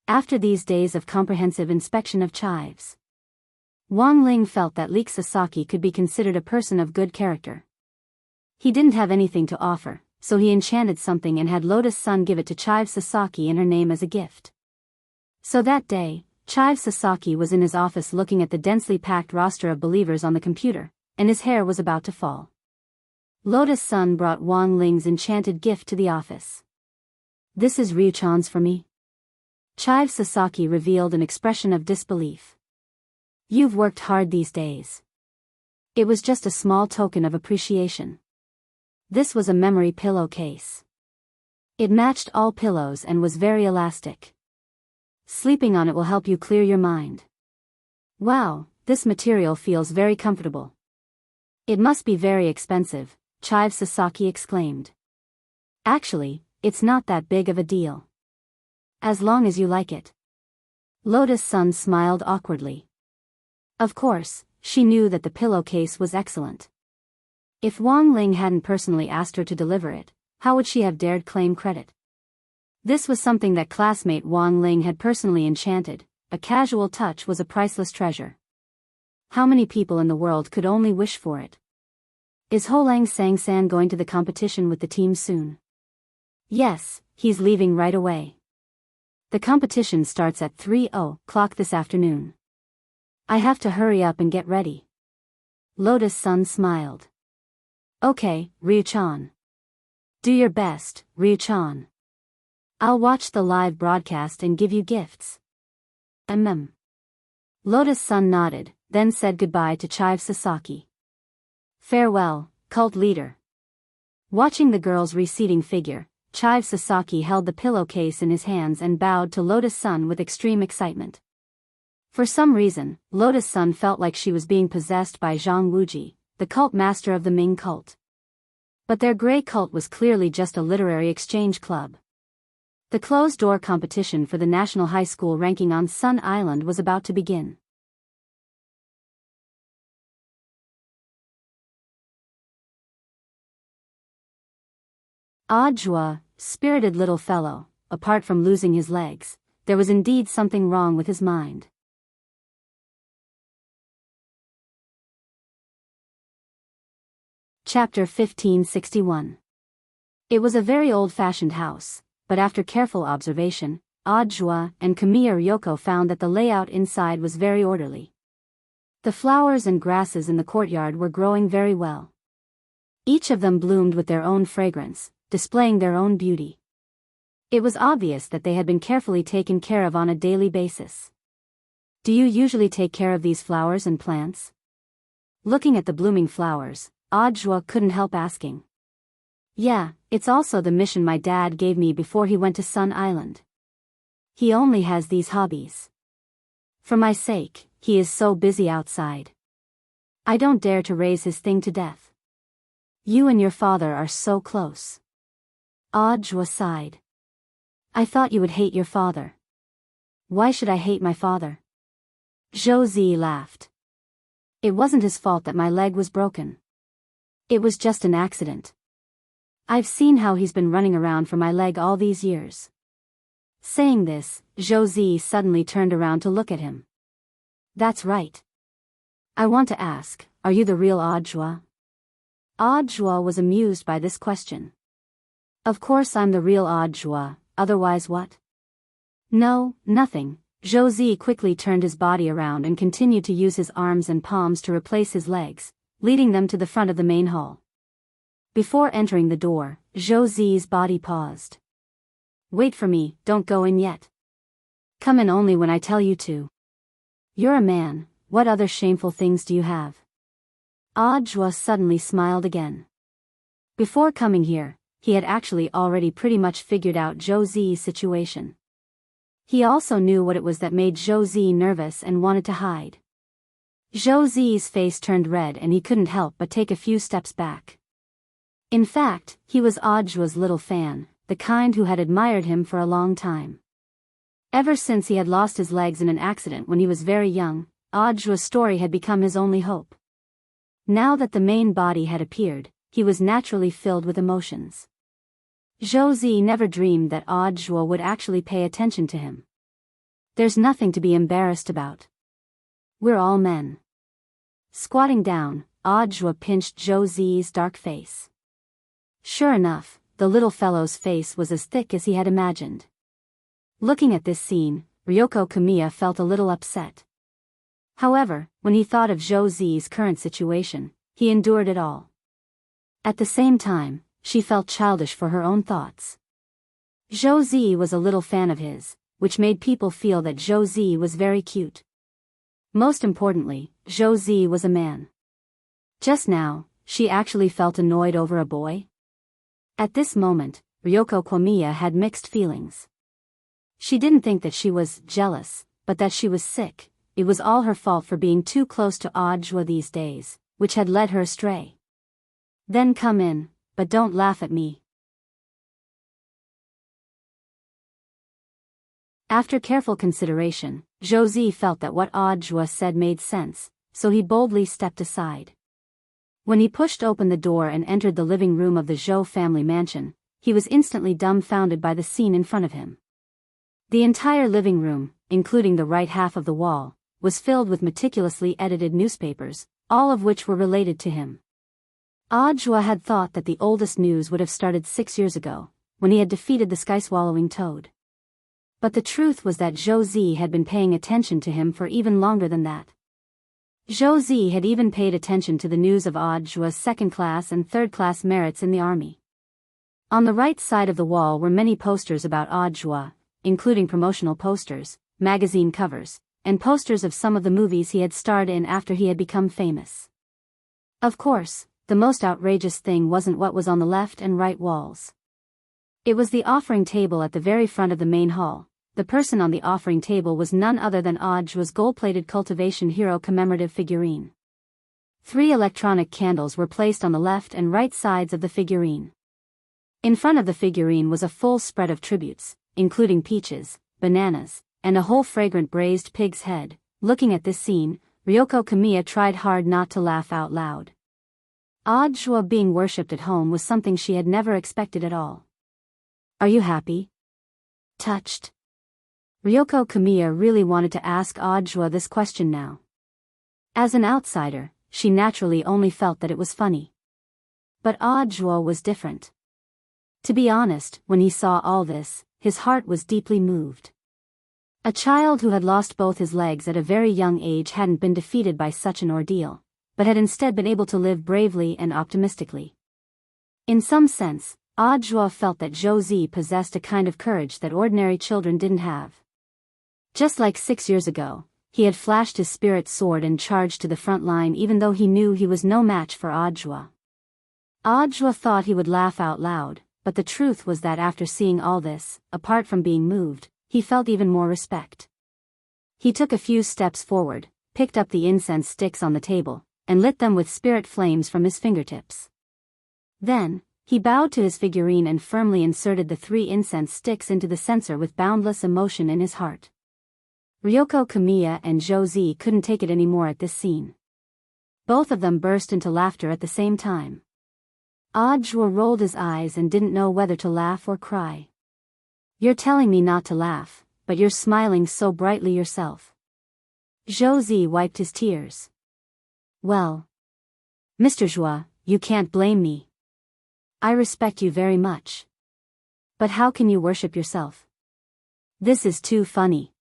After these days of comprehensive inspection of chives, Wang Ling felt that Leek Sasaki could be considered a person of good character. He didn't have anything to offer, so he enchanted something and had Lotus Sun give it to Chive Sasaki in her name as a gift. So that day, Chive Sasaki was in his office looking at the densely packed roster of believers on the computer, and his hair was about to fall. Lotus Sun brought Wang Ling's enchanted gift to the office. "This is Ryuchan's for me?" Chive Sasaki revealed an expression of disbelief. "You've worked hard these days." It was just a small token of appreciation. This was a memory pillowcase. It matched all pillows and was very elastic. Sleeping on it will help you clear your mind. "Wow, this material feels very comfortable." "It must be very expensive," Chive Sasaki exclaimed. "Actually, it's not that big of a deal. As long as you like it." Lotus Sun smiled awkwardly. Of course, she knew that the pillowcase was excellent. If Wang Ling hadn't personally asked her to deliver it, how would she have dared claim credit? This was something that classmate Wang Ling had personally enchanted. A casual touch was a priceless treasure. How many people in the world could only wish for it? "Is Holang Sang-san going to the competition with the team soon?" "Yes, he's leaving right away. The competition starts at 3:00 this afternoon. I have to hurry up and get ready." Lotus Sun smiled. "Okay, Ryuchan. Do your best, Ryuchan. I'll watch the live broadcast and give you gifts." Lotus Sun nodded, then said goodbye to Chive Sasaki. "Farewell, cult leader." Watching the girl's receding figure, Chive Sasaki held the pillowcase in his hands and bowed to Lotus Sun with extreme excitement. For some reason, Lotus Sun felt like she was being possessed by Zhang Wuji, the cult master of the Ming cult. But their Grey cult was clearly just a literary exchange club. The closed-door competition for the national high school ranking on Sun Island was about to begin. Audiobook, spirited little fellow, apart from losing his legs, there was indeed something wrong with his mind. Chapter 1561. It was a very old-fashioned house, but after careful observation, Audiobook and Kamiya Ryoko found that the layout inside was very orderly. The flowers and grasses in the courtyard were growing very well. Each of them bloomed with their own fragrance, displaying their own beauty. It was obvious that they had been carefully taken care of on a daily basis. Do you usually take care of these flowers and plants? Looking at the blooming flowers, Audiobook couldn't help asking. Yeah, it's also the mission my dad gave me before he went to Sun Island. He only has these hobbies. For my sake, he is so busy outside. I don't dare to raise his thing to death. You and your father are so close. Audiobook sighed. I thought you would hate your father. Why should I hate my father? Josie laughed. It wasn't his fault that my leg was broken. It was just an accident. I've seen how he's been running around for my leg all these years. Saying this, Josie suddenly turned around to look at him. That's right. I want to ask, are you the real Audiobook? Audiobook was amused by this question. Of course I'm the real Audiobook, otherwise what? No, nothing. Josie quickly turned his body around and continued to use his arms and palms to replace his legs, leading them to the front of the main hall. Before entering the door, Josie's body paused. Wait for me, don't go in yet. Come in only when I tell you to. You're a man, what other shameful things do you have? Audiobook suddenly smiled again. Before coming here, he had actually already pretty much figured out Josie's situation. He also knew what it was that made Josie nervous and wanted to hide. Josie's face turned red and he couldn't help but take a few steps back. In fact, he was Audiobook's little fan, the kind who had admired him for a long time. Ever since he had lost his legs in an accident when he was very young, Audiobook's story had become his only hope. Now that the main body had appeared, he was naturally filled with emotions. Josie never dreamed that Audiobook would actually pay attention to him. There's nothing to be embarrassed about. We're all men. Squatting down, Audiobook pinched Josie's dark face. Sure enough, the little fellow's face was as thick as he had imagined. Looking at this scene, Ryoko Kamiya felt a little upset. However, when he thought of Josie's current situation, he endured it all. At the same time, she felt childish for her own thoughts. Josie was a little fan of his, which made people feel that Josie was very cute. Most importantly, Josie was a man. Just now, she actually felt annoyed over a boy. At this moment, Ryoko Kamiya had mixed feelings. She didn't think that she was jealous, but that she was sick. It was all her fault for being too close to Audiobook these days, which had led her astray. Then come in, but don't laugh at me. After careful consideration, Josie felt that what Audiobook said made sense, so he boldly stepped aside. When he pushed open the door and entered the living room of the Zhou family mansion, he was instantly dumbfounded by the scene in front of him. The entire living room, including the right half of the wall, was filled with meticulously edited newspapers, all of which were related to him. Audiobook had thought that the oldest news would have started 6 years ago, when he had defeated the sky-swallowing toad. But the truth was that Josie had been paying attention to him for even longer than that. Josie had even paid attention to the news of Audiobook's second-class and third-class merits in the army. On the right side of the wall were many posters about Audiobook, including promotional posters, magazine covers, and posters of some of the movies he had starred in after he had become famous. Of course, the most outrageous thing wasn't what was on the left and right walls. It was the offering table at the very front of the main hall. The person on the offering table was none other than Audiobook's gold-plated cultivation hero commemorative figurine. 3 electronic candles were placed on the left and right sides of the figurine. In front of the figurine was a full spread of tributes, including peaches, bananas, and a whole fragrant braised pig's head. Looking at this scene, Ryoko Kamiya tried hard not to laugh out loud. Odd joie being worshipped at home was something she had never expected at all. Are you happy? Touched? Ryoko Kamiya really wanted to ask Odd joie this question now. As an outsider, she naturally only felt that it was funny. But Odd joie was different. To be honest, when he saw all this, his heart was deeply moved. A child who had lost both his legs at a very young age hadn't been defeated by such an ordeal, but had instead been able to live bravely and optimistically. In some sense, Odd joie felt that Josie possessed a kind of courage that ordinary children didn't have. Just like 6 years ago, he had flashed his spirit sword and charged to the front line even though he knew he was no match for Odd joie. Odd joie thought he would laugh out loud, but the truth was that after seeing all this, apart from being moved, he felt even more respect. He took a few steps forward, picked up the incense sticks on the table, and lit them with spirit flames from his fingertips. Then, he bowed to his figurine and firmly inserted the 3 incense sticks into the censer with boundless emotion in his heart. Ryoko Kamiya and Josie couldn't take it anymore at this scene. Both of them burst into laughter at the same time. Odd joie rolled his eyes and didn't know whether to laugh or cry. You're telling me not to laugh, but you're smiling so brightly yourself. Josie wiped his tears. Well, Mr. Joie, you can't blame me. I respect you very much. But how can you worship yourself? This is too funny.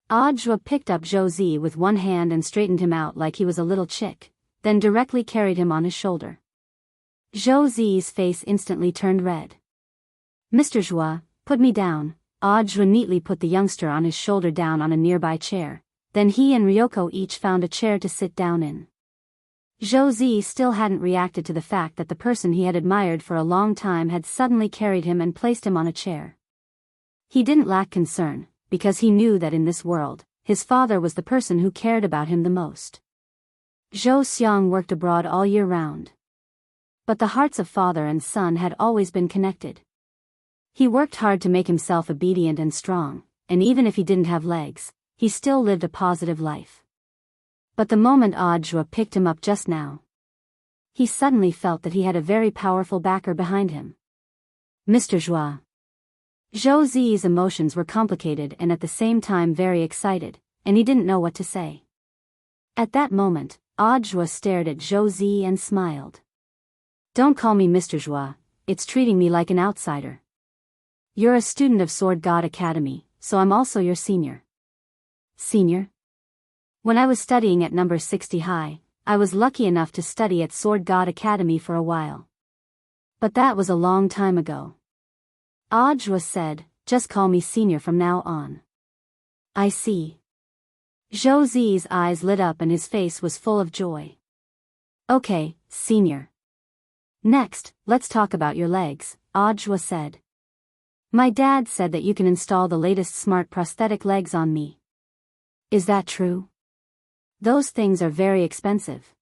Odd joie picked up Josie with one hand and straightened him out like he was a little chick, then directly carried him on his shoulder. Josie's face instantly turned red. Mr. Joie, put me down. Odd joie neatly put the youngster on his shoulder down on a nearby chair, then he and Ryoko each found a chair to sit down in. Josie still hadn't reacted to the fact that the person he had admired for a long time had suddenly carried him and placed him on a chair. He didn't lack concern, because he knew that in this world, his father was the person who cared about him the most. Zhou Xiang worked abroad all year round. But the hearts of father and son had always been connected. He worked hard to make himself obedient and strong, and even if he didn't have legs, he still lived a positive life. But the moment Odd joie picked him up just now, he suddenly felt that he had a very powerful backer behind him. Mr. Joie. Josie's emotions were complicated and at the same time very excited, and he didn't know what to say. At that moment, Odd joie stared at Josie and smiled. Don't call me Mr. Joie, it's treating me like an outsider. You're a student of Sword God Academy, so I'm also your senior. Senior? When I was studying at number 60 high, I was lucky enough to study at Sword God Academy for a while. But that was a long time ago. Odd joie said, just call me senior from now on. I see. Josie's eyes lit up and his face was full of joy. Okay, senior. Next, let's talk about your legs, Odd joie said. My dad said that you can install the latest smart prosthetic legs on me. Is that true? Those things are very expensive.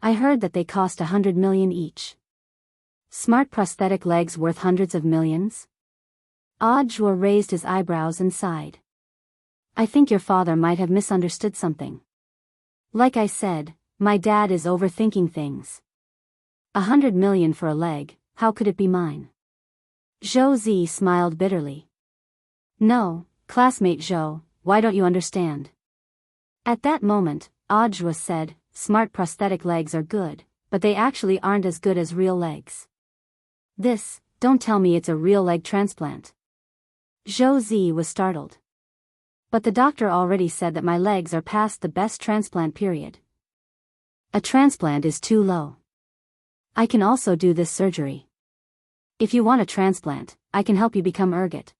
I heard that they cost 100 million each. Smart prosthetic legs worth hundreds of millions? Odd joie raised his eyebrows and sighed. I think your father might have misunderstood something. Like I said, my dad is overthinking things. 100 million for a leg, how could it be mine? Josie smiled bitterly. No, classmate Zhou, why don't you understand? At that moment, Odd joie said, smart prosthetic legs are good, but they actually aren't as good as real legs. Don't tell me it's a real leg transplant. Josie was startled. But the doctor already said that my legs are past the best transplant period. A transplant is too low. I can also do this surgery. If you want a transplant, I can help you become ergot.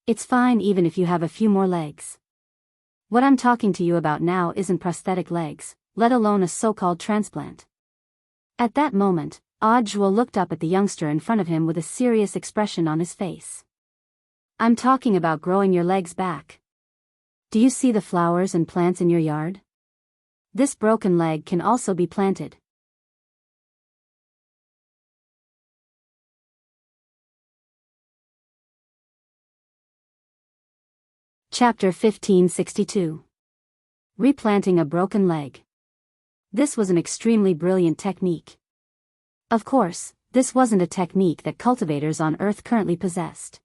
It's fine even if you have a few more legs. What I'm talking to you about now isn't prosthetic legs, let alone a so-called transplant. At that moment, Odd joie looked up at the youngster in front of him with a serious expression on his face. I'm talking about growing your legs back. Do you see the flowers and plants in your yard? This broken leg can also be planted. Chapter 1562. Replanting a broken leg. This was an extremely brilliant technique. Of course, this wasn't a technique that cultivators on Earth currently possessed.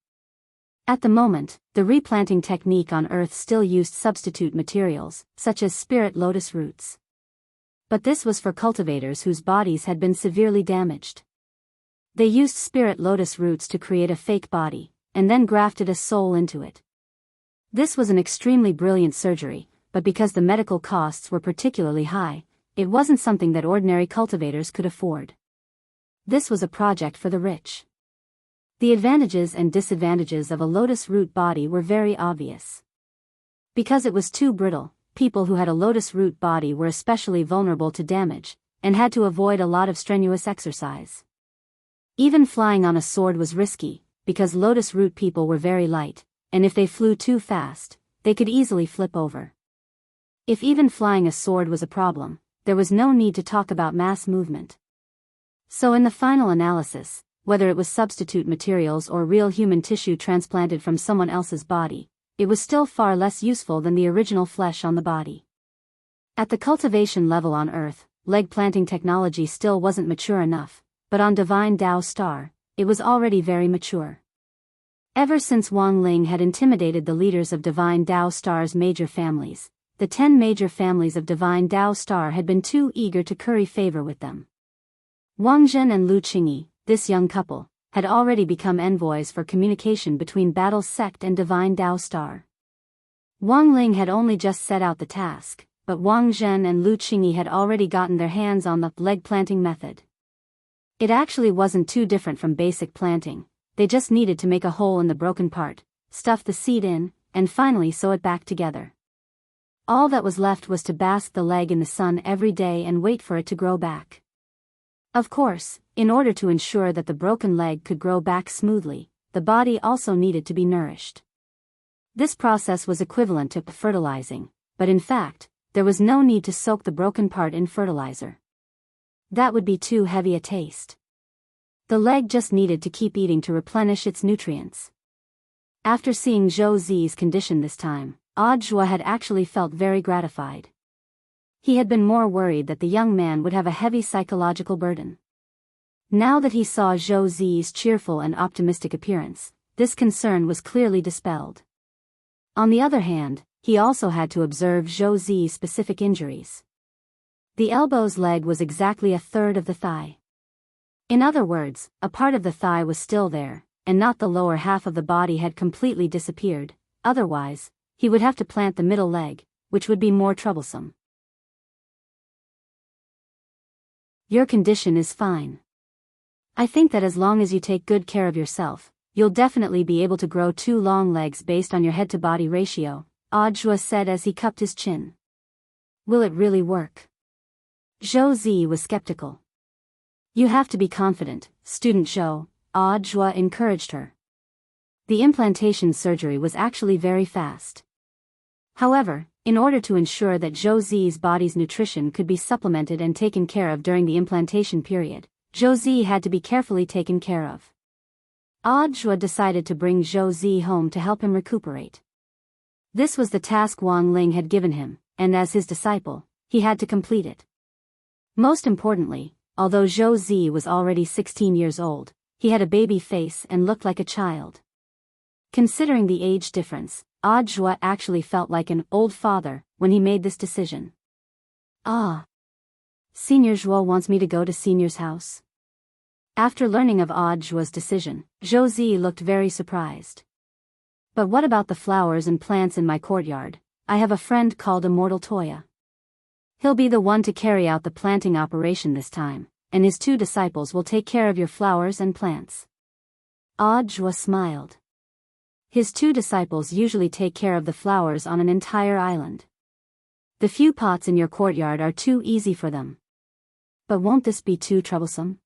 At the moment, the replanting technique on Earth still used substitute materials, such as spirit lotus roots. But this was for cultivators whose bodies had been severely damaged. They used spirit lotus roots to create a fake body, and then grafted a soul into it. This was an extremely brilliant surgery, but because the medical costs were particularly high, it wasn't something that ordinary cultivators could afford. This was a project for the rich. The advantages and disadvantages of a lotus root body were very obvious. Because it was too brittle, people who had a lotus root body were especially vulnerable to damage, and had to avoid a lot of strenuous exercise. Even flying on a sword was risky, because lotus root people were very light, and if they flew too fast, they could easily flip over. If even flying a sword was a problem, there was no need to talk about mass movement. So in the final analysis, whether it was substitute materials or real human tissue transplanted from someone else's body, it was still far less useful than the original flesh on the body. At the cultivation level on Earth, leg planting technology still wasn't mature enough, but on Divine Tao Star, it was already very mature. Ever since Wang Ling had intimidated the leaders of Divine Tao Star's major families, the 10 major families of Divine Tao Star had been too eager to curry favor with them. Wang Zhen and Lu Qingyi, this young couple, had already become envoys for communication between Battle Sect and Divine Tao Star. Wang Ling had only just set out the task, but Wang Zhen and Lu Qingyi had already gotten their hands on the leg planting method. It actually wasn't too different from basic planting. They just needed to make a hole in the broken part, stuff the seed in, and finally sew it back together. All that was left was to bask the leg in the sun every day and wait for it to grow back. Of course, in order to ensure that the broken leg could grow back smoothly, the body also needed to be nourished. This process was equivalent to fertilizing, but in fact, there was no need to soak the broken part in fertilizer. That would be too heavy a taste. The leg just needed to keep eating to replenish its nutrients. After seeing Zhou Zi's condition this time, Zhua had actually felt very gratified. He had been more worried that the young man would have a heavy psychological burden. Now that he saw Zhou Zi's cheerful and optimistic appearance, this concern was clearly dispelled. On the other hand, he also had to observe Zhou Zi's specific injuries. The elbow's leg was exactly a third of the thigh. In other words, a part of the thigh was still there, and not the lower half of the body had completely disappeared. Otherwise, he would have to plant the middle leg, which would be more troublesome. Your condition is fine. I think that as long as you take good care of yourself, you'll definitely be able to grow 2 long legs based on your head-to-body ratio, Zhua said as he cupped his chin. Will it really work? Zhou Zi was skeptical. You have to be confident, student Zhou, Zhua encouraged her. The implantation surgery was actually very fast. However, in order to ensure that Zhou Zi's body's nutrition could be supplemented and taken care of during the implantation period, Zhou Zi had to be carefully taken care of. Zhua decided to bring Zhou Zi home to help him recuperate. This was the task Wang Ling had given him, and as his disciple, he had to complete it. Most importantly, although Zhou Zi was already 16 years old, he had a baby face and looked like a child. Considering the age difference, Zhua actually felt like an old father when he made this decision. Senior Zhua wants me to go to Senior's house. After learning of Zhua's decision, Zhou Zi looked very surprised. But what about the flowers and plants in my courtyard? I have a friend called Immortal Toya. He'll be the one to carry out the planting operation this time, and his 2 disciples will take care of your flowers and plants. Zhua smiled. His 2 disciples usually take care of the flowers on an entire island. The few pots in your courtyard are too easy for them. But won't this be too troublesome?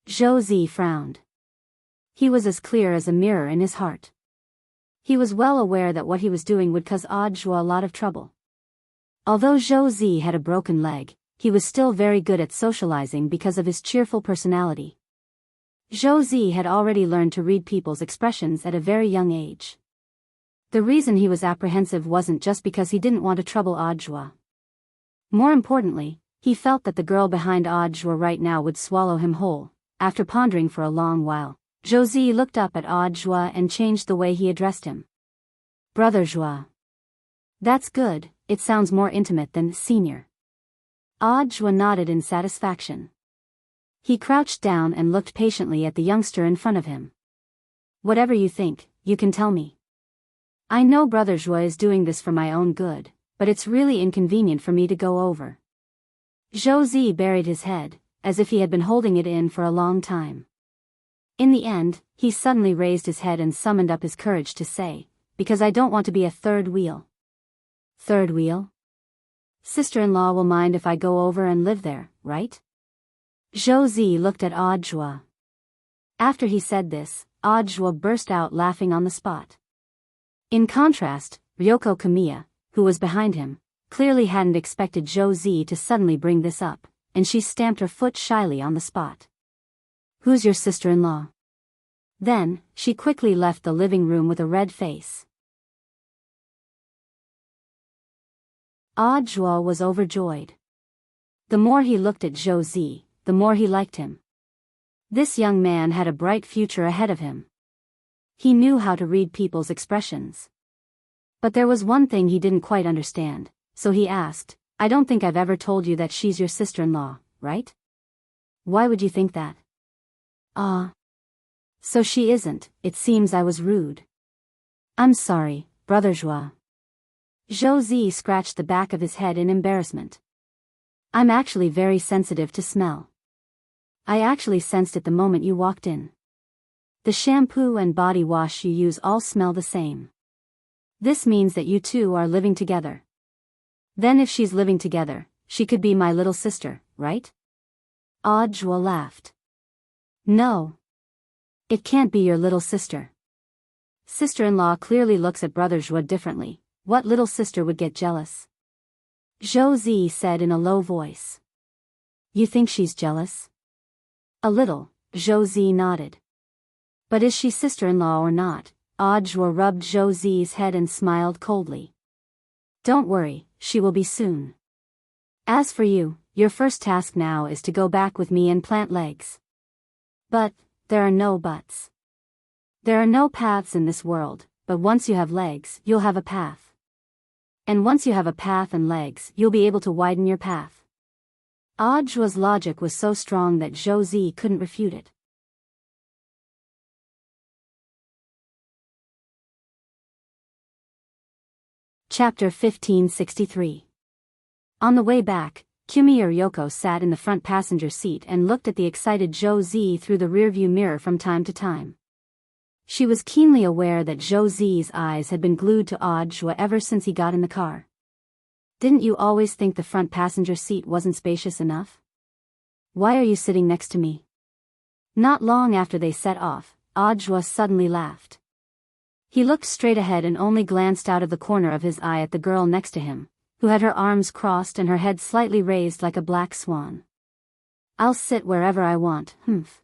Zhou Zi frowned. He was as clear as a mirror in his heart. He was well aware that what he was doing would cause Zhua a lot of trouble. Although Zhou Zi had a broken leg, he was still very good at socializing because of his cheerful personality. Zhou Zi had already learned to read people's expressions at a very young age. The reason he was apprehensive wasn't just because he didn't want to trouble Audiobook. More importantly, he felt that the girl behind Audiobook right now would swallow him whole. After pondering for a long while, Josie looked up at Audiobook and changed the way he addressed him. Brother Joie. That's good, it sounds more intimate than senior. Audiobook nodded in satisfaction. He crouched down and looked patiently at the youngster in front of him. Whatever you think, you can tell me. I know Brother Joie is doing this for my own good, but it's really inconvenient for me to go over. Josie buried his head, as if he had been holding it in for a long time. In the end, he suddenly raised his head and summoned up his courage to say, because I don't want to be a third wheel. Third wheel? Sister-in-law will mind if I go over and live there, right? Josie looked at Audiobook. After he said this, Audiobook burst out laughing on the spot. In contrast, Ryoko Kamiya, who was behind him, clearly hadn't expected Josie to suddenly bring this up, and she stamped her foot shyly on the spot. Who's your sister-in-law? Then, she quickly left the living room with a red face. Audiobook was overjoyed. The more he looked at Josie, the more he liked him. This young man had a bright future ahead of him. He knew how to read people's expressions. But there was one thing he didn't quite understand, so he asked, I don't think I've ever told you that she's your sister-in-law, right? Why would you think that? So she isn't, it seems I was rude. I'm sorry, Brother Joie. Josie scratched the back of his head in embarrassment. I'm actually very sensitive to smell. I actually sensed it the moment you walked in. The shampoo and body wash you use all smell the same. This means that you two are living together. Then if she's living together, she could be my little sister, right? Audiobook laughed. No. It can't be your little sister. Sister-in-law clearly looks at Brother Joie differently. What little sister would get jealous? Josie said in a low voice. You think she's jealous? A little, Josie nodded. But is she sister-in-law or not? Audiobook rubbed Josie's head and smiled coldly. Don't worry, she will be soon. As for you, your first task now is to go back with me and plant legs. But, there are no buts. There are no paths in this world, but once you have legs, you'll have a path. And once you have a path and legs, you'll be able to widen your path. Audiobook's logic was so strong that Josie couldn't refute it. Chapter 1563. On the way back, Kumiya Ryoko sat in the front passenger seat and looked at the excited Josie through the rearview mirror from time to time. She was keenly aware that Josie's eyes had been glued to Audiobook ever since he got in the car. Didn't you always think the front passenger seat wasn't spacious enough? Why are you sitting next to me? Not long after they set off, Audiobook suddenly laughed. He looked straight ahead and only glanced out of the corner of his eye at the girl next to him, who had her arms crossed and her head slightly raised like a black swan. I'll sit wherever I want, humph.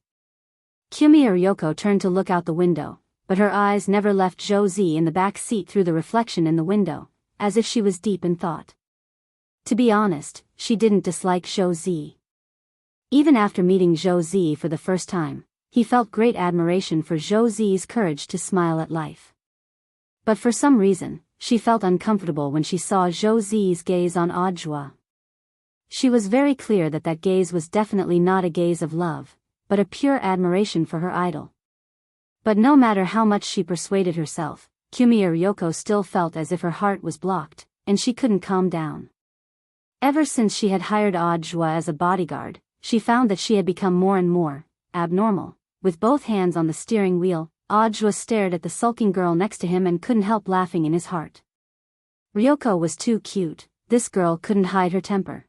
Kumiya Ryoko turned to look out the window, but her eyes never left Josie in the back seat through the reflection in the window, as if she was deep in thought. To be honest, she didn't dislike Josie. Even after meeting Josie for the first time, he felt great admiration for Josie's courage to smile at life. But for some reason, she felt uncomfortable when she saw Josie's gaze on Audiobook. She was very clear that that gaze was definitely not a gaze of love, but a pure admiration for her idol. But no matter how much she persuaded herself, Kumiya Ryoko still felt as if her heart was blocked, and she couldn't calm down. Ever since she had hired Audiobook as a bodyguard, she found that she had become more and more abnormal. With both hands on the steering wheel, Audiobook stared at the sulking girl next to him and couldn't help laughing in his heart. Ryoko was too cute, this girl couldn't hide her temper.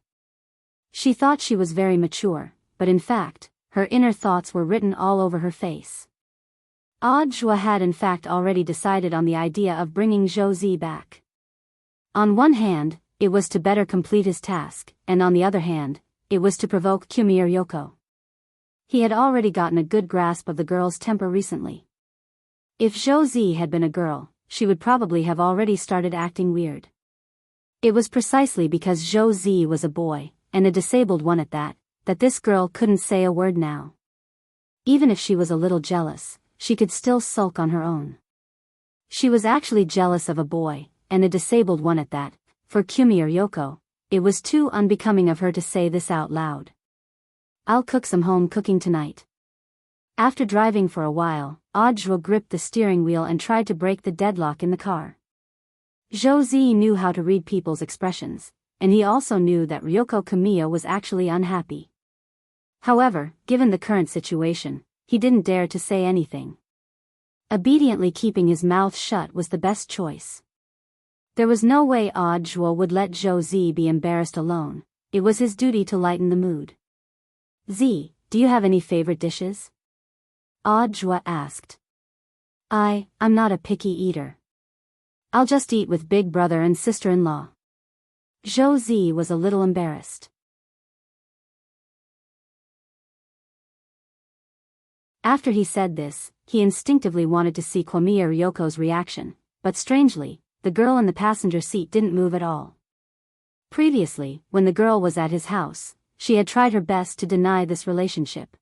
She thought she was very mature, but in fact, her inner thoughts were written all over her face. Audiobook had in fact already decided on the idea of bringing Josie back. On one hand, it was to better complete his task, and on the other hand, it was to provoke Kumiya Ryoko. He had already gotten a good grasp of the girl's temper recently. If Josie had been a girl, she would probably have already started acting weird. It was precisely because Zhou Zi was a boy, and a disabled one at that, that this girl couldn't say a word now. Even if she was a little jealous, she could still sulk on her own. She was actually jealous of a boy, and a disabled one at that. For Kumi or Ryoko, it was too unbecoming of her to say this out loud. "I'll cook some home cooking tonight." After driving for a while, Audrey gripped the steering wheel and tried to break the deadlock in the car. Zhou Zi knew how to read people's expressions, and he also knew that Ryoko Kamiya was actually unhappy. However, given the current situation, he didn't dare to say anything. Obediently keeping his mouth shut was the best choice. There was no way Audrey would let Zhou Zi be embarrassed alone. It was his duty to lighten the mood. "Z, do you have any favorite dishes?" Audrey asked. I'm not a picky eater. I'll just eat with big brother and sister-in-law." Zhou Zi was a little embarrassed. After he said this, he instinctively wanted to see Kamiya Ryoko's reaction, but strangely, the girl in the passenger seat didn't move at all. Previously, when the girl was at his house, she had tried her best to deny this relationship.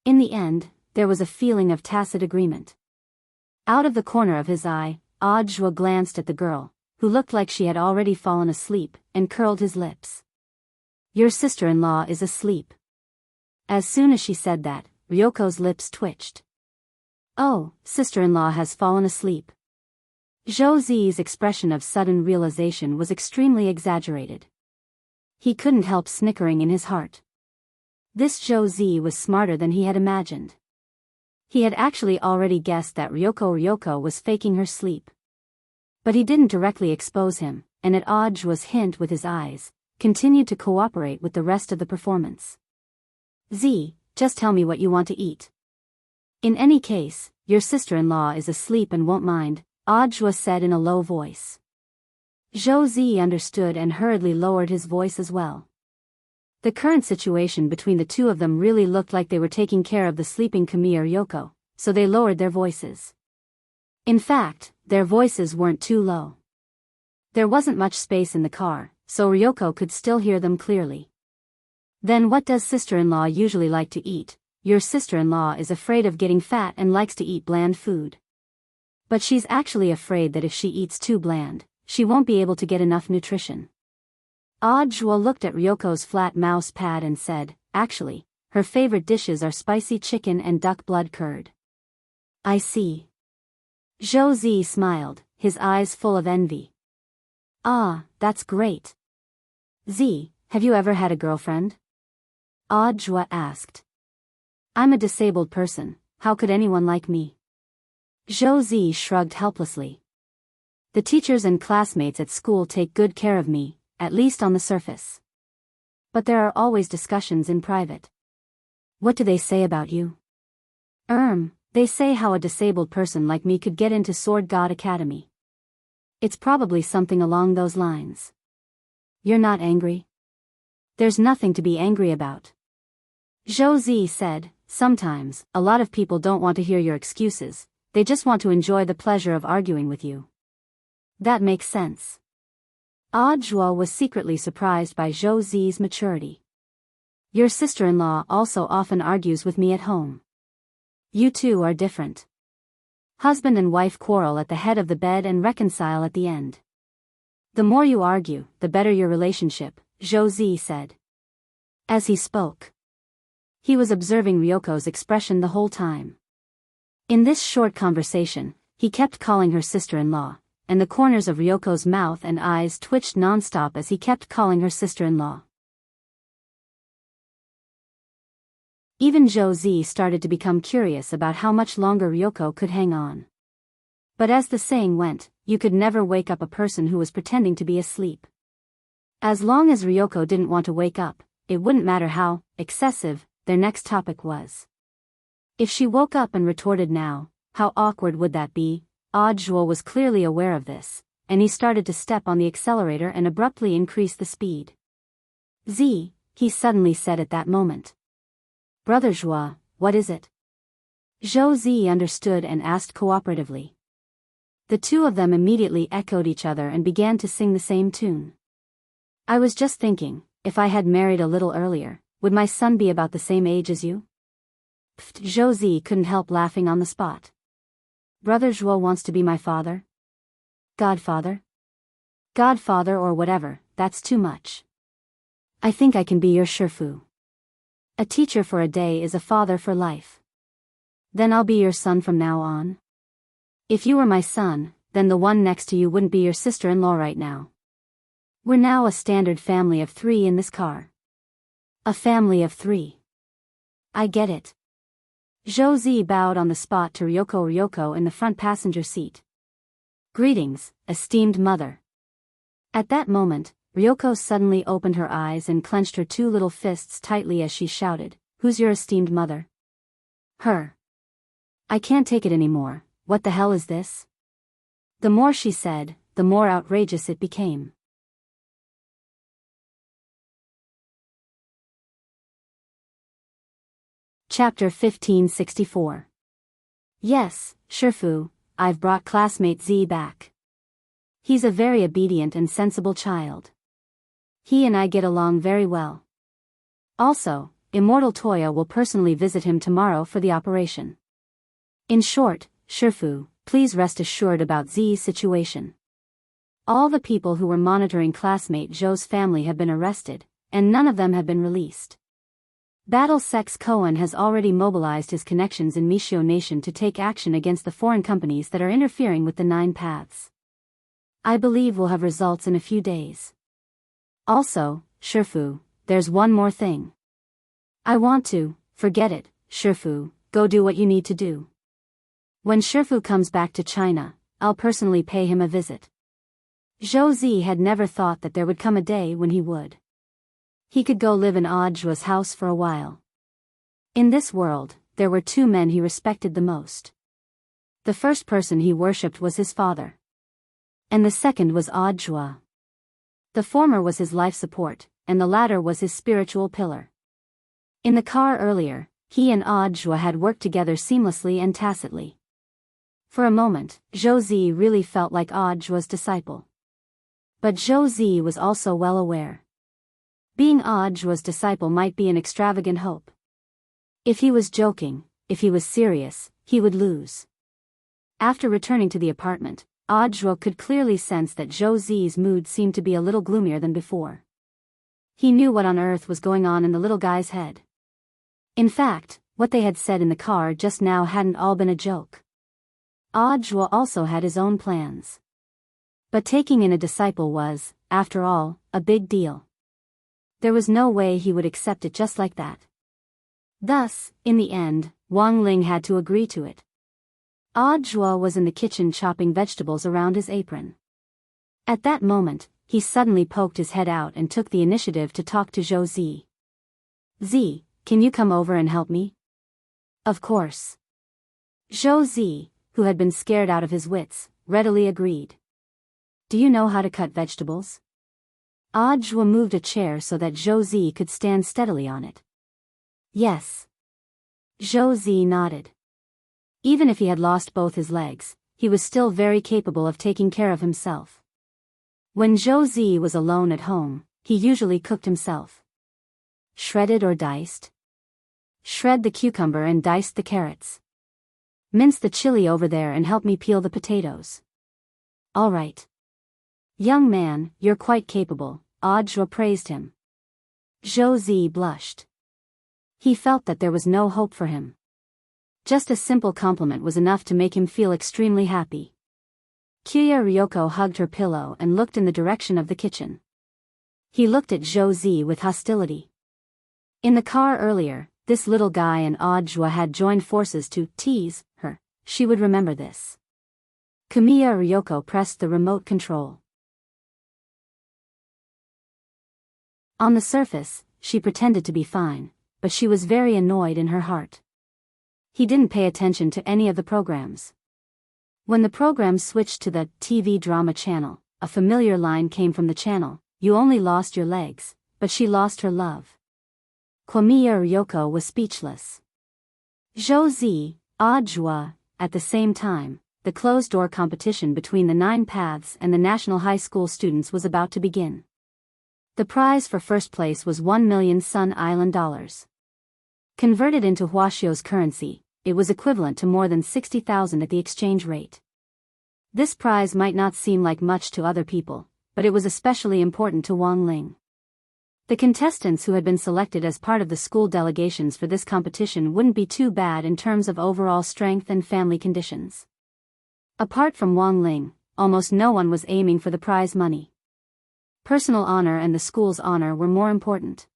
In the end, there was a feeling of tacit agreement. Out of the corner of his eye, Audrey glanced at the girl, who looked like she had already fallen asleep, and curled his lips. "Your sister-in-law is asleep." As soon as she said that, Ryoko's lips twitched. "Oh, sister-in-law has fallen asleep." Zhou Zi's expression of sudden realization was extremely exaggerated. He couldn't help snickering in his heart. This Zhou Zi was smarter than he had imagined. He had actually already guessed that Ryoko was faking her sleep. But he didn't directly expose him, and at Audrey's hint with his eyes, continued to cooperate with the rest of the performance. "Z, just tell me what you want to eat." "In any case, your sister-in-law is asleep and won't mind," Audrey said in a low voice. Zhou Zi understood and hurriedly lowered his voice as well. The current situation between the two of them really looked like they were taking care of the sleeping Kamiya Ryoko, so they lowered their voices. In fact, their voices weren't too low. There wasn't much space in the car, so Ryoko could still hear them clearly. "Then what does sister-in-law usually like to eat?" "Your sister-in-law is afraid of getting fat and likes to eat bland food. But she's actually afraid that if she eats too bland, she won't be able to get enough nutrition." Audrey looked at Ryoko's flat mouse pad and said, "Actually, her favorite dishes are spicy chicken and duck blood curd." "I see." Zhou Zi smiled, his eyes full of envy. "Ah, that's great. Z, have you ever had a girlfriend?" Audrey asked. "I'm a disabled person, how could anyone like me?" Zhou Zi shrugged helplessly. "The teachers and classmates at school take good care of me, at least on the surface. But there are always discussions in private." "What do they say about you?" They say how a disabled person like me could get into Sword God Academy." "It's probably something along those lines." "You're not angry?" "There's nothing to be angry about." Zhou Zi said, "Sometimes, a lot of people don't want to hear your excuses, they just want to enjoy the pleasure of arguing with you." "That makes sense." Audrey was secretly surprised by Zhou Zi's maturity. "Your sister-in-law also often argues with me at home. You two are different. Husband and wife quarrel at the head of the bed and reconcile at the end. The more you argue, the better your relationship," Zhou Zi said. As he spoke, he was observing Ryoko's expression the whole time. In this short conversation, he kept calling her sister-in-law, and the corners of Ryoko's mouth and eyes twitched non-stop as he kept calling her sister-in-law. Even Zhou Zi started to become curious about how much longer Ryoko could hang on. But as the saying went, you could never wake up a person who was pretending to be asleep. As long as Ryoko didn't want to wake up, it wouldn't matter how excessive their next topic was. If she woke up and retorted now, how awkward would that be? Audrey was clearly aware of this, and he started to step on the accelerator and abruptly increase the speed. "Z," he suddenly said at that moment. "Brother Zhua, what is it?" Zhou Zi understood and asked cooperatively. The two of them immediately echoed each other and began to sing the same tune. I was just thinking, if I had married a little earlier, would my son be about the same age as you? Pfft, Josie couldn't help laughing on the spot. Brother Zhuo wants to be my father? Godfather? Godfather or whatever, that's too much. I think I can be your Shifu. A teacher for a day is a father for life. Then I'll be your son from now on. If you were my son, then the one next to you wouldn't be your sister-in-law right now. We're now a standard family of 3 in this car. A family of 3. I get it. Josie bowed on the spot to Ryoko in the front passenger seat. Greetings, esteemed mother. At that moment, Ryoko suddenly opened her eyes and clenched her 2 little fists tightly as she shouted, "Who's your esteemed mother?" Her. I can't take it anymore, what the hell is this? The more she said, the more outrageous it became. Chapter 1564. Yes, Shifu, I've brought classmate Z back. He's a very obedient and sensible child. He and I get along very well. Also, Immortal Toya will personally visit him tomorrow for the operation. In short, Shifu, please rest assured about Z's situation. All the people who were monitoring classmate Zhou's family have been arrested, and none of them have been released. Battle Sex Koan has already mobilized his connections in Mishio Nation to take action against the foreign companies that are interfering with the 9 paths. I believe we'll have results in a few days. Also, Shifu, there's one more thing. I want to, forget it, Shifu, go do what you need to do. When Shifu comes back to China, I'll personally pay him a visit. Zhou Zi had never thought that there would come a day when he would. He could go live in Zhuo's house for a while. In this world, there were 2 men he respected the most. The first person he worshipped was his father. And the second was Zhuo. The former was his life support, and the latter was his spiritual pillar. In the car earlier, he and Zhuo had worked together seamlessly and tacitly. For a moment, Zhou Zi really felt like Zhuo's disciple. But Zhou Zi was also well aware. Being Zhuo's disciple might be an extravagant hope. If he was joking, if he was serious, he would lose. After returning to the apartment, Zhuo could clearly sense that Zhou Zi's mood seemed to be a little gloomier than before. He knew what on earth was going on in the little guy's head. In fact, what they had said in the car just now hadn't all been a joke. Zhuo also had his own plans. But taking in a disciple was, after all, a big deal. There was no way he would accept it just like that. Thus, in the end, Wang Ling had to agree to it. Zhuo was in the kitchen chopping vegetables around his apron. At that moment, he suddenly poked his head out and took the initiative to talk to Zhou Zi. "Z, can you come over and help me?" Of course. Zhou Zi, who had been scared out of his wits, readily agreed. Do you know how to cut vegetables? Zhuo moved a chair so that Zhou Zi could stand steadily on it. Yes. Zhou Zi nodded. Even if he had lost both his legs, he was still very capable of taking care of himself. When Zhou Zi was alone at home, he usually cooked himself. Shredded or diced? Shred the cucumber and dice the carrots. Mince the chili over there and help me peel the potatoes. All right. Young man, you're quite capable, Zhuo praised him. Zhou Zi blushed. He felt that there was no hope for him. Just a simple compliment was enough to make him feel extremely happy. Kiya Ryoko hugged her pillow and looked in the direction of the kitchen. He looked at Zhou Zi with hostility. In the car earlier, this little guy and Zhuo had joined forces to tease her. She would remember this. Kamiya Ryoko pressed the remote control. On the surface, she pretended to be fine, but she was very annoyed in her heart. He didn't pay attention to any of the programs. When the program switched to the TV drama channel, a familiar line came from the channel, "You only lost your legs, but she lost her love." Komiya Ryoko was speechless. Zhou Zi, Zhuo, at the same time, the closed-door competition between the 9 Paths and the national high school students was about to begin. The prize for first place was 1 million Sun Island dollars. Converted into Huaxiao's currency, it was equivalent to more than 60,000 at the exchange rate. This prize might not seem like much to other people, but it was especially important to Wang Ling. The contestants who had been selected as part of the school delegations for this competition wouldn't be too bad in terms of overall strength and family conditions. Apart from Wang Ling, almost no one was aiming for the prize money. Personal honor and the school's honor were more important.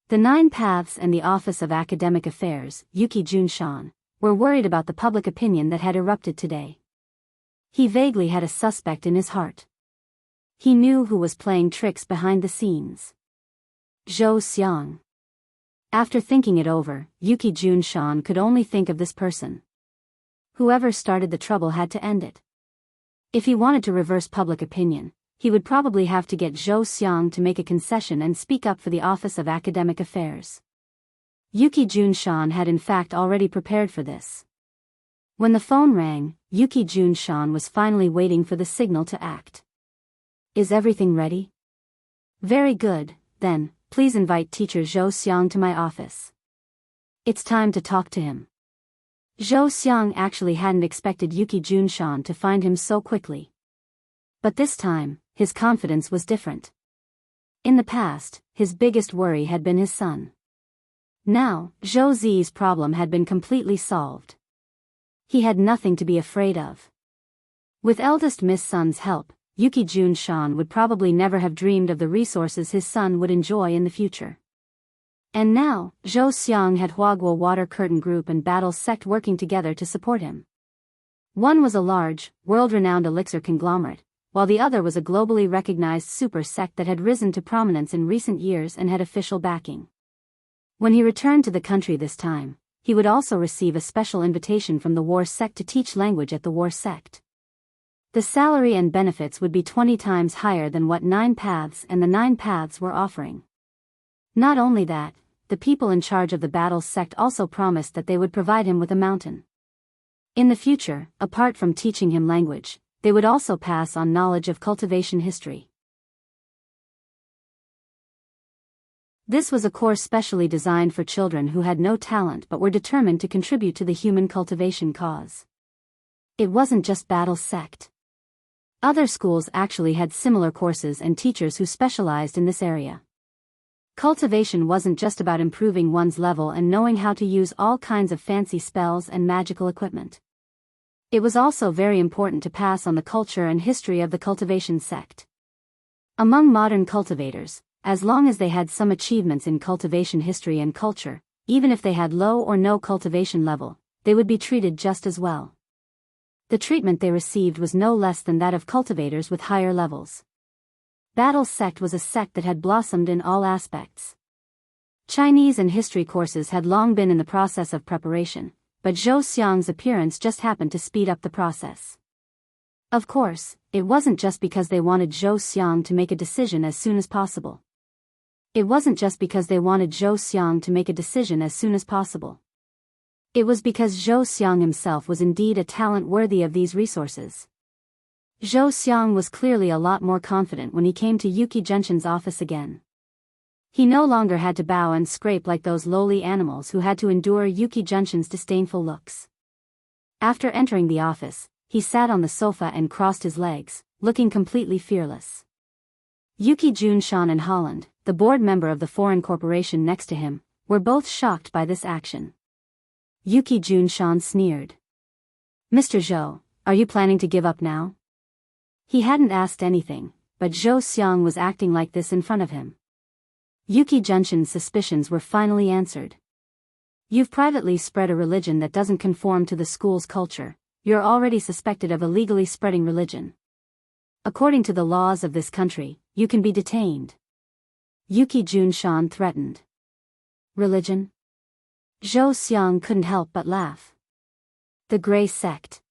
The 9 Paths and the Office of Academic Affairs, Yuki Junshan, were worried about the public opinion that had erupted today. He vaguely had a suspect in his heart. He knew who was playing tricks behind the scenes. Zhou Xiang. After thinking it over, Yuki Junshan could only think of this person. Whoever started the trouble had to end it. If he wanted to reverse public opinion, he would probably have to get Zhou Xiang to make a concession and speak up for the Office of Academic Affairs. Yuki Junshan had in fact already prepared for this. When the phone rang, Yuki Junshan was finally waiting for the signal to act. Is everything ready? Very good, then, please invite teacher Zhou Xiang to my office. It's time to talk to him. Zhou Xiang actually hadn't expected Yuki Junshan to find him so quickly. But this time, his confidence was different. In the past, his biggest worry had been his son. Now, Zhou Zi's problem had been completely solved. He had nothing to be afraid of. With eldest Miss Sun's help, Yuki Junshan would probably never have dreamed of the resources his son would enjoy in the future. And now, Zhou Xiang had Huaguo Water Curtain Group and Battle Sect working together to support him. One was a large, world-renowned elixir conglomerate, while the other was a globally recognized super sect that had risen to prominence in recent years and had official backing. When he returned to the country this time, he would also receive a special invitation from the War Sect to teach language at the War Sect. The salary and benefits would be 20 times higher than what 9 Paths and the 9 Paths were offering. Not only that, the people in charge of the Battle Sect also promised that they would provide him with a mountain. In the future, apart from teaching him language, they would also pass on knowledge of cultivation history. This was a course specially designed for children who had no talent but were determined to contribute to the human cultivation cause. It wasn't just Battle Sect. Other schools actually had similar courses and teachers who specialized in this area. Cultivation wasn't just about improving one's level and knowing how to use all kinds of fancy spells and magical equipment. It was also very important to pass on the culture and history of the cultivation sect. Among modern cultivators, as long as they had some achievements in cultivation history and culture, even if they had low or no cultivation level, they would be treated just as well. The treatment they received was no less than that of cultivators with higher levels. Battle Sect was a sect that had blossomed in all aspects. Chinese and history courses had long been in the process of preparation, but Zhou Xiang's appearance just happened to speed up the process. Of course, it wasn't just because they wanted Zhou Xiang to make a decision as soon as possible. It wasn't just because they wanted Zhou Xiang to make a decision as soon as possible. It was because Zhou Xiang himself was indeed a talent worthy of these resources. Zhou Xiang was clearly a lot more confident when he came to Yuki Junshan's office again. He no longer had to bow and scrape like those lowly animals who had to endure Yuki Junshan's disdainful looks. After entering the office, he sat on the sofa and crossed his legs, looking completely fearless. Yuki Junshan and Holland, the board member of the foreign corporation next to him, were both shocked by this action. Yuki Junshan sneered. "Mr. Zhou, are you planning to give up now?" He hadn't asked anything, but Zhou Xiang was acting like this in front of him. Yuki Junshan's suspicions were finally answered. "You've privately spread a religion that doesn't conform to the school's culture. You're already suspected of illegally spreading religion. According to the laws of this country, you can be detained." Yuki Junshan threatened. Religion? Zhou Xiang couldn't help but laugh. The Grey Sect.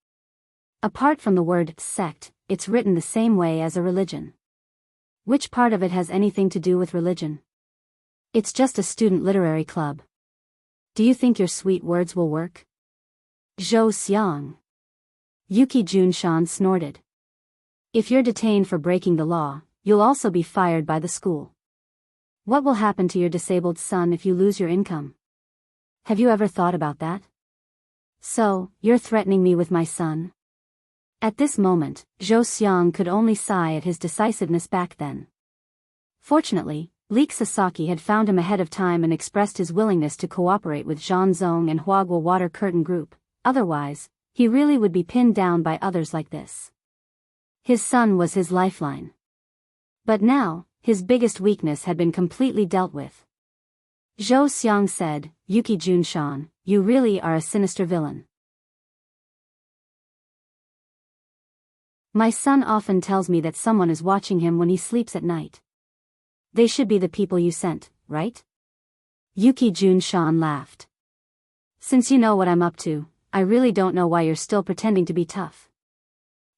Apart from the word sect, it's written the same way as a religion. Which part of it has anything to do with religion? It's just a student literary club. Do you think your sweet words will work? Zhou Xiang. Yuki Junshan snorted. If you're detained for breaking the law, you'll also be fired by the school. What will happen to your disabled son if you lose your income? Have you ever thought about that? So, you're threatening me with my son? At this moment, Zhou Xiang could only sigh at his decisiveness back then. Fortunately, Leek Sasaki had found him ahead of time and expressed his willingness to cooperate with Zhang Zong and Huagua Water Curtain Group, otherwise, he really would be pinned down by others like this. His son was his lifeline. But now, his biggest weakness had been completely dealt with. Zhou Xiang said, Yuki Junshan, you really are a sinister villain. My son often tells me that someone is watching him when he sleeps at night. They should be the people you sent, right? Yuki Junshan laughed. Since you know what I'm up to, I really don't know why you're still pretending to be tough.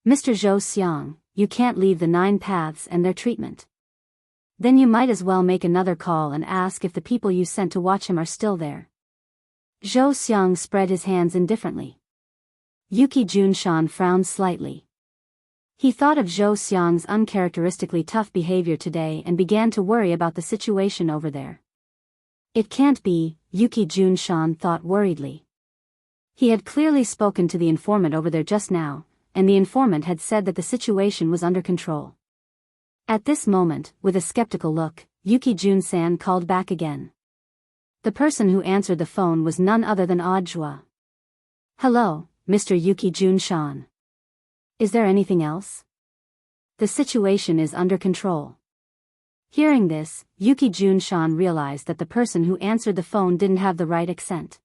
Mr. Zhou Xiang, you can't leave the 9 paths and their treatment. Then you might as well make another call and ask if the people you sent to watch him are still there. Zhou Xiang spread his hands indifferently. Yuki Junshan frowned slightly. He thought of Zhou Xiang's uncharacteristically tough behavior today and began to worry about the situation over there. It can't be, Yuki Junshan thought worriedly. He had clearly spoken to the informant over there just now, and the informant had said that the situation was under control. At this moment, with a skeptical look, Yuki Junsan called back again. The person who answered the phone was none other than Audiobook. Hello, Mr. Yuki Junshan. Is there anything else? The situation is under control. Hearing this, Yuki Junshan realized that the person who answered the phone didn't have the right accent.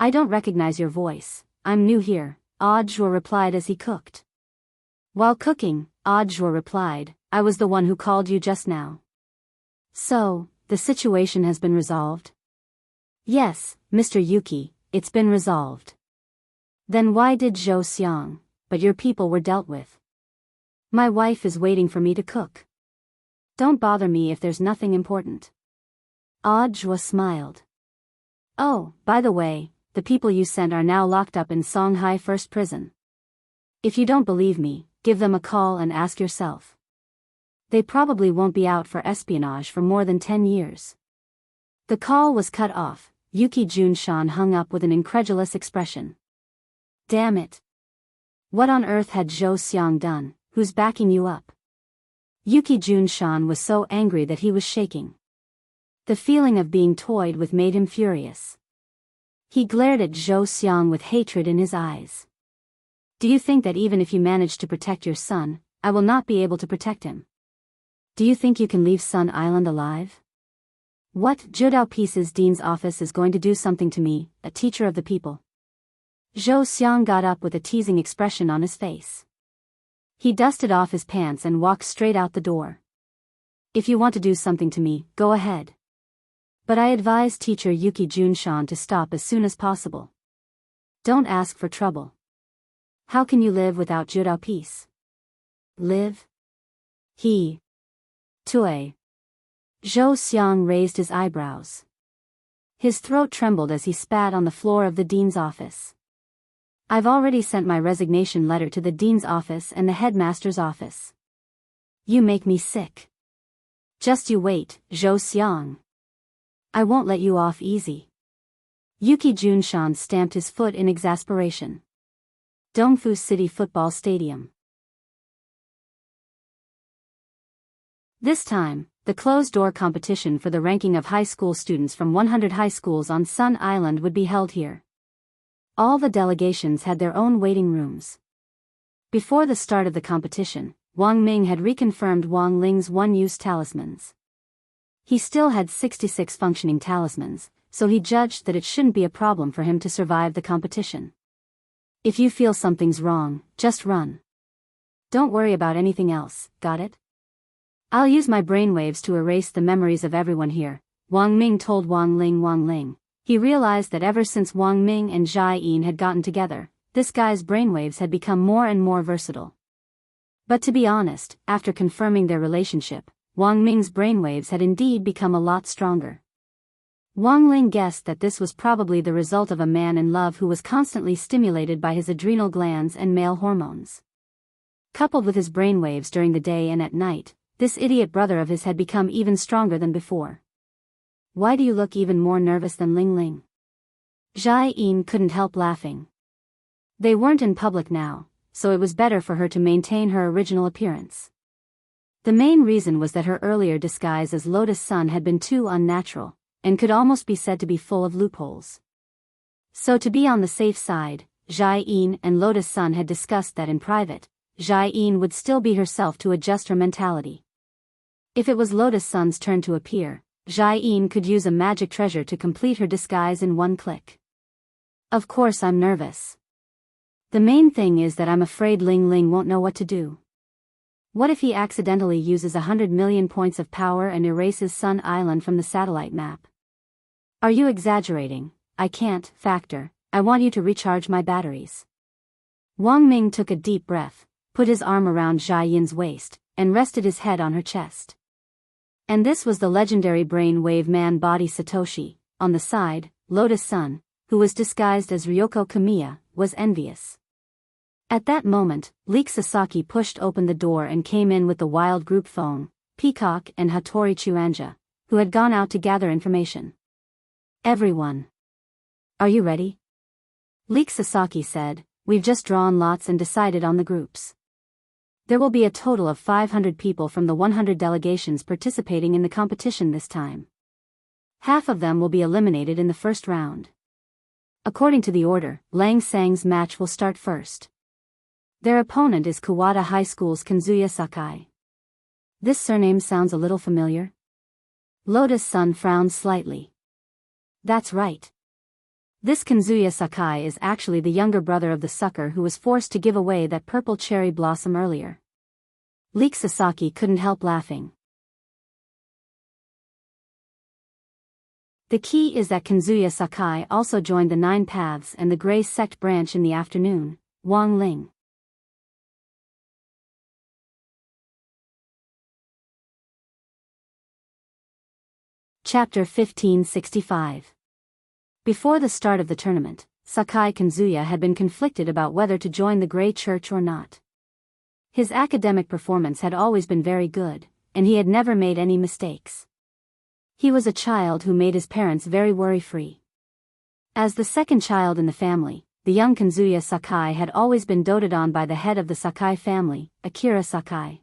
I don't recognize your voice, I'm new here, Audiobook replied as he cooked. While cooking, Audiobook replied, I was the one who called you just now. So, the situation has been resolved? Yes, Mr. Yuki, it's been resolved. Then why did Zhou Xiang, but your people were dealt with? My wife is waiting for me to cook. Don't bother me if there's nothing important. Audiobook smiled. Oh, by the way, the people you sent are now locked up in Songhai First Prison. If you don't believe me, give them a call and ask yourself. They probably won't be out for espionage for more than 10 years. The call was cut off. Yuki Junshan hung up with an incredulous expression. Damn it. What on earth had Zhou Xiang done? Who's backing you up? Yuki Junshan was so angry that he was shaking. The feeling of being toyed with made him furious. He glared at Zhou Xiang with hatred in his eyes. Do you think that even if you manage to protect your son, I will not be able to protect him? Do you think you can leave Sun Island alive? What, Zhou Piece's dean's office is going to do something to me, a teacher of the people? Zhou Xiang got up with a teasing expression on his face. He dusted off his pants and walked straight out the door. If you want to do something to me, go ahead. But I advise teacher Yuki Junshan to stop as soon as possible. Don't ask for trouble. How can you live without Zhou Piece? Live? He. Tue. Zhou Xiang raised his eyebrows. His throat trembled as he spat on the floor of the dean's office. I've already sent my resignation letter to the dean's office and the headmaster's office. You make me sick. Just you wait, Zhou Xiang. I won't let you off easy. Yuki Junshan stamped his foot in exasperation. Dongfu City Football Stadium. This time, the closed-door competition for the ranking of high school students from 100 high schools on Sun Island would be held here. All the delegations had their own waiting rooms. Before the start of the competition, Wang Ming had reconfirmed Wang Ling's one-use talismans. He still had 66 functioning talismans, so he judged that it shouldn't be a problem for him to survive the competition. If you feel something's wrong, just run. Don't worry about anything else, got it? I'll use my brainwaves to erase the memories of everyone here, Wang Ming told Wang Ling. He realized that ever since Wang Ming and Jai Yin had gotten together, this guy's brainwaves had become more and more versatile. But to be honest, after confirming their relationship, Wang Ming's brainwaves had indeed become a lot stronger. Wang Ling guessed that this was probably the result of a man in love who was constantly stimulated by his adrenal glands and male hormones. Coupled with his brainwaves during the day and at night, this idiot brother of his had become even stronger than before. Why do you look even more nervous than Ling Ling? Jai Yin couldn't help laughing. They weren't in public now, so it was better for her to maintain her original appearance. The main reason was that her earlier disguise as Lotus Sun had been too unnatural, and could almost be said to be full of loopholes. So to be on the safe side, Jai Yin and Lotus Sun had discussed that in private, Jai Yin would still be herself to adjust her mentality. If it was Lotus Sun's turn to appear, Jai Yin could use a magic treasure to complete her disguise in one click. Of course I'm nervous. The main thing is that I'm afraid Ling Ling won't know what to do. What if he accidentally uses 100 million points of power and erases Sun Island from the satellite map? Are you exaggerating? I can't, factor, I want you to recharge my batteries. Wang Ming took a deep breath, put his arm around Jai Yin's waist, and rested his head on her chest. And this was the legendary brain wave man body Satoshi. On the side, Lotus Sun, who was disguised as Ryoko Kamiya, was envious. At that moment, Leek Sasaki pushed open the door and came in with the wild group Feng, Peacock and Hattori Chuanja, who had gone out to gather information. Everyone. Are you ready? Leek Sasaki said, we've just drawn lots and decided on the groups. There will be a total of 500 people from the 100 delegations participating in the competition this time. Half of them will be eliminated in the first round. According to the order, Lang Sang's match will start first. Their opponent is Kawada High School's Kazuya Sakai. This surname sounds a little familiar. Lotus Sun frowned slightly. That's right. This Kazuya Sakai is actually the younger brother of the sucker who was forced to give away that purple cherry blossom earlier. Leek Sasaki couldn't help laughing. The key is that Kazuya Sakai also joined the Nine Paths and the Grey Sect branch in the afternoon, Wang Ling. Chapter 1565. Before the start of the tournament, Sakai Kazuya had been conflicted about whether to join the Grey Church or not. His academic performance had always been very good, and he had never made any mistakes. He was a child who made his parents very worry-free. As the second child in the family, the young Kazuya Sakai had always been doted on by the head of the Sakai family, Akira Sakai.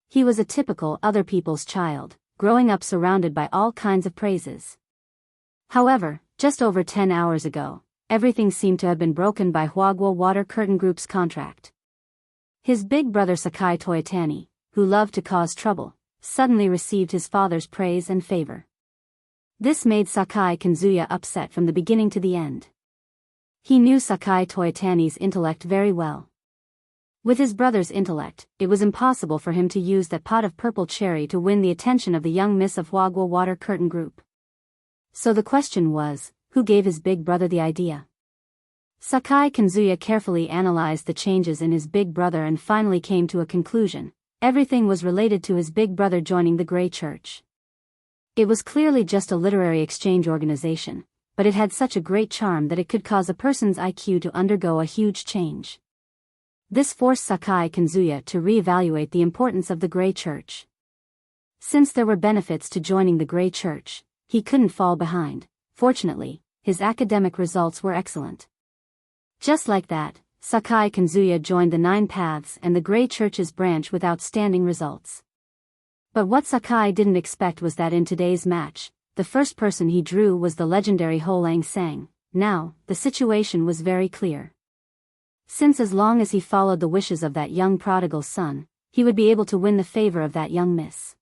He was a typical other people's child, growing up surrounded by all kinds of praises. However, just over 10 hours ago, everything seemed to have been broken by Huagua Water Curtain Group's contract. His big brother Sakai Toyotani, who loved to cause trouble, suddenly received his father's praise and favor. This made Sakai Kazuya upset from the beginning to the end. He knew Sakai Toyotani's intellect very well. With his brother's intellect, it was impossible for him to use that pot of purple cherry to win the attention of the young miss of Huagua Water Curtain Group. So the question was, who gave his big brother the idea? Sakai Kazuya carefully analyzed the changes in his big brother and finally came to a conclusion. Everything was related to his big brother joining the Grey Church. It was clearly just a literary exchange organization, but it had such a great charm that it could cause a person's IQ to undergo a huge change. This forced Sakai Kazuya to reevaluate the importance of the Grey Church. Since there were benefits to joining the Grey Church, he couldn't fall behind. Fortunately, his academic results were excellent. Just like that, Sakai Kazuya joined the Nine Paths and the Grey Church's branch with outstanding results. But what Sakai didn't expect was that in today's match, the first person he drew was the legendary Ho Lang Sang. Now, the situation was very clear. Since as long as he followed the wishes of that young prodigal son, he would be able to win the favor of that young miss.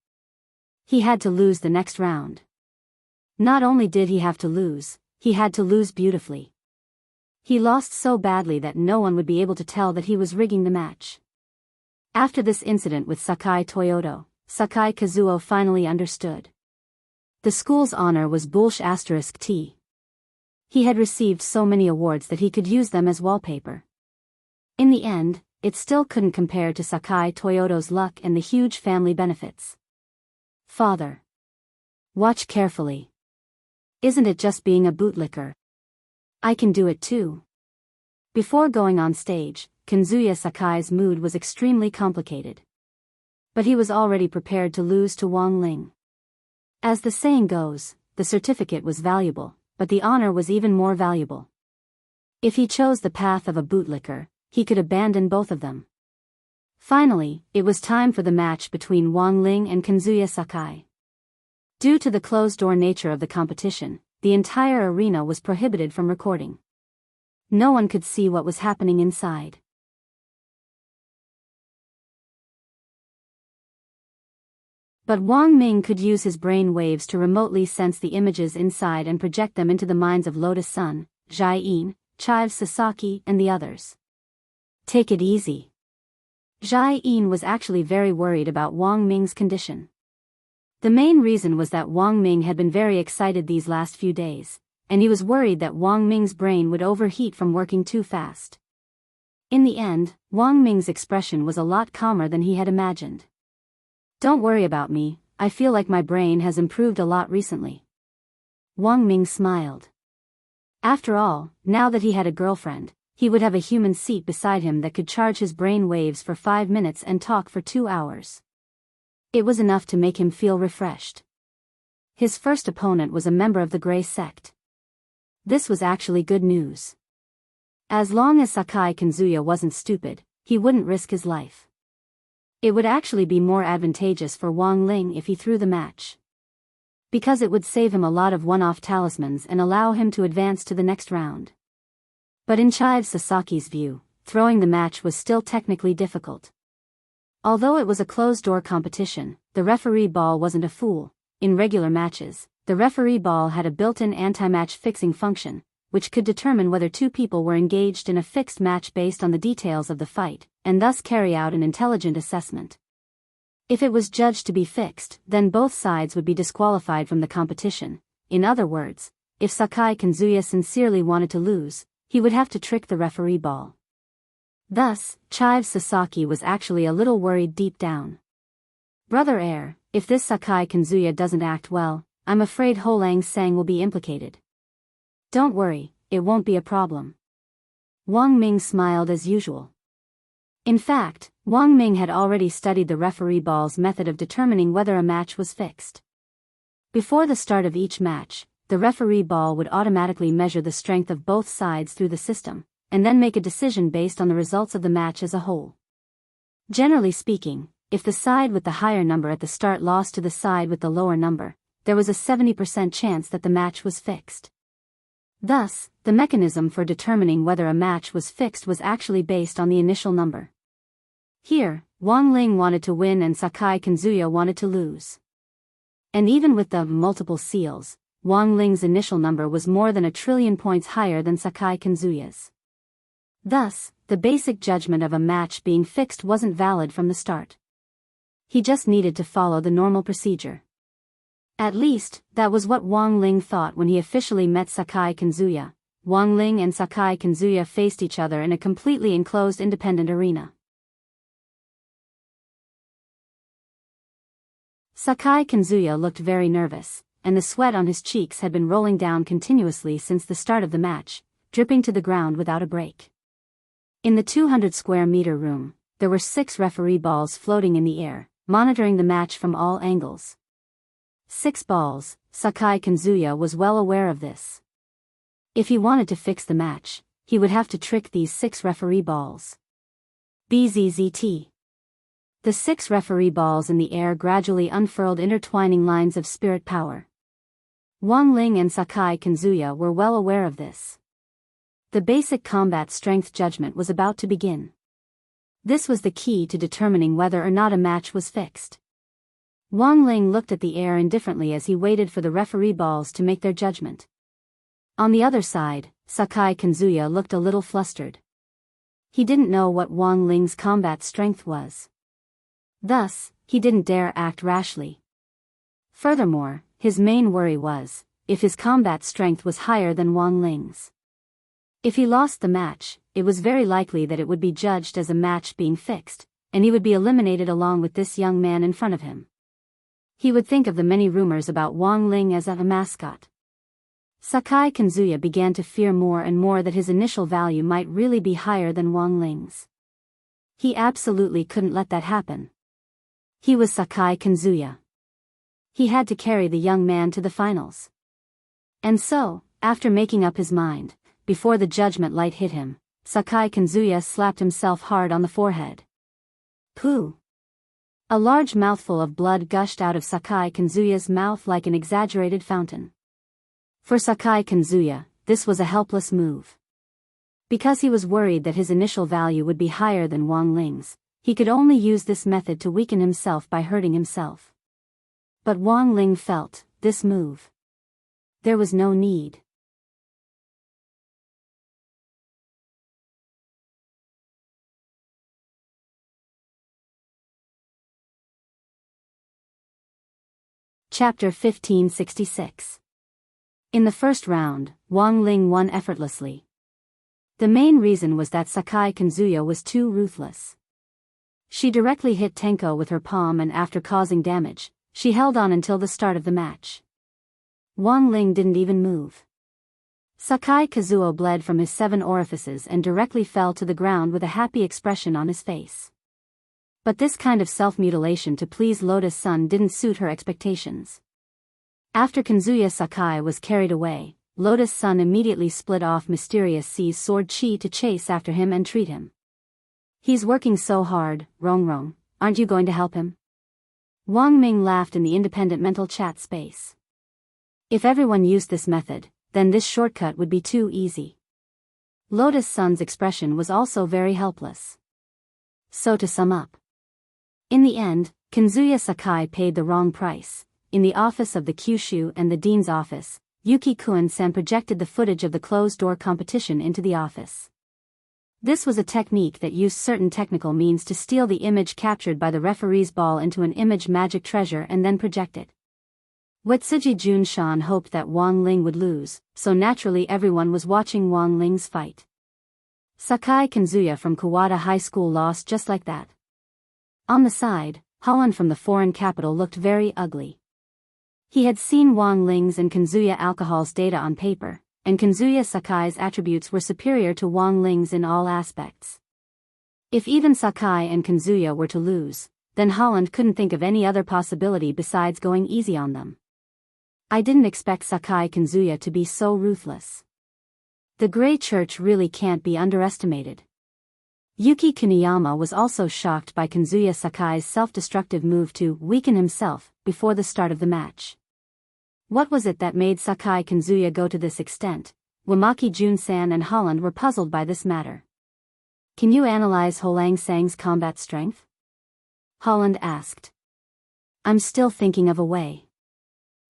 He had to lose the next round. Not only did he have to lose, he had to lose beautifully. He lost so badly that no one would be able to tell that he was rigging the match. After this incident with Sakai Toyoto, Sakai Kazuo finally understood. The school's honor was *T. He had received so many awards that he could use them as wallpaper. In the end, it still couldn't compare to Sakai Toyoto's luck and the huge family benefits. Father. Watch carefully. Isn't it just being a bootlicker? I can do it too. Before going on stage, Kazuya Sakai's mood was extremely complicated. But he was already prepared to lose to Wang Ling. As the saying goes, the certificate was valuable, but the honor was even more valuable. If he chose the path of a bootlicker, he could abandon both of them. Finally, it was time for the match between Wang Ling and Kazuya Sakai. Due to the closed-door nature of the competition, the entire arena was prohibited from recording. No one could see what was happening inside. But Wang Ming could use his brain waves to remotely sense the images inside and project them into the minds of Lotus Sun, Jai Yin, Chive Sasaki, and the others. Take it easy. Jai Yin was actually very worried about Wang Ming's condition. The main reason was that Wang Ming had been very excited these last few days, and he was worried that Wang Ming's brain would overheat from working too fast. In the end, Wang Ming's expression was a lot calmer than he had imagined. Don't worry about me, I feel like my brain has improved a lot recently. Wang Ming smiled. After all, now that he had a girlfriend, he would have a human seat beside him that could charge his brain waves for 5 minutes and talk for 2 hours. It was enough to make him feel refreshed. His first opponent was a member of the Grey sect. This was actually good news. As long as Sakai Kazuya wasn't stupid, he wouldn't risk his life. It would actually be more advantageous for Wang Ling if he threw the match. Because it would save him a lot of one-off talismans and allow him to advance to the next round. But in Chive Sasaki's view, throwing the match was still technically difficult. Although it was a closed-door competition, the referee ball wasn't a fool. In regular matches, the referee ball had a built-in anti-match fixing function, which could determine whether two people were engaged in a fixed match based on the details of the fight, and thus carry out an intelligent assessment. If it was judged to be fixed, then both sides would be disqualified from the competition. In other words, if Sakai Kazuya sincerely wanted to lose, he would have to trick the referee ball. Thus, Chive Sasaki was actually a little worried deep down. Brother Air, if this Sakai Kazuya doesn't act well, I'm afraid Ho Lang Sang will be implicated. Don't worry, it won't be a problem. Wang Ming smiled as usual. In fact, Wang Ming had already studied the referee ball's method of determining whether a match was fixed. Before the start of each match, the referee ball would automatically measure the strength of both sides through the system, and then make a decision based on the results of the match as a whole. Generally speaking, if the side with the higher number at the start lost to the side with the lower number, there was a 70% chance that the match was fixed. Thus, the mechanism for determining whether a match was fixed was actually based on the initial number. Here, Wang Ling wanted to win and Sakai Kazuya wanted to lose. And even with the multiple seals, Wang Ling's initial number was more than 1 trillion points higher than Sakai Kazuya's. Thus, the basic judgment of a match being fixed wasn't valid from the start. He just needed to follow the normal procedure. At least, that was what Wang Ling thought when he officially met Sakai Kazuya. Wang Ling and Sakai Kazuya faced each other in a completely enclosed independent arena. Sakai Kazuya looked very nervous, and the sweat on his cheeks had been rolling down continuously since the start of the match, dripping to the ground without a break. In the 200 square meter room, there were 6 referee balls floating in the air, monitoring the match from all angles. 6 balls, Sakai Kazuya was well aware of this. If he wanted to fix the match, he would have to trick these 6 referee balls. BZZT. The 6 referee balls in the air gradually unfurled intertwining lines of spirit power. Wang Ling and Sakai Kazuya were well aware of this. The basic combat strength judgment was about to begin. This was the key to determining whether or not a match was fixed. Wang Ling looked at the air indifferently as he waited for the referee balls to make their judgment. On the other side, Sakai Kazuya looked a little flustered. He didn't know what Wang Ling's combat strength was. Thus, he didn't dare act rashly. Furthermore, his main worry was, if his combat strength was higher than Wang Ling's. If he lost the match, it was very likely that it would be judged as a match being fixed, and he would be eliminated along with this young man in front of him. He would think of the many rumors about Wang Ling as a mascot. Sakai Kanzuya began to fear more and more that his initial value might really be higher than Wang Ling's. He absolutely couldn't let that happen. He was Sakai Kanzuya. He had to carry the young man to the finals. And so, after making up his mind, before the judgment light hit him, Sakai Kanzuya slapped himself hard on the forehead. Pooh! A large mouthful of blood gushed out of Sakai Kanzuya's mouth like an exaggerated fountain. For Sakai Kanzuya, this was a helpless move. Because he was worried that his initial value would be higher than Wang Ling's, he could only use this method to weaken himself by hurting himself. But Wang Ling felt this move. There was no need. Chapter 1566. In the first round, Wang Ling won effortlessly. The main reason was that Sakai Kanzuya was too ruthless. She directly hit Tenko with her palm and after causing damage, she held on until the start of the match. Wang Ling didn't even move. Sakai Kazuo bled from his 7 orifices and directly fell to the ground with a happy expression on his face. But this kind of self-mutilation to please Lotus Sun didn't suit her expectations. After Kanzuya Sakai was carried away, Lotus Sun immediately split off Mysterious C's sword chi to chase after him and treat him. He's working so hard, Rongrong, aren't you going to help him? Wang Ming laughed in the independent mental chat space. If everyone used this method, then this shortcut would be too easy. Lotus Sun's expression was also very helpless. So to sum up. In the end, Kanzuya Sakai paid the wrong price. In the office of the Kyushu and the dean's office, Yuki Kuen-san projected the footage of the closed-door competition into the office. This was a technique that used certain technical means to steal the image captured by the referee's ball into an image magic treasure and then project it. Wetsuji Junshan hoped that Wang Ling would lose, so naturally everyone was watching Wang Ling's fight. Sakai Kanzuya from Kawada High School lost just like that. On the side, Holland from the foreign capital looked very ugly. He had seen Wang Ling's and Kanzuya Alcohol's data on paper, and Kanzuya Sakai's attributes were superior to Wang Ling's in all aspects. If even Sakai and Kanzuya were to lose, then Holland couldn't think of any other possibility besides going easy on them. I didn't expect Sakai Kanzuya to be so ruthless. The Grey Church really can't be underestimated. Yuki Kuniyama was also shocked by Kanzuya Sakai's self-destructive move to weaken himself before the start of the match. What was it that made Sakai Kanzuya go to this extent? Wamaki Junsan and Holland were puzzled by this matter. Can you analyze Holang Sang's combat strength? Holland asked. I'm still thinking of a way.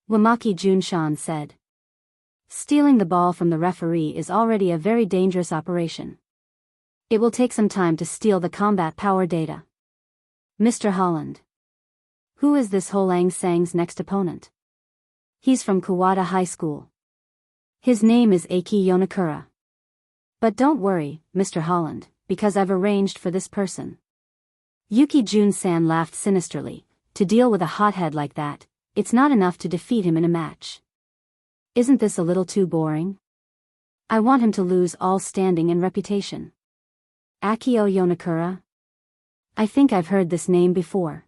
Wamaki Junshan said. Stealing the ball from the referee is already a very dangerous operation. It will take some time to steal the combat power data. Mr. Holland. Who is this Holang Sang's next opponent? He's from Kawada High School. His name is Aki Yonakura. But don't worry, Mr. Holland, because I've arranged for this person. Yuki Jun-san laughed sinisterly. To deal with a hothead like that, it's not enough to defeat him in a match. Isn't this a little too boring? I want him to lose all standing and reputation. Akio Yonakura? I think I've heard this name before.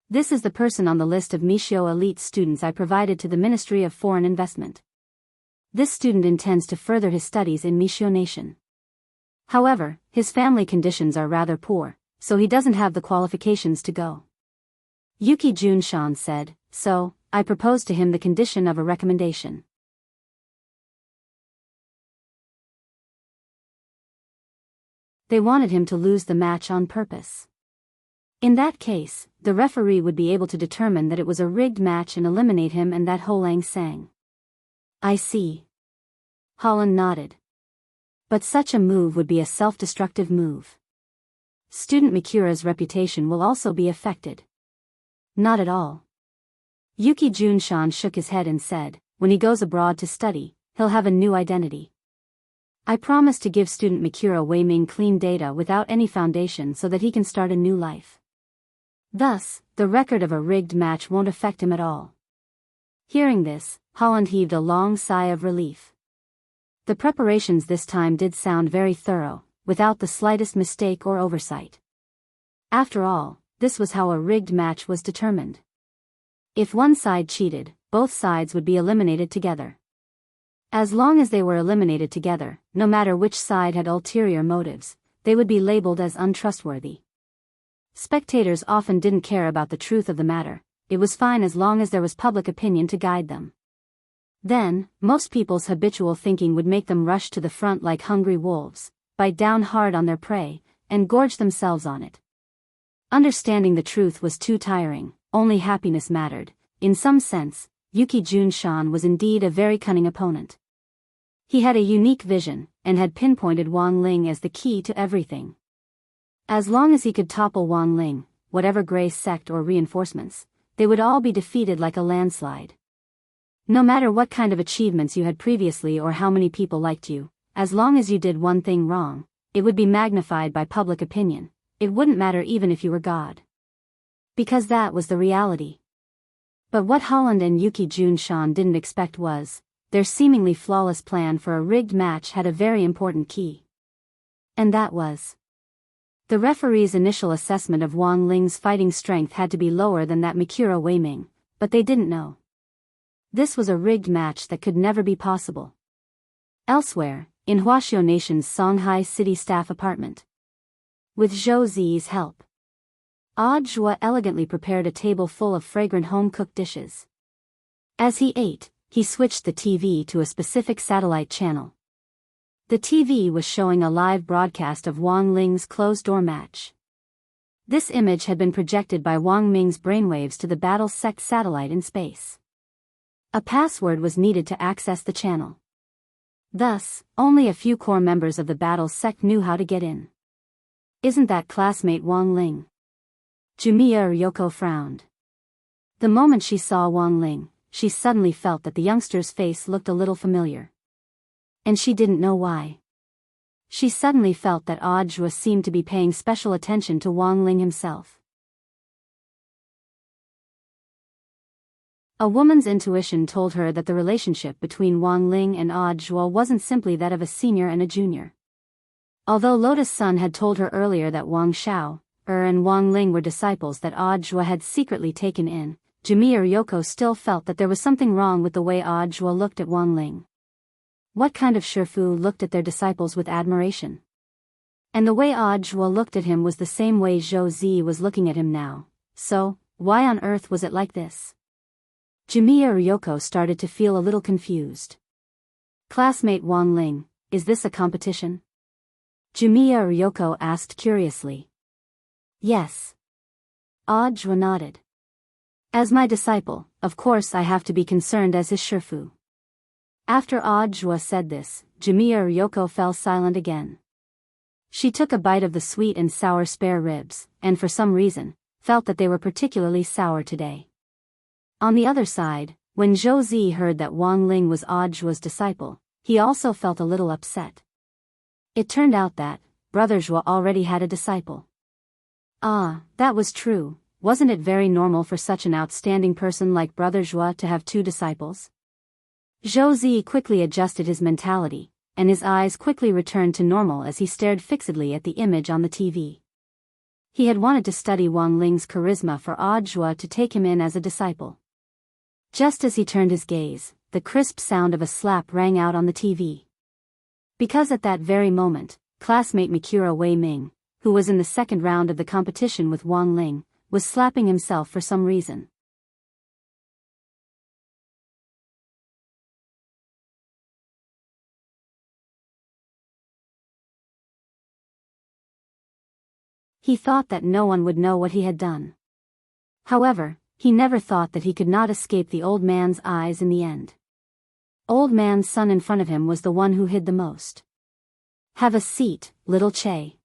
This is the person on the list of Mishio elite students I provided to the Ministry of Foreign Investment. This student intends to further his studies in Mishio Nation. However, his family conditions are rather poor, so he doesn't have the qualifications to go. Yuki Junshan said, so, I proposed to him the condition of a recommendation. They wanted him to lose the match on purpose. In that case, the referee would be able to determine that it was a rigged match and eliminate him and that Holang Sang. I see. Holland nodded. But such a move would be a self-destructive move. Student Mikura's reputation will also be affected. Not at all. Yuki Junshan shook his head and said, when he goes abroad to study, he'll have a new identity. I promise to give student Mikura Weiming clean data without any foundation so that he can start a new life. Thus, the record of a rigged match won't affect him at all. Hearing this, Holland heaved a long sigh of relief. The preparations this time did sound very thorough, without the slightest mistake or oversight. After all, this was how a rigged match was determined. If one side cheated, both sides would be eliminated together. As long as they were eliminated together, no matter which side had ulterior motives, they would be labeled as untrustworthy. Spectators often didn't care about the truth of the matter. It was fine as long as there was public opinion to guide them. Then, most people's habitual thinking would make them rush to the front like hungry wolves, bite down hard on their prey, and gorge themselves on it. Understanding the truth was too tiring, only happiness mattered. In some sense, Yuki Jun-shan was indeed a very cunning opponent. He had a unique vision, and had pinpointed Wang Ling as the key to everything. As long as he could topple Wang Ling, whatever gray sect or reinforcements, they would all be defeated like a landslide. No matter what kind of achievements you had previously or how many people liked you, as long as you did one thing wrong, it would be magnified by public opinion. It wouldn't matter even if you were God. Because that was the reality. But what Holland and Yuki Jun-shan didn't expect was, their seemingly flawless plan for a rigged match had a very important key. And that was, the referee's initial assessment of Wang Ling's fighting strength had to be lower than that Mikuro Weiming, but they didn't know. This was a rigged match that could never be possible. Elsewhere, in Huaxiao Nation's Songhai City staff apartment. With Zhou Zi's help, Zhua elegantly prepared a table full of fragrant home-cooked dishes. As he ate, he switched the TV to a specific satellite channel. The TV was showing a live broadcast of Wang Ling's closed-door match. This image had been projected by Wang Ming's brainwaves to the Battle Sect satellite in space. A password was needed to access the channel. Thus, only a few core members of the Battle Sect knew how to get in. Isn't that classmate Wang Ling? Jumiya Ryoko frowned. The moment she saw Wang Ling, she suddenly felt that the youngster's face looked a little familiar. And she didn't know why. She suddenly felt that Zhua seemed to be paying special attention to Wang Ling himself. A woman's intuition told her that the relationship between Wang Ling and Zhua wasn't simply that of a senior and a junior. Although Lotus Sun had told her earlier that Wang Xiao, and Wang Ling were disciples that Zhua had secretly taken in, Jumiya Ryoko still felt that there was something wrong with the way Zhua looked at Wang Ling. What kind of Shifu looked at their disciples with admiration? And the way Zhua looked at him was the same way Zhou Zi was looking at him now, so, why on earth was it like this? Jumiya Ryoko started to feel a little confused. Classmate Wang Ling, is this a competition? Jumiya Ryoko asked curiously. Yes. Zhua nodded. As my disciple, of course I have to be concerned as his Shifu. After Zhua said this, Jumiya Ryoko fell silent again. She took a bite of the sweet and sour spare ribs, and for some reason, felt that they were particularly sour today. On the other side, when Zhou Zi heard that Wang Ling was Zhua's disciple, he also felt a little upset. It turned out that, Brother Zhua already had a disciple. That was true. Wasn't it very normal for such an outstanding person like Brother Zhua to have two disciples? Zhou Zi quickly adjusted his mentality, and his eyes quickly returned to normal as he stared fixedly at the image on the TV. He had wanted to study Wang Ling's charisma for Zhua to take him in as a disciple. Just as he turned his gaze, the crisp sound of a slap rang out on the TV. Because at that very moment, classmate Mikuro Weiming, who was in the second round of the competition with Wang Ling, was slapping himself for some reason. He thought that no one would know what he had done. However, he never thought that he could not escape the old man's eyes in the end. Old man's son in front of him was the one who hid the most. Have a seat, little Che.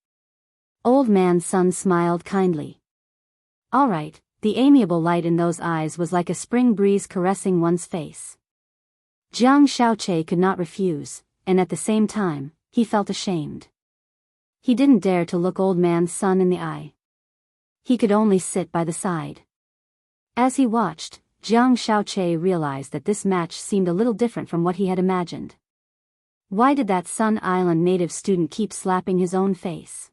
Old man's son smiled kindly. All right, the amiable light in those eyes was like a spring breeze caressing one's face. Jiang Xiaoche could not refuse, and at the same time, he felt ashamed. He didn't dare to look old man's son in the eye. He could only sit by the side. As he watched, Jiang Shaoqi realized that this match seemed a little different from what he had imagined. Why did that Sun Island native student keep slapping his own face?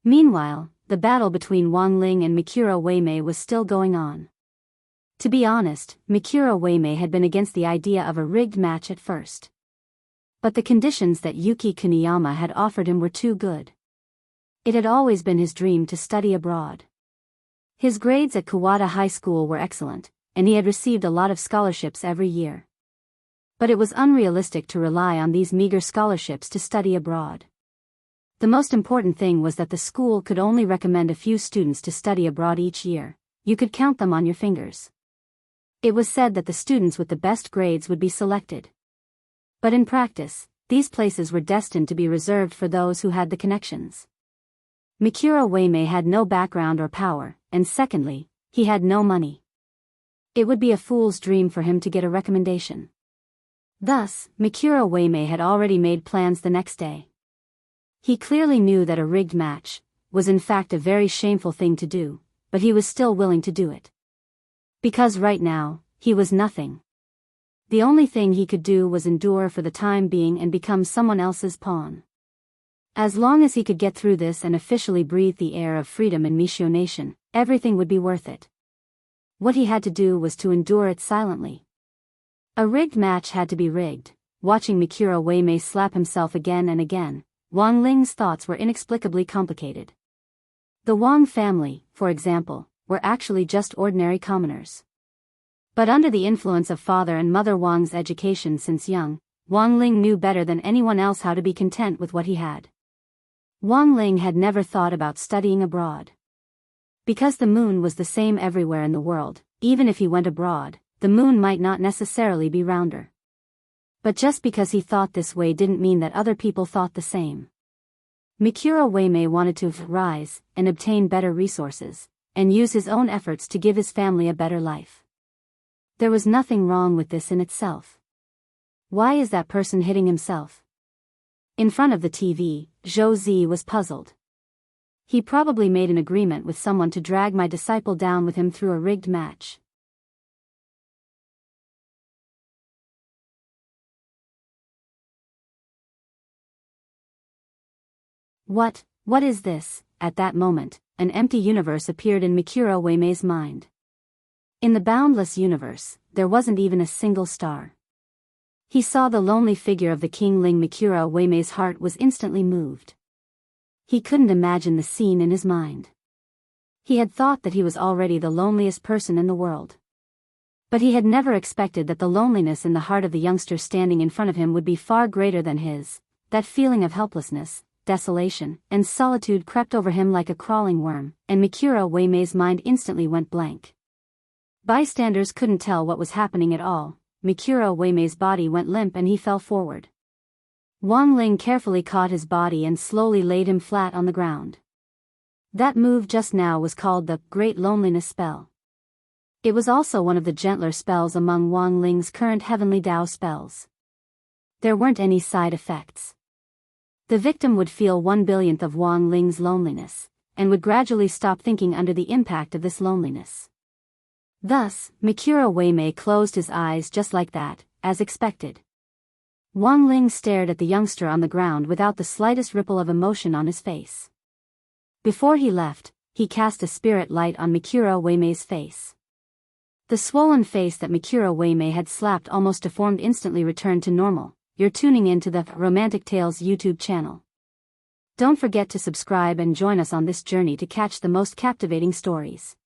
Meanwhile, the battle between Wang Ling and Mikuro Weimei was still going on. To be honest, Mikuro Weimei had been against the idea of a rigged match at first. But the conditions that Yuki Kuniyama had offered him were too good. It had always been his dream to study abroad. His grades at Kawada High School were excellent, and he had received a lot of scholarships every year. But it was unrealistic to rely on these meager scholarships to study abroad. The most important thing was that the school could only recommend a few students to study abroad each year. You could count them on your fingers. It was said that the students with the best grades would be selected. But in practice, these places were destined to be reserved for those who had the connections. Mikuro Weimei had no background or power, and secondly, he had no money. It would be a fool's dream for him to get a recommendation. Thus, Mikuro Weimei had already made plans the next day. He clearly knew that a rigged match was in fact a very shameful thing to do, but he was still willing to do it. Because right now, he was nothing. The only thing he could do was endure for the time being and become someone else's pawn. As long as he could get through this and officially breathe the air of freedom in Mishio Nation, everything would be worth it. What he had to do was to endure it silently. A rigged match had to be rigged. Watching Mikuro Weimei slap himself again and again, Wang Ling's thoughts were inexplicably complicated. The Wang family, for example, were actually just ordinary commoners. But under the influence of father and mother Wang's education since young, Wang Ling knew better than anyone else how to be content with what he had. Wang Ling had never thought about studying abroad. Because the moon was the same everywhere in the world, even if he went abroad, the moon might not necessarily be rounder. But just because he thought this way didn't mean that other people thought the same. Mikuro Weimei wanted to rise and obtain better resources, and use his own efforts to give his family a better life. There was nothing wrong with this in itself. Why is that person hitting himself? In front of the TV, Zhou Zi was puzzled. He probably made an agreement with someone to drag my disciple down with him through a rigged match. What is this? At that moment, an empty universe appeared in Mikuro Weimei's mind. In the boundless universe, there wasn't even a single star. He saw the lonely figure of the King Ling. Mikuro Weimei's heart was instantly moved. He couldn't imagine the scene in his mind. He had thought that he was already the loneliest person in the world. But he had never expected that the loneliness in the heart of the youngster standing in front of him would be far greater than his. That feeling of helplessness, desolation, and solitude crept over him like a crawling worm, and Mikuro Weimei's mind instantly went blank. Bystanders couldn't tell what was happening at all. Mikuro Weimei's body went limp and he fell forward. Wang Ling carefully caught his body and slowly laid him flat on the ground. That move just now was called the Great Loneliness Spell. It was also one of the gentler spells among Wang Ling's current Heavenly Dao spells. There weren't any side effects. The victim would feel 1/1000th of Wang Ling's loneliness, and would gradually stop thinking under the impact of this loneliness. Thus, Mikuro Weimei closed his eyes just like that, as expected. Wang Ling stared at the youngster on the ground without the slightest ripple of emotion on his face. Before he left, he cast a spirit light on Mikuro Weimei's face. The swollen face that Mikuro Weimei had slapped almost deformed instantly returned to normal. You're tuning into the Romantic Tales YouTube channel. Don't forget to subscribe and join us on this journey to catch the most captivating stories.